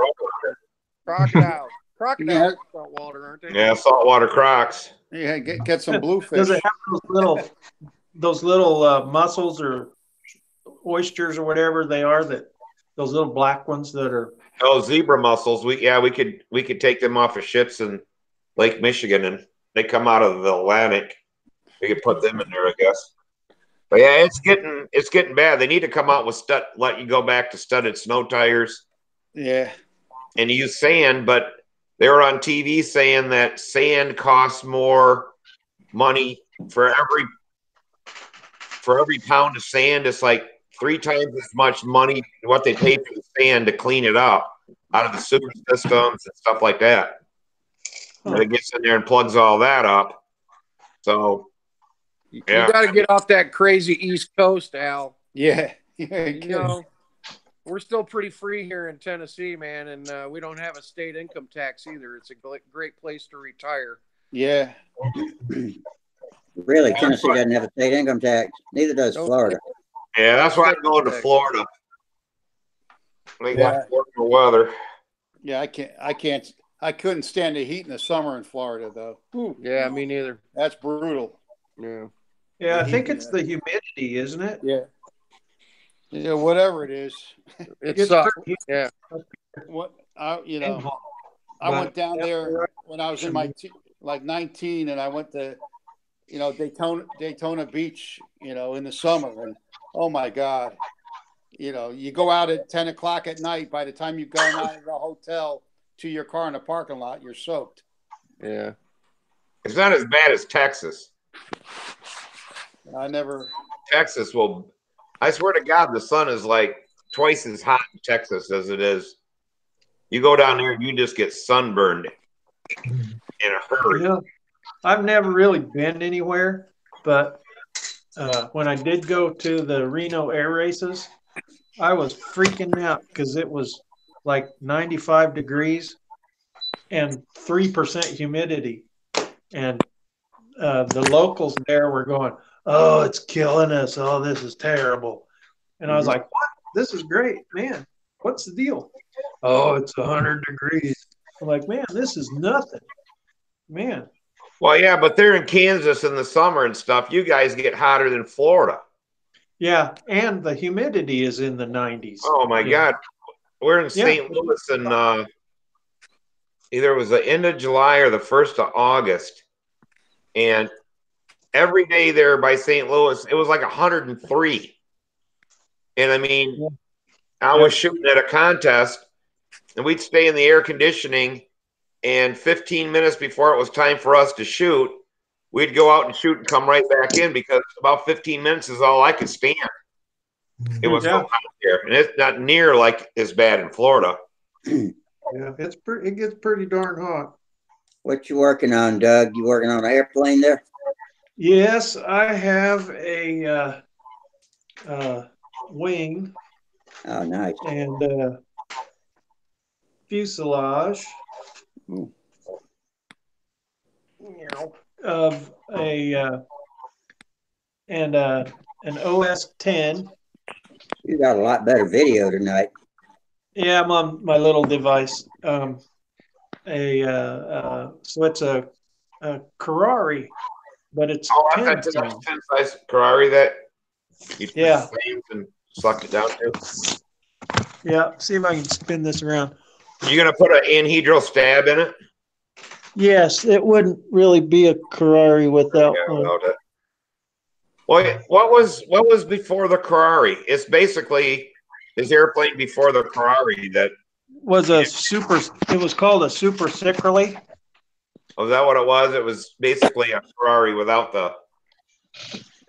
crocodiles. Crocodiles, Yeah. saltwater, aren't they? Yeah, saltwater crocs. Yeah, get some bluefish. Does it have those little mussels or oysters or whatever they are, that those little black ones that are? Oh, zebra mussels. We could take them off of ships in Lake Michigan, and they come out of the Atlantic. We could put them in there, I guess. But yeah, it's getting bad. They need to come out with let you go back to studded snow tires. Yeah. And use sand, but they were on TV saying that sand costs more money for every pound of sand. It's like 3 times as much money what they pay for the sand to clean it up out of the sewer systems and stuff like that. And it gets in there and plugs all that up. So you got to get off that crazy East Coast, Al. Yeah. You know, we're still pretty free here in Tennessee, man, and we don't have a state income tax either. It's a great place to retire. Yeah. Really, Tennessee doesn't have a state income tax. Neither does Florida. Yeah, that's why I'm going to Florida. We got warmer weather. Yeah, I couldn't stand the heat in the summer in Florida, though. Ooh, yeah, me neither. That's brutal. Yeah. Yeah, I think it's the humidity, isn't it? Yeah. Yeah, whatever it is. It's yeah. What I went down there when I was in my 19, and I went to Daytona Beach, in the summer, and oh my God, you go out at 10 o'clock at night. By the time you've gone out of the hotel to your car in the parking lot, you're soaked. Yeah. It's not as bad as Texas. Texas will, I swear to God, the sun is like twice as hot in Texas as it is. You go down there and you just get sunburned in a hurry. I've never really been anywhere, but when I did go to the Reno air races, I was freaking out because it was like 95 degrees and 3% humidity. And the locals there were going, "Oh, it's killing us. Oh, this is terrible." And I was like, "What? This is great, man. What's the deal?" "Oh, it's 100 degrees." I'm like, "Man, this is nothing, man." Well, yeah, but they're in Kansas in the summer and stuff. You guys get hotter than Florida. Yeah, and the humidity is in the 90s. Oh my God, we're in St. Louis, and either it was the end of July or the 1st of August, and every day there by St. Louis, it was like 103. And I mean, I was shooting at a contest, and we'd stay in the air conditioning, and 15 minutes before it was time for us to shoot, we'd go out and shoot and come right back in because about 15 minutes is all I could stand. It was so hot here, and it's not near like as bad in Florida. Yeah, it gets pretty darn hot. What you working on, Doug? You working on an airplane there? Yes, I have a wing. Oh, nice. And fuselage of an OS 10. You got a lot better video tonight. Yeah, I'm on my little device. So it's a Ferrari, but it's 10 size Ferrari that you and sucked it down to. Yeah, see if I can spin this around. You gonna put an anhedral stab in it? Yes, it wouldn't really be a Ferrari without one. Well, what was before the Ferrari? It's basically this airplane before the Ferrari that was a super. It was called a Super Secretly. Was that what it was? It was basically a Ferrari without the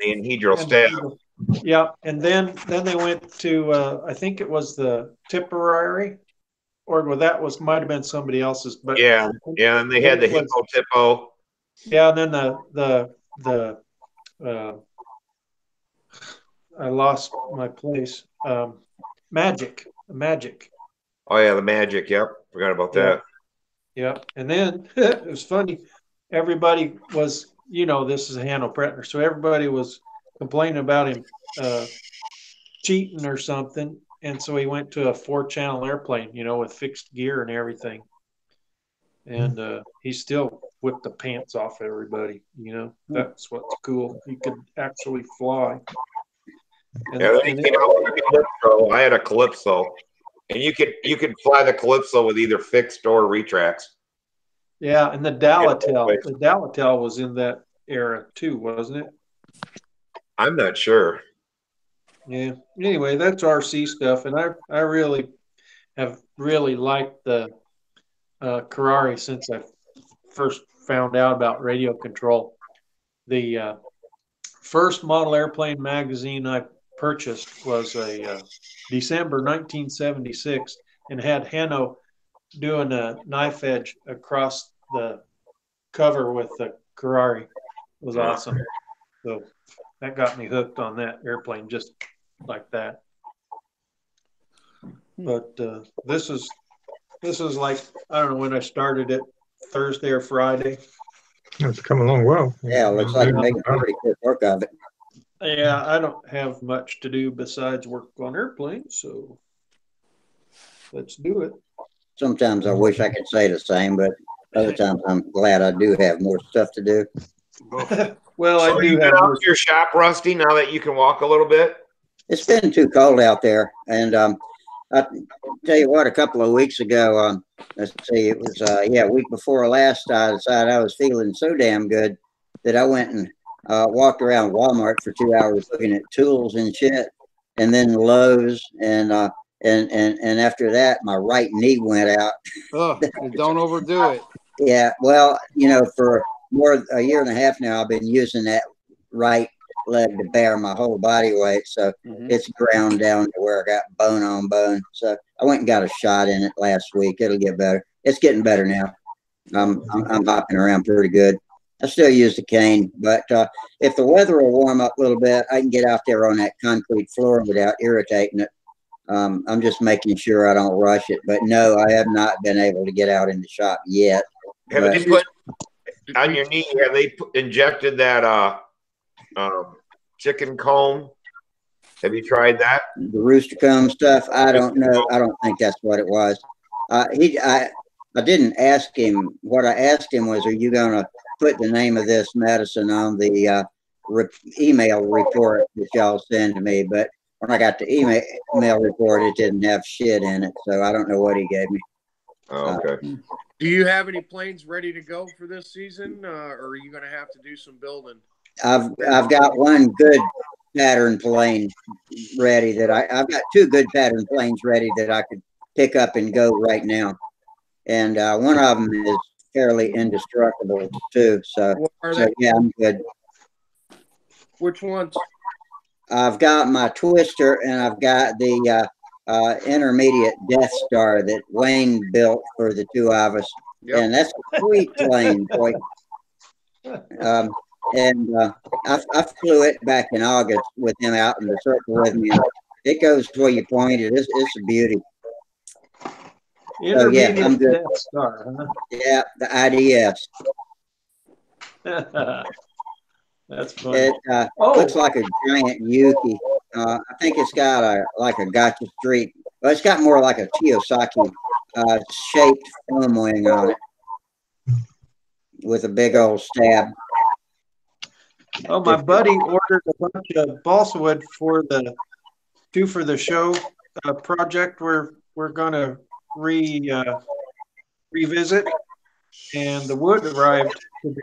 anhedral stab. Yeah, and then they went to I think it was the Tipperary, or well, that was might have been somebody else's. But yeah, and they had the Hippo Tippo. Yeah, and then the I lost my place. Magic. Oh yeah, the Magic. Yep, forgot about that. Yeah, and then it was funny. Everybody was, this is a Hanno Pretner, so everybody was complaining about him cheating or something, and so he went to a 4-channel airplane, with fixed gear and everything, and he still whipped the pants off everybody. That's what's cool. He could actually fly. And then he came out with a Calypso. I had a Calypso, and you could fly the Calypso with either fixed or retracts. Yeah, and the Dalatel was in that era too, wasn't it? I'm not sure. Yeah. Anyway, that's RC stuff, and I really have liked the Ferrari since I first found out about radio control. The first model airplane magazine I purchased was a December 1976, and had Hanno doing a knife edge across the cover with the Ferrari. It was awesome. So that got me hooked on that airplane just like that. But this is like, I don't know when I started it, Thursday or Friday. It's come along well. Yeah, it looks like you're making pretty good work of it. Yeah, I don't have much to do besides work on airplanes, so let's do it. Sometimes I wish I could say the same, but other times I'm glad I do have more stuff to do. Well, so I do you have been out to your shop, Rusty, now that you can walk a little bit? It's been too cold out there, and I tell you what, a couple of weeks ago, let's see, it was a week before last, I decided I was feeling so damn good that I went and walked around Walmart for 2 hours looking at tools and shit, and then Lowe's, and after that, my right knee went out. Oh, don't overdo it. Yeah, well, for a year and a half now, I've been using that right leg to bear my whole body weight, so it's ground down to where I got bone on bone. So I went and got a shot in it last week. It'll get better. It's getting better now. I'm hopping around pretty good. I still use the cane, but if the weather will warm up a little bit, I can get out there on that concrete floor without irritating it. I'm just making sure I don't rush it. But no, I have not been able to get out in the shop yet. Have they put on your knee? Have they injected that chicken comb? Have you tried that? The rooster comb stuff? I don't know. I don't think that's what it was. I didn't ask him. What I asked him was, "Are you going to put the name of this medicine on the email report that y'all send to me?" But when I got the email report, it didn't have shit in it, so I don't know what he gave me. Oh, okay. Do you have any planes ready to go for this season, or are you going to have to do some building? I've got one good pattern plane ready that I've got 2 good pattern planes ready that I could pick up and go right now, and one of them is fairly indestructible too. So yeah, I'm good. Which ones? I've got my Twister, and I've got the intermediate Death Star that Wayne built for the two of us. Yep. And that's a sweet plane, boy. I flew it back in August with him out in the circle with me. It goes where you pointed. It's a beauty. Intermediate yeah, I'm good. Death Star, huh? Yeah, the IDS. That's funny. It looks like a giant Yuki. I think it's got like a Gotcha Street. Well, it's got more like a Kiyosaki shaped foam wing on it with a big old stab. Oh, my buddy ordered a bunch of balsa wood for the Two for the Show project we're going to revisit, and the wood arrived today.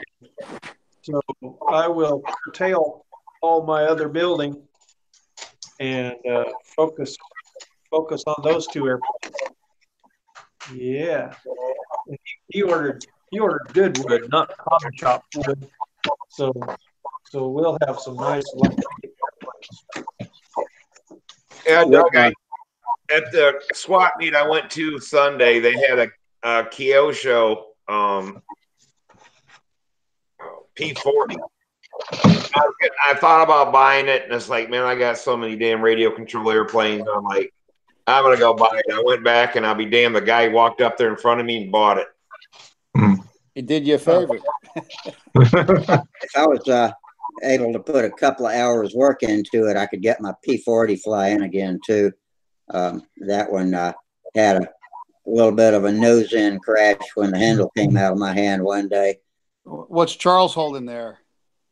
So I will curtail all my other building and focus on those two airplanes. Yeah, he ordered good wood, not common shop wood. So we'll have some nice lightweight airplanes. Yeah, Doug, at the SWAT meet I went to Sunday, they had a Kyosho P40. I thought about buying it, and it's like, man, I got so many damn radio control airplanes. I'm like, I'm gonna go buy it. I went back, and I'll be damned, the guy walked up there in front of me and bought it. He did you a favor. If I was able to put a couple of hours work into it, I could get my P40 flying again too. That one had a little bit of a nose-in crash when the handle came out of my hand one day. What's Charles holding there?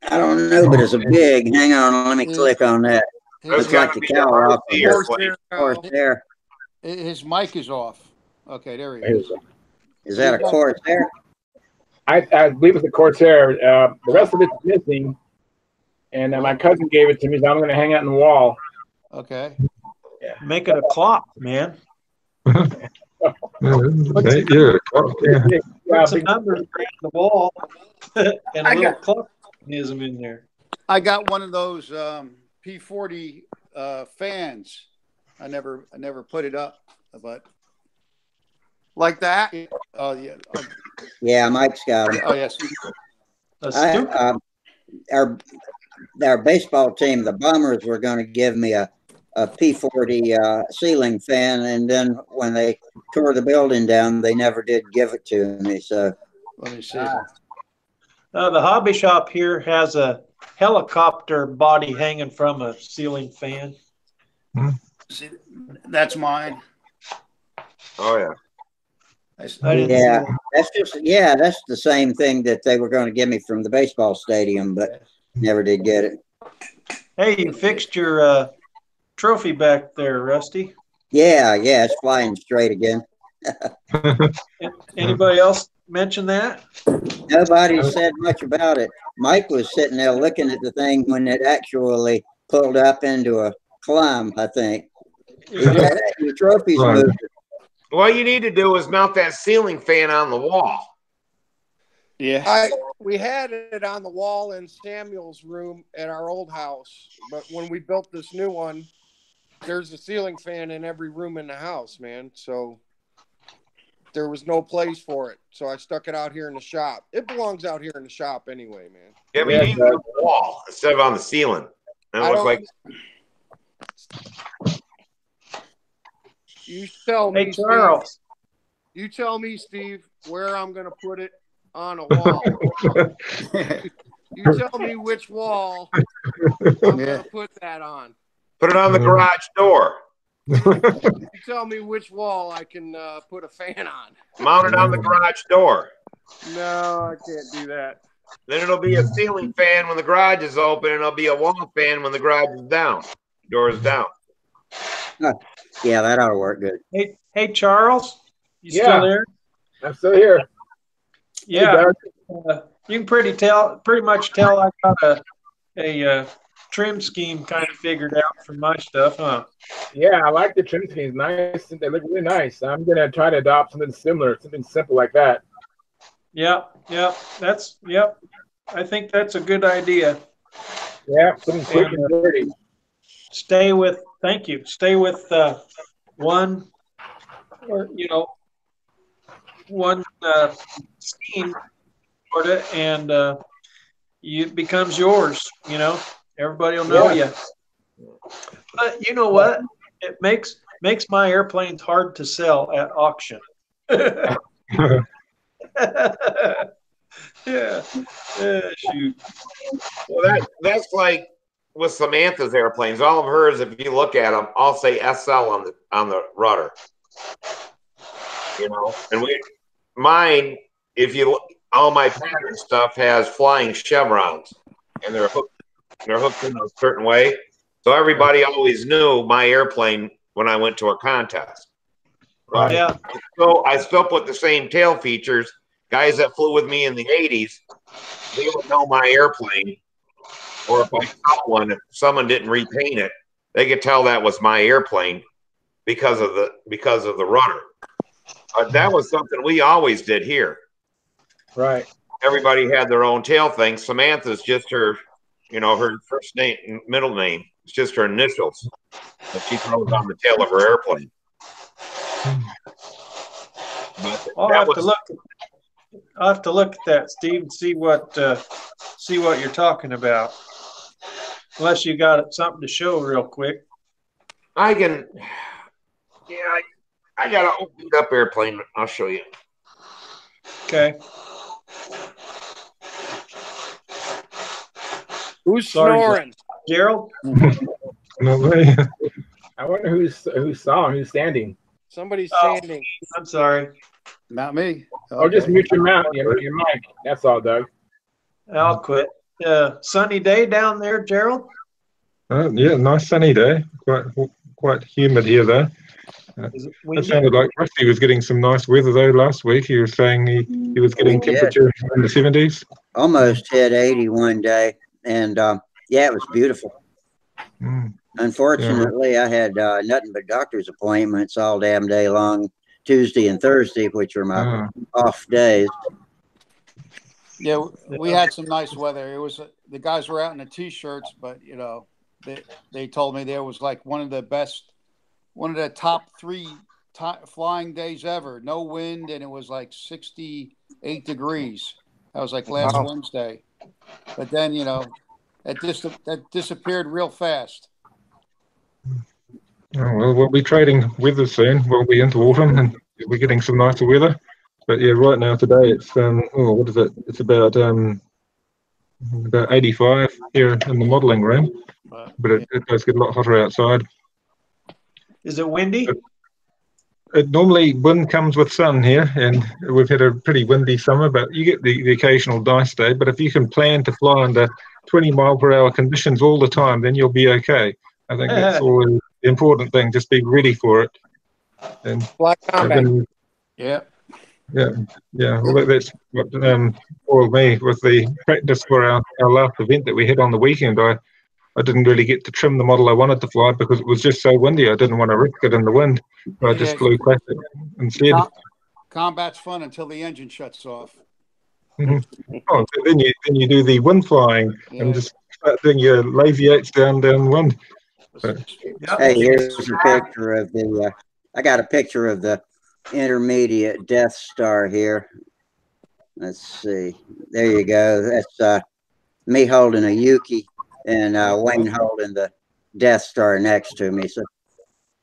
I don't know, but it's a big. Hang on, let me click on that. Looks like the cow off the Corsair. His mic is off. Okay, there he is. Is that a Corsair? I believe it's a Corsair. The rest of it's missing, and my cousin gave it to me, so I'm going to hang it on the wall. Okay. Yeah. Make it a clock, man. Put some numbers on the wall and a little clock mechanism in there. I got one of those P40 fans. I never put it up, but like that. Oh yeah. Yeah, Mike's got them. Oh yes. Our baseball team, the Bombers, were going to give me a P40 ceiling fan, and then when they tore the building down, they never did give it to me. So let me see. The hobby shop here has a helicopter body hanging from a ceiling fan. See, that's mine. Oh yeah. That's the same thing that they were going to give me from the baseball stadium, but never did get it. Hey, you fixed your trophy back there, Rusty? Yeah, it's flying straight again. Anybody else mention that? Nobody said much about it. Mike was sitting there looking at the thing when it actually pulled up into a climb, I think. The trophy's moved. What you need to do is mount that ceiling fan on the wall. Yeah. We had it on the wall in Samuel's room at our old house, but when we built this new one, there's a ceiling fan in every room in the house, man. So there was no place for it. So I stuck it out here in the shop. It belongs out here in the shop anyway, man. Yeah, but you need it on the wall instead of on the ceiling. And it looks like. You tell me, Charles. Steve, you tell me, Steve, where I'm going to put it on a wall. You tell me which wall I'm going to put that on. Put it on the garage door. You tell me which wall I can put a fan on. Mount it on the garage door. No, I can't do that. Then it'll be a ceiling fan when the garage is open, and it'll be a wall fan when the garage is down. Door is down. Yeah, that ought to work good. Hey, Charles, you still there? I'm still here. Yeah, you can pretty much tell I got a trim scheme kind of figured out for my stuff, huh? Yeah, I like the trim schemes. Nice, they look really nice. I'm gonna try to adopt something similar, something simple like that. Yep. Yep. I think that's a good idea. Yeah, something quick and dirty. Thank you. Stay with one, or one scheme sort of, and it becomes yours. Everybody will know you. But you know what? It makes my airplanes hard to sell at auction. Yeah. Shoot. Well, that's like with Samantha's airplanes. All of hers, if you look at them, all say SL on the rudder. And mine, all my pattern stuff has flying chevrons, and they're hooked in a certain way. So everybody always knew my airplane when I went to a contest. Right. Yeah. So I still put the same tail features. Guys that flew with me in the 80s, they would know my airplane. Or if I caught one, if someone didn't repaint it, they could tell that was my airplane because of the rudder. That was something we always did here. Right. Everybody had their own tail thing. Samantha's just her first name and middle name. It's just her initials that she throws on the tail of her airplane. I'll have to look at that, Steve, and see what you're talking about. Unless you got something to show real quick. I can. Yeah, I got an opened up airplane. I'll show you. Okay. Who's snoring? Gerald? No way. I wonder who's standing. Somebody's standing. I'm sorry. Not me. Oh, just mute your mic. That's all, Doug. I'll quit. Sunny day down there, Gerald? Yeah, nice sunny day. Quite humid here, though. It sounded like Rusty was getting some nice weather, though, last week. He was saying he was getting temperature in the 70s. Almost hit 80 one day, and yeah, it was beautiful. Unfortunately, I had nothing but doctor's appointments all damn day long, Tuesday and Thursday, which are my off days. Yeah, we had some nice weather. It was the guys were out in the t-shirts, but they told me there was like one of the top 3 flying days ever. No wind, and it was like 68 degrees. That was like last Wednesday. But then that disappeared real fast. Oh, well, we'll be trading weather soon. We'll be into autumn, and we're getting some nicer weather. But yeah, right now today it's what is it? It's about 85 here in the modelling room, but it does get a lot hotter outside. Is it windy? It normally wind comes with sun here, and we've had a pretty windy summer. But you get the occasional nice day. But if you can plan to fly under 20-mile-per-hour conditions all the time, then you'll be okay. I think that's always the important thing. Just be ready for it. And Fly combat. Yeah. Well, that's what spoiled me with the practice for our last event that we had on the weekend. I didn't really get to trim the model I wanted to fly because it was just so windy. I didn't want to risk it in the wind. So I just flew classic instead. Combat's fun until the engine shuts off. Oh, so then you do the wind flying and just start doing your lazy eights down wind. Hey, here's a picture of I got a picture of the intermediate Death Star here. Let's see. There you go. That's me holding a Yuki and Wayne holding the Death Star next to me. So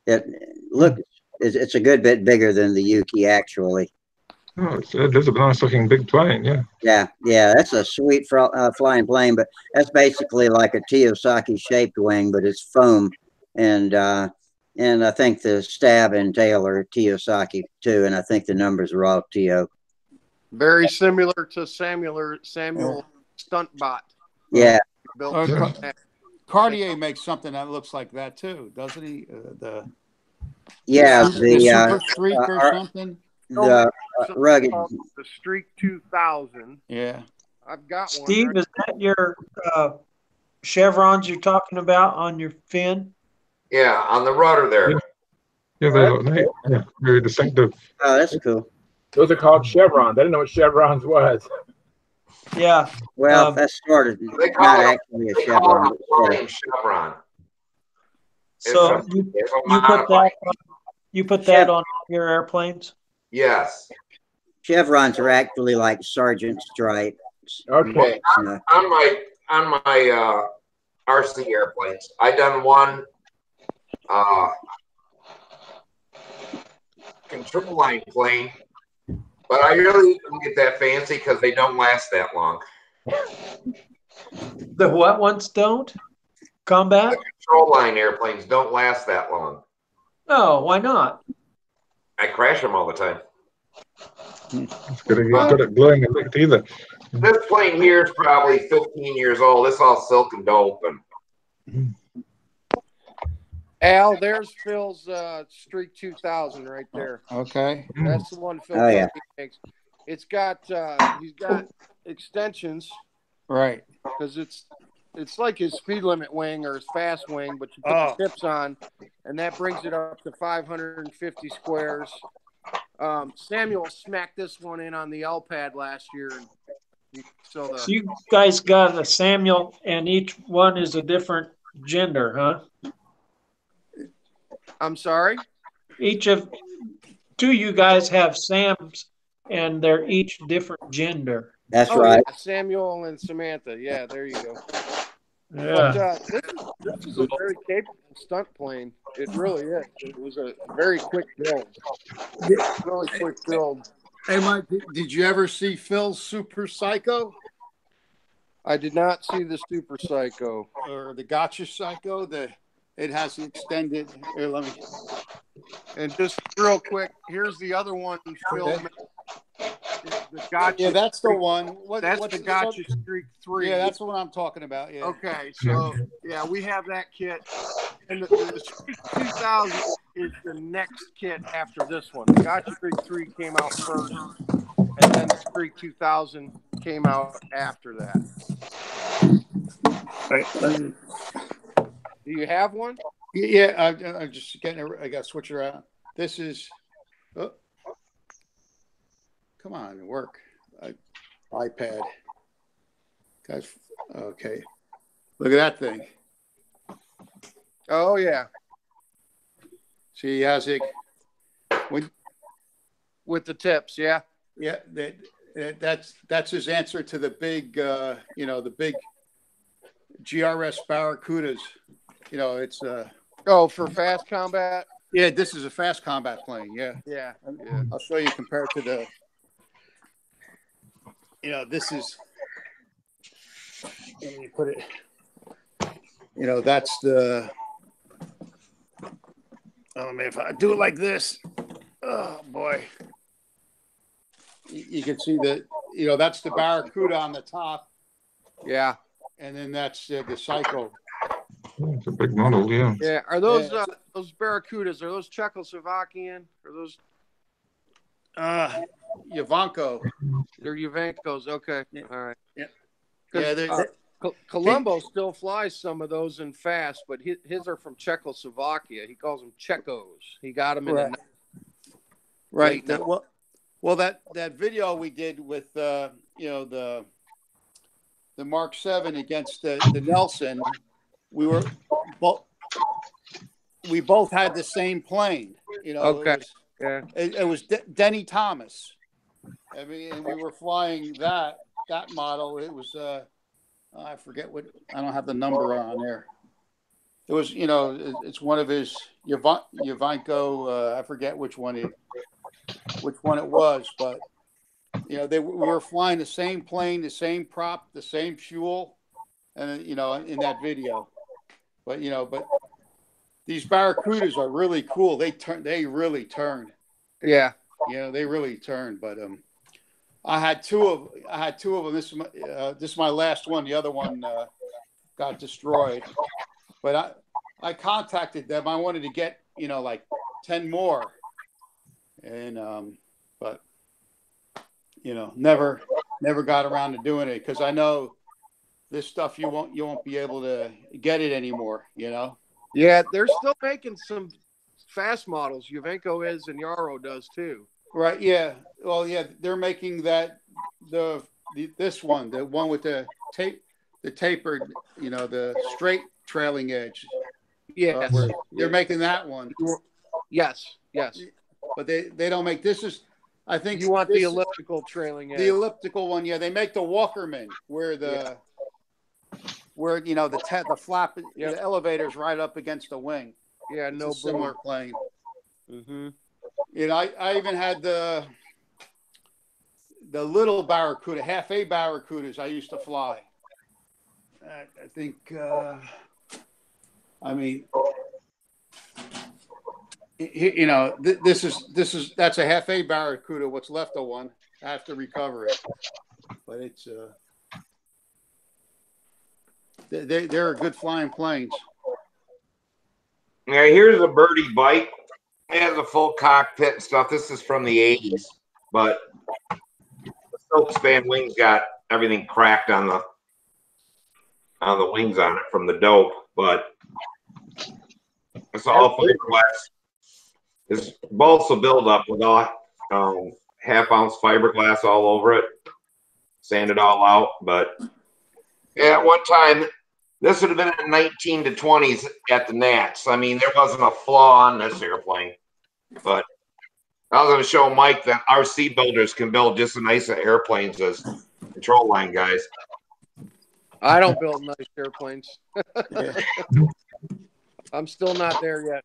it's a good bit bigger than the Yuki actually. Oh, it's a nice looking big plane, yeah. Yeah, that's a sweet flying plane, but that's basically like a Kiyosaki shaped wing, but it's foam, and I think the stab and tail are Kiyosaki too, and I think the numbers are all TO. Very similar to Samuel Stuntbot. Yeah. Cartier makes something that looks like that too, doesn't he? The Super Streak or something. The rugged. The Streak 2000. Yeah. I've got one. Steve, is that your chevrons you're talking about on your fin? Yeah, on the rudder there. Yeah, they look neat. Yeah, very distinctive. Oh, that's cool. Those are called chevrons. I didn't know what chevrons was. Yeah. Well, that started They call not it, actually a they call chevron, it a but sort flying of. chevron. So It's a you put that you put that on your airplanes? Yes. Chevrons are actually like sergeant stripes. Okay. On my RC airplanes, I done one control line plane, but I really didn't get that fancy because they don't last that long. The what ones don't? Combat? The control line airplanes don't last that long. No, why not? I crash them all the time. It's good at blowing a lift either. This plane here is probably 15 years old. It's all silk and dope. And Al, there's Phil's Streak 2000 right there. Okay. That's the one Phil makes. It's got he's got extensions, Right. because it's like his speed limit wing or his fast wing, but you put the tips on, and that brings it up to 550 squares. Samuel smacked this one in on the L pad last year. So you guys got a Samuel, and each one is a different gender, huh? I'm sorry? Two you guys have Sams, and they're each different gender. That's right. Yeah, Samuel and Samantha. Yeah, there you go. Yeah. But this is a very capable stunt plane. It really is. It was a very quick build. Really quick build. Hey, Mike, did you ever see Phil's Super Psycho? I did not see the Super Psycho. Or the Gotcha Psycho? It has the extended. Here, let me. And just real quick, here's the other one Phil made. The Gotcha. Yeah, that's the one. That's the Gotcha Streak 3. Yeah, that's what I'm talking about. Yeah. Okay, so yeah, we have that kit, and the Streak 2000 is the next kit after this one. The Gotcha Streak 3 came out first, and then the Streak 2000 came out after that. Right. Do you have one? Yeah, I'm just getting. I got to switch around. This is. Oh, come on, work. iPad. Guys, okay. Look at that thing. Oh yeah. See, he has it. With the tips, yeah. Yeah, that's his answer to the big, the big GRS Barracudas. It's for fast combat. Yeah, this is a fast combat plane. Yeah. Yeah. I'll show you compared to the. This is. Let me put it. That's the. Oh man, if I do it like this, oh boy. You can see that. That's the Barracuda on the top. Yeah. And then that's the Psycho. It's a big model, yeah. Yeah. Are those those Barracudas? Are those Czechoslovakian? Are those? Yavanko. They're Juvencos. Okay. Yeah. All right. Yeah. Yeah. Colombo still flies some of those in fast, but his are from Czechoslovakia. He calls them Czechos. He got them in right. Right. Well, that video we did with the Mark 7 against the Nelson, we both had the same plane. Okay. It was Denny Thomas. I mean, and we were flying that model. It was I forget what, I don't have the number on there. It was it's one of his Yavanko. I forget which one it was, but we were flying the same plane, the same prop, the same fuel, and in that video. But these Barracudas are really cool. They really turn. Yeah. They really turn. But I had two of them. This is my last one. The other one got destroyed. But I contacted them. I wanted to get like 10 more, and but never got around to doing it because I know this stuff you won't be able to get it anymore. Yeah, they're still making some fast models. Juvenco is, and Yarrow does too. Right. Yeah. Well, yeah, they're making that this one, the one with the tapered, the straight trailing edge. Yeah, they're making that one. Yes. But they don't make this. Is I think you want the elliptical trailing edge. The elliptical one, yeah. They make the Walkerman where the the flap, the elevator's right up against the wing. Yeah, it's no a similar plane. Mm-hmm. I even had the little Barracuda, half A Barracudas I used to fly. I think, that's a half A Barracuda. What's left of one, I have to recover it. But it's they're good flying planes. Yeah, here's a birdie bike. It has a full cockpit and stuff. This is from the 80s, but the silk span wings got everything cracked on the wings on it from the dope, but it's all fiberglass. This balsa build up with all half-ounce fiberglass all over it, sand it all out. But yeah, at one time, this would have been in 19 to 20s at the Nats. I mean, there wasn't a flaw on this airplane. But I was going to show Mike that RC builders can build just as nice airplanes as control line guys. I don't build nice airplanes. I'm still not there yet.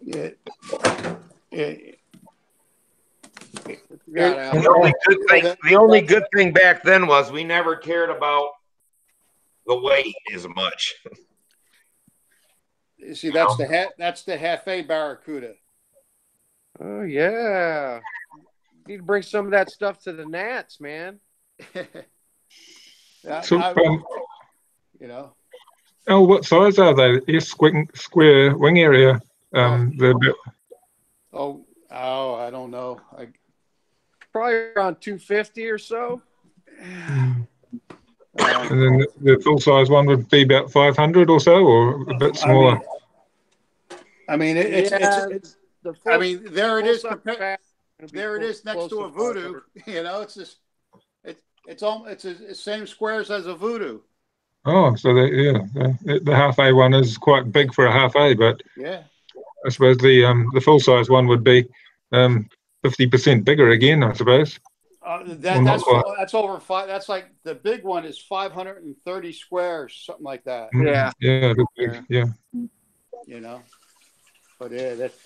The only good thing back then was we never cared about the weight as much. You see, that's the half A Barracuda. Oh yeah, you need to bring some of that stuff to the Nats, man. What size are they? Square wing area. I don't know. Probably around 250 or so. And then the full size one would be about 500 or so, or a bit smaller. There it is. There it is next to a Voodoo. It's just it's the same squares as a Voodoo. Oh, so the half A one is quite big for a half A, but yeah, I suppose the full size one would be 50% bigger again, I suppose. That's over 5. That's like the big one is 530 squares, something like that. Yeah. Yeah. But yeah, that's.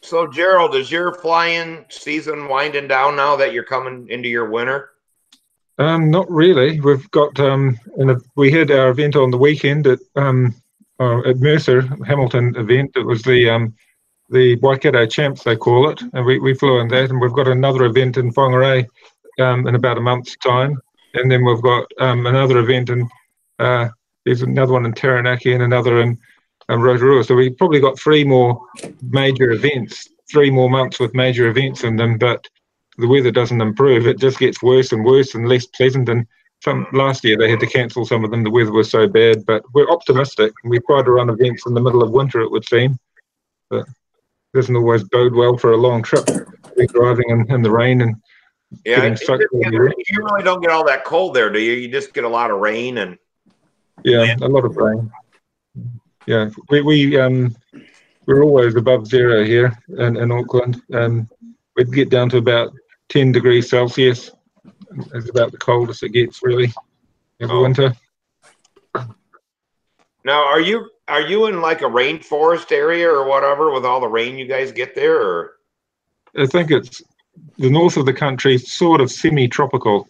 So Gerald, is your flying season winding down now that you're coming into your winter? Not really. We've got we had our event on the weekend at Mercer Hamilton event. It was the Waikato Champs, they call it, and we flew in that, and we've got another event in Whangarei in about a month's time, and then we've got another event in there's another one in Taranaki and another in Rotorua. So we've probably got 3 more major events, 3 more months with major events in them, but the weather doesn't improve. It just gets worse and worse and less pleasant. And last year they had to cancel some of them. The weather was so bad, but we're optimistic. We try to run events in the middle of winter, it would seem, but doesn't always bode well for a long trip. We're driving in the rain and getting stuck. You really don't get all that cold there, do you? You just get a lot of rain and a lot of rain. Yeah, we're always above zero here in Auckland. We'd get down to about 10 degrees Celsius. It's about the coldest it gets, really, every winter. Now, are you in like a rainforest area or whatever with all the rain you guys get there? Or I think it's the north of the country, sort of semi-tropical,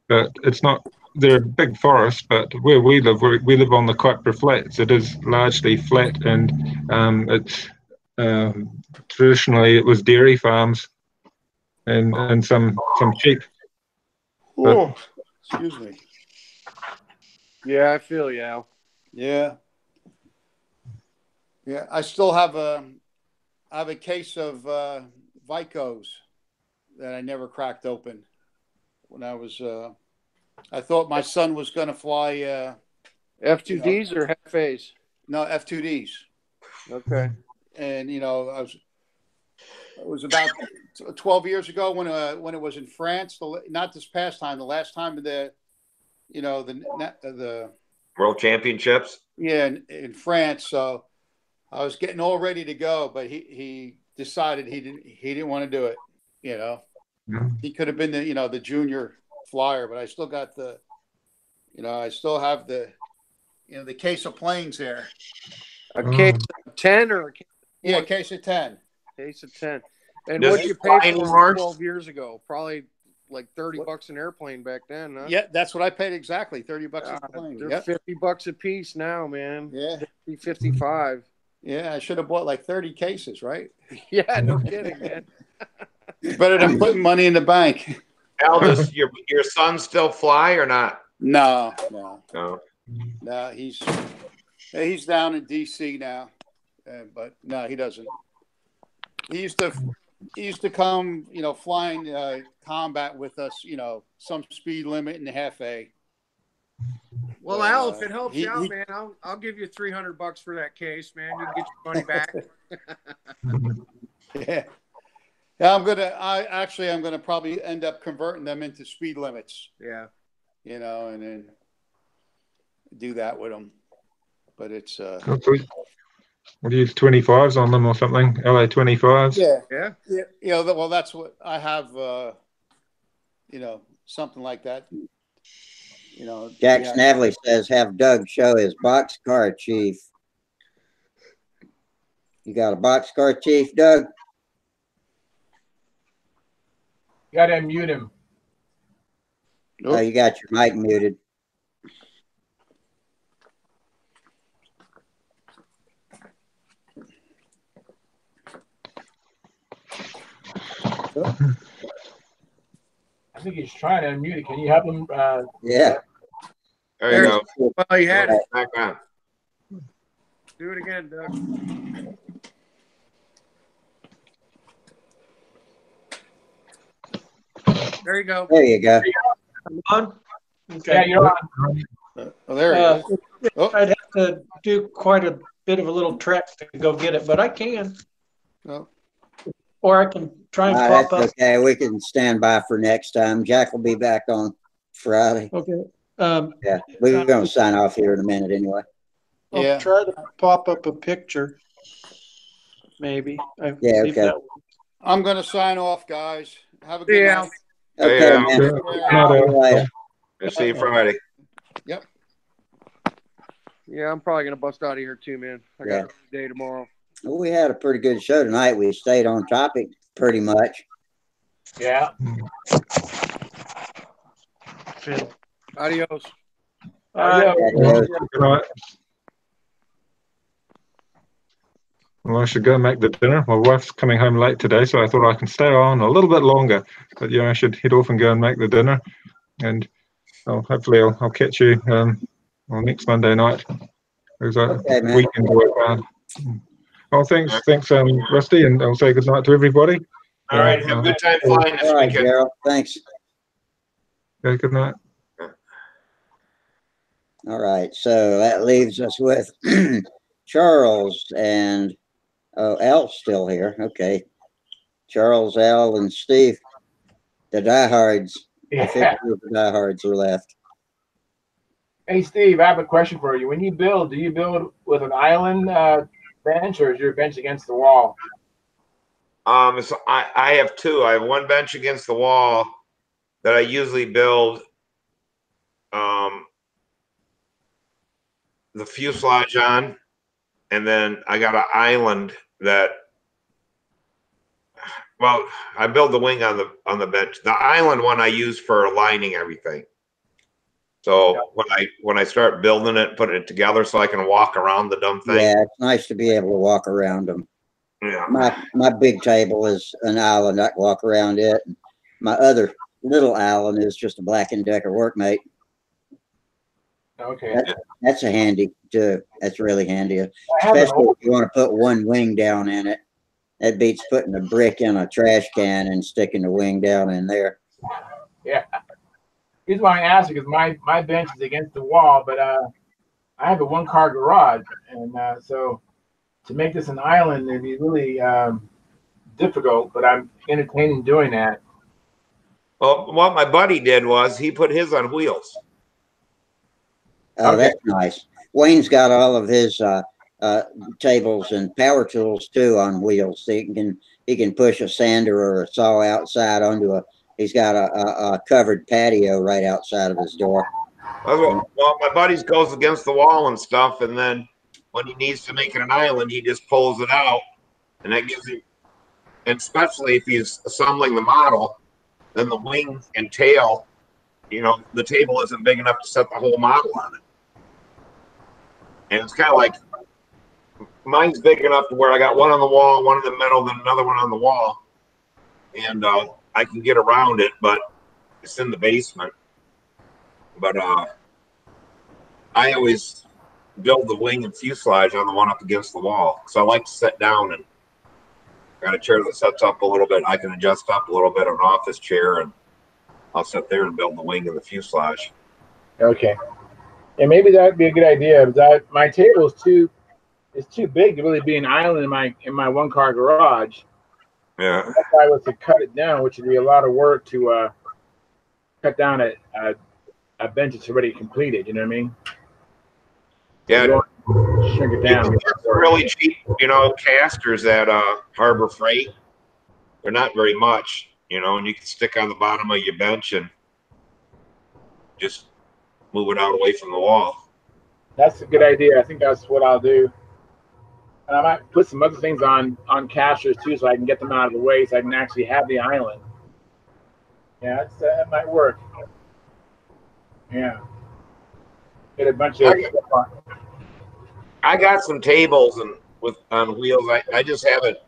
but it's not. There are big forests, but where we live on the Kuiper Flats. It is largely flat, and it's traditionally it was dairy farms and some sheep. Oh, excuse me. Yeah, I feel you, Al. Yeah. I still have a case of Vicos that I never cracked open when I was. I thought my son was going to fly F2Ds or half A's. No, F2Ds. Okay. and you know, it was about 12 years ago when it was in France. Not this past time, the last time the World Championships. Yeah, in France. So I was getting all ready to go, but he decided he didn't want to do it. You know, he could have been the junior flyer, but I still got I still have the case of planes there. A case of 10 or a case of a case of 10. Case of 10. And what did you pay for 12 years ago? Probably like $30 an airplane back then, huh? Yeah, that's what I paid exactly. $30 a plane. They're $50 a piece now, man. Yeah. 55. Yeah, I should have bought like 30 cases, right? Yeah, no kidding, man. Better than putting money in the bank. Al, does your son still fly or not? No. No. No, he's down in DC now, but no, he doesn't. He used to come, flying combat with us, some speed limit and half A. Well, Al, if it helps you out, man, I'll give you $300 for that case, man. You can get your money back. Yeah. I'm gonna probably end up converting them into speed limits. Yeah. And then do that with them. But it's what do you use, 25s on them or something? LA 25s? Yeah. Well, that's what I have. Something like that. Jack Snavely says, have Doug show his boxcar chief. You got a boxcar chief, Doug? You got to unmute him. Oh, you got your mic muted. I think he's trying to unmute it. Can you help him? Yeah. There you go. Well, you had it. Back on. Do it again, Doug. There you go. There you go. On? Okay. Yeah, you're on. Oh, there he is. I'd have to do quite a bit of a little trek to go get it, but I can. Oh. Or I can try and pop up. Okay, we can stand by for next time. Jack will be back on Friday. Okay. Yeah, we're going to sign off here in a minute anyway. I'll try to pop up a picture. Maybe. Yeah, okay. I'm going to sign off, guys. Have a good night. Okay, man. I'll see you Friday. Yep. Yeah, I'm probably going to bust out of here too, man. I got a day tomorrow. Well, we had a pretty good show tonight. We stayed on topic pretty much. Yeah. Adios. Adios. Good night. Well, I should go make the dinner. My wife's coming home late today, so I thought I can stay on a little bit longer. But yeah, I should head off and go and make the dinner. And hopefully I'll catch you next Monday night. Okay, man. Weekend work hard. Oh, thanks, Rusty, and I'll say good night to everybody. All right, have a good time flying this weekend. Gerald. Thanks. Okay, good night. All right, so that leaves us with Charles and Al's still here. Okay, Charles, Al, and Steve, the diehards. Yeah. The diehards are left. Hey, Steve, I have a question for you. When you build, do you build with an island bench, or is your bench against the wall? So I have two. I have one bench against the wall that I usually build the fuselage on, and then I got an island that, well, I build the wing on the bench. The island one I use for aligning everything. So when I start building it, putting it together, so I can walk around the dumb thing. Yeah, it's nice to be able to walk around them. Yeah. My big table is an island. I can walk around it. My other little island is just a Black & Decker workmate. Okay. That's a handy too. That's really handy, especially if you want to put one wing down in it. That beats putting a brick in a trash can and sticking the wing down in there. Yeah. Here's why I asked, because my bench is against the wall, but I have a one-car garage, and so to make this an island, it'd be really difficult, but I'm entertaining doing that. Well, what my buddy did was he put his on wheels. Oh, Okay. that's nice. Wayne's got all of his tables and power tools too on wheels. So he can push a sander or a saw outside onto a. He's got a covered patio right outside of his door. Well, my buddy's goes against the wall and stuff, and then when he needs to make it an island, he just pulls it out, and that gives him. And especially if he's assembling the model, then the wing and tail, you know, the table isn't big enough to set the whole model on it. And it's kind of like mine's big enough to where I got one on the wall, one in the middle, then another one on the wall, and I can get around it, but it's in the basement. But I always build the wing and fuselage on the one up against the wall, so I like to sit down, and got a chair that sets up a little bit. I can adjust up a little bit, an office chair, and I'll sit there and build the wing and the fuselage. Okay. Yeah, maybe that'd be a good idea. But my table is too big to really be an island in my one car garage. Yeah. If I was to cut it down, which would be a lot of work to cut down a bench that's already completed. You know what I mean? Yeah. Shrink it down. You can get some really cheap, you know, casters at Harbor Freight. They're not very much, you know, and you can stick on the bottom of your bench and just move it out away from the wall. That's a good idea. I think that's what I'll do. And I might put some other things on casters too, so I can get them out of the way, so I can actually have the island. Yeah, that might work. Yeah. Get a bunch of stuff on. I got some tables and on wheels. I just haven't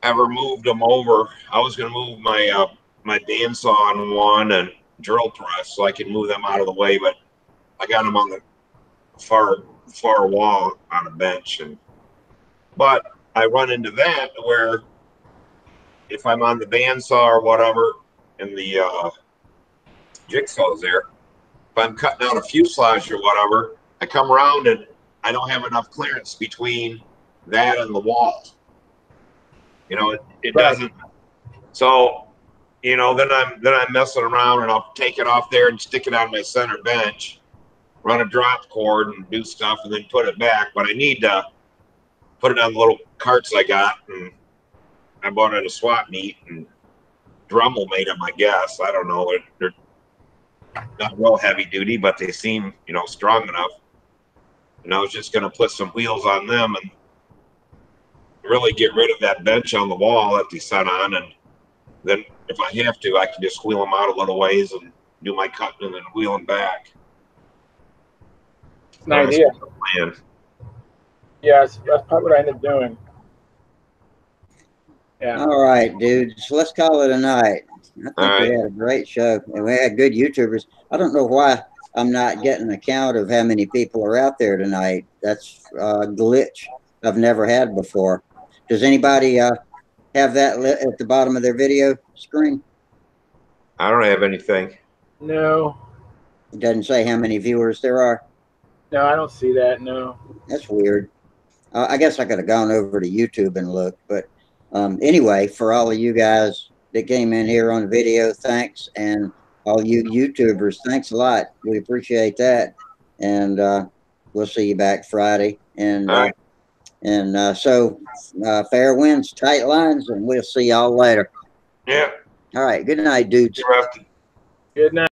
ever moved them over. I was going to move my my bandsaw on one and drill press so I can move them out of the way, but I got them on the far wall on a bench, but I run into that where if I'm on the bandsaw or whatever and the jigsaw's there, if I'm cutting out a fuselage or whatever, I come around and I don't have enough clearance between that and the wall. You know, it doesn't. So, you know, then I'm messing around, and I'll take it off there and stick it on my center bench, run a drop cord and do stuff, and then put it back. But I need to put it on the little carts I got, and I bought it at a swap meet, and Dremel made them, I guess. I don't know. They're not real heavy duty, but they seem, you know, strong enough. And I was just going to put some wheels on them and really get rid of that bench on the wall that they set on. And then if I have to, I can just wheel them out a little ways and do my cutting and then wheel them back. It's an idea. Plan. Yeah, that's probably what I ended up doing. Yeah. All right, dudes. Let's call it a night. I think we had a great show, and we had good YouTubers. I don't know why I'm not getting a count of how many people are out there tonight. That's a glitch I've never had before. Does anybody have that at the bottom of their video screen? I don't have anything. No. It doesn't say how many viewers there are. No, I don't see that. No. That's weird. I guess I could have gone over to YouTube and looked, but anyway, for all of you guys that came in here on video, thanks, and all you YouTubers, thanks a lot. We appreciate that, and we'll see you back Friday. And so fair winds, tight lines, and we'll see y'all later. Yeah. All right. Good night, dudes. Good night.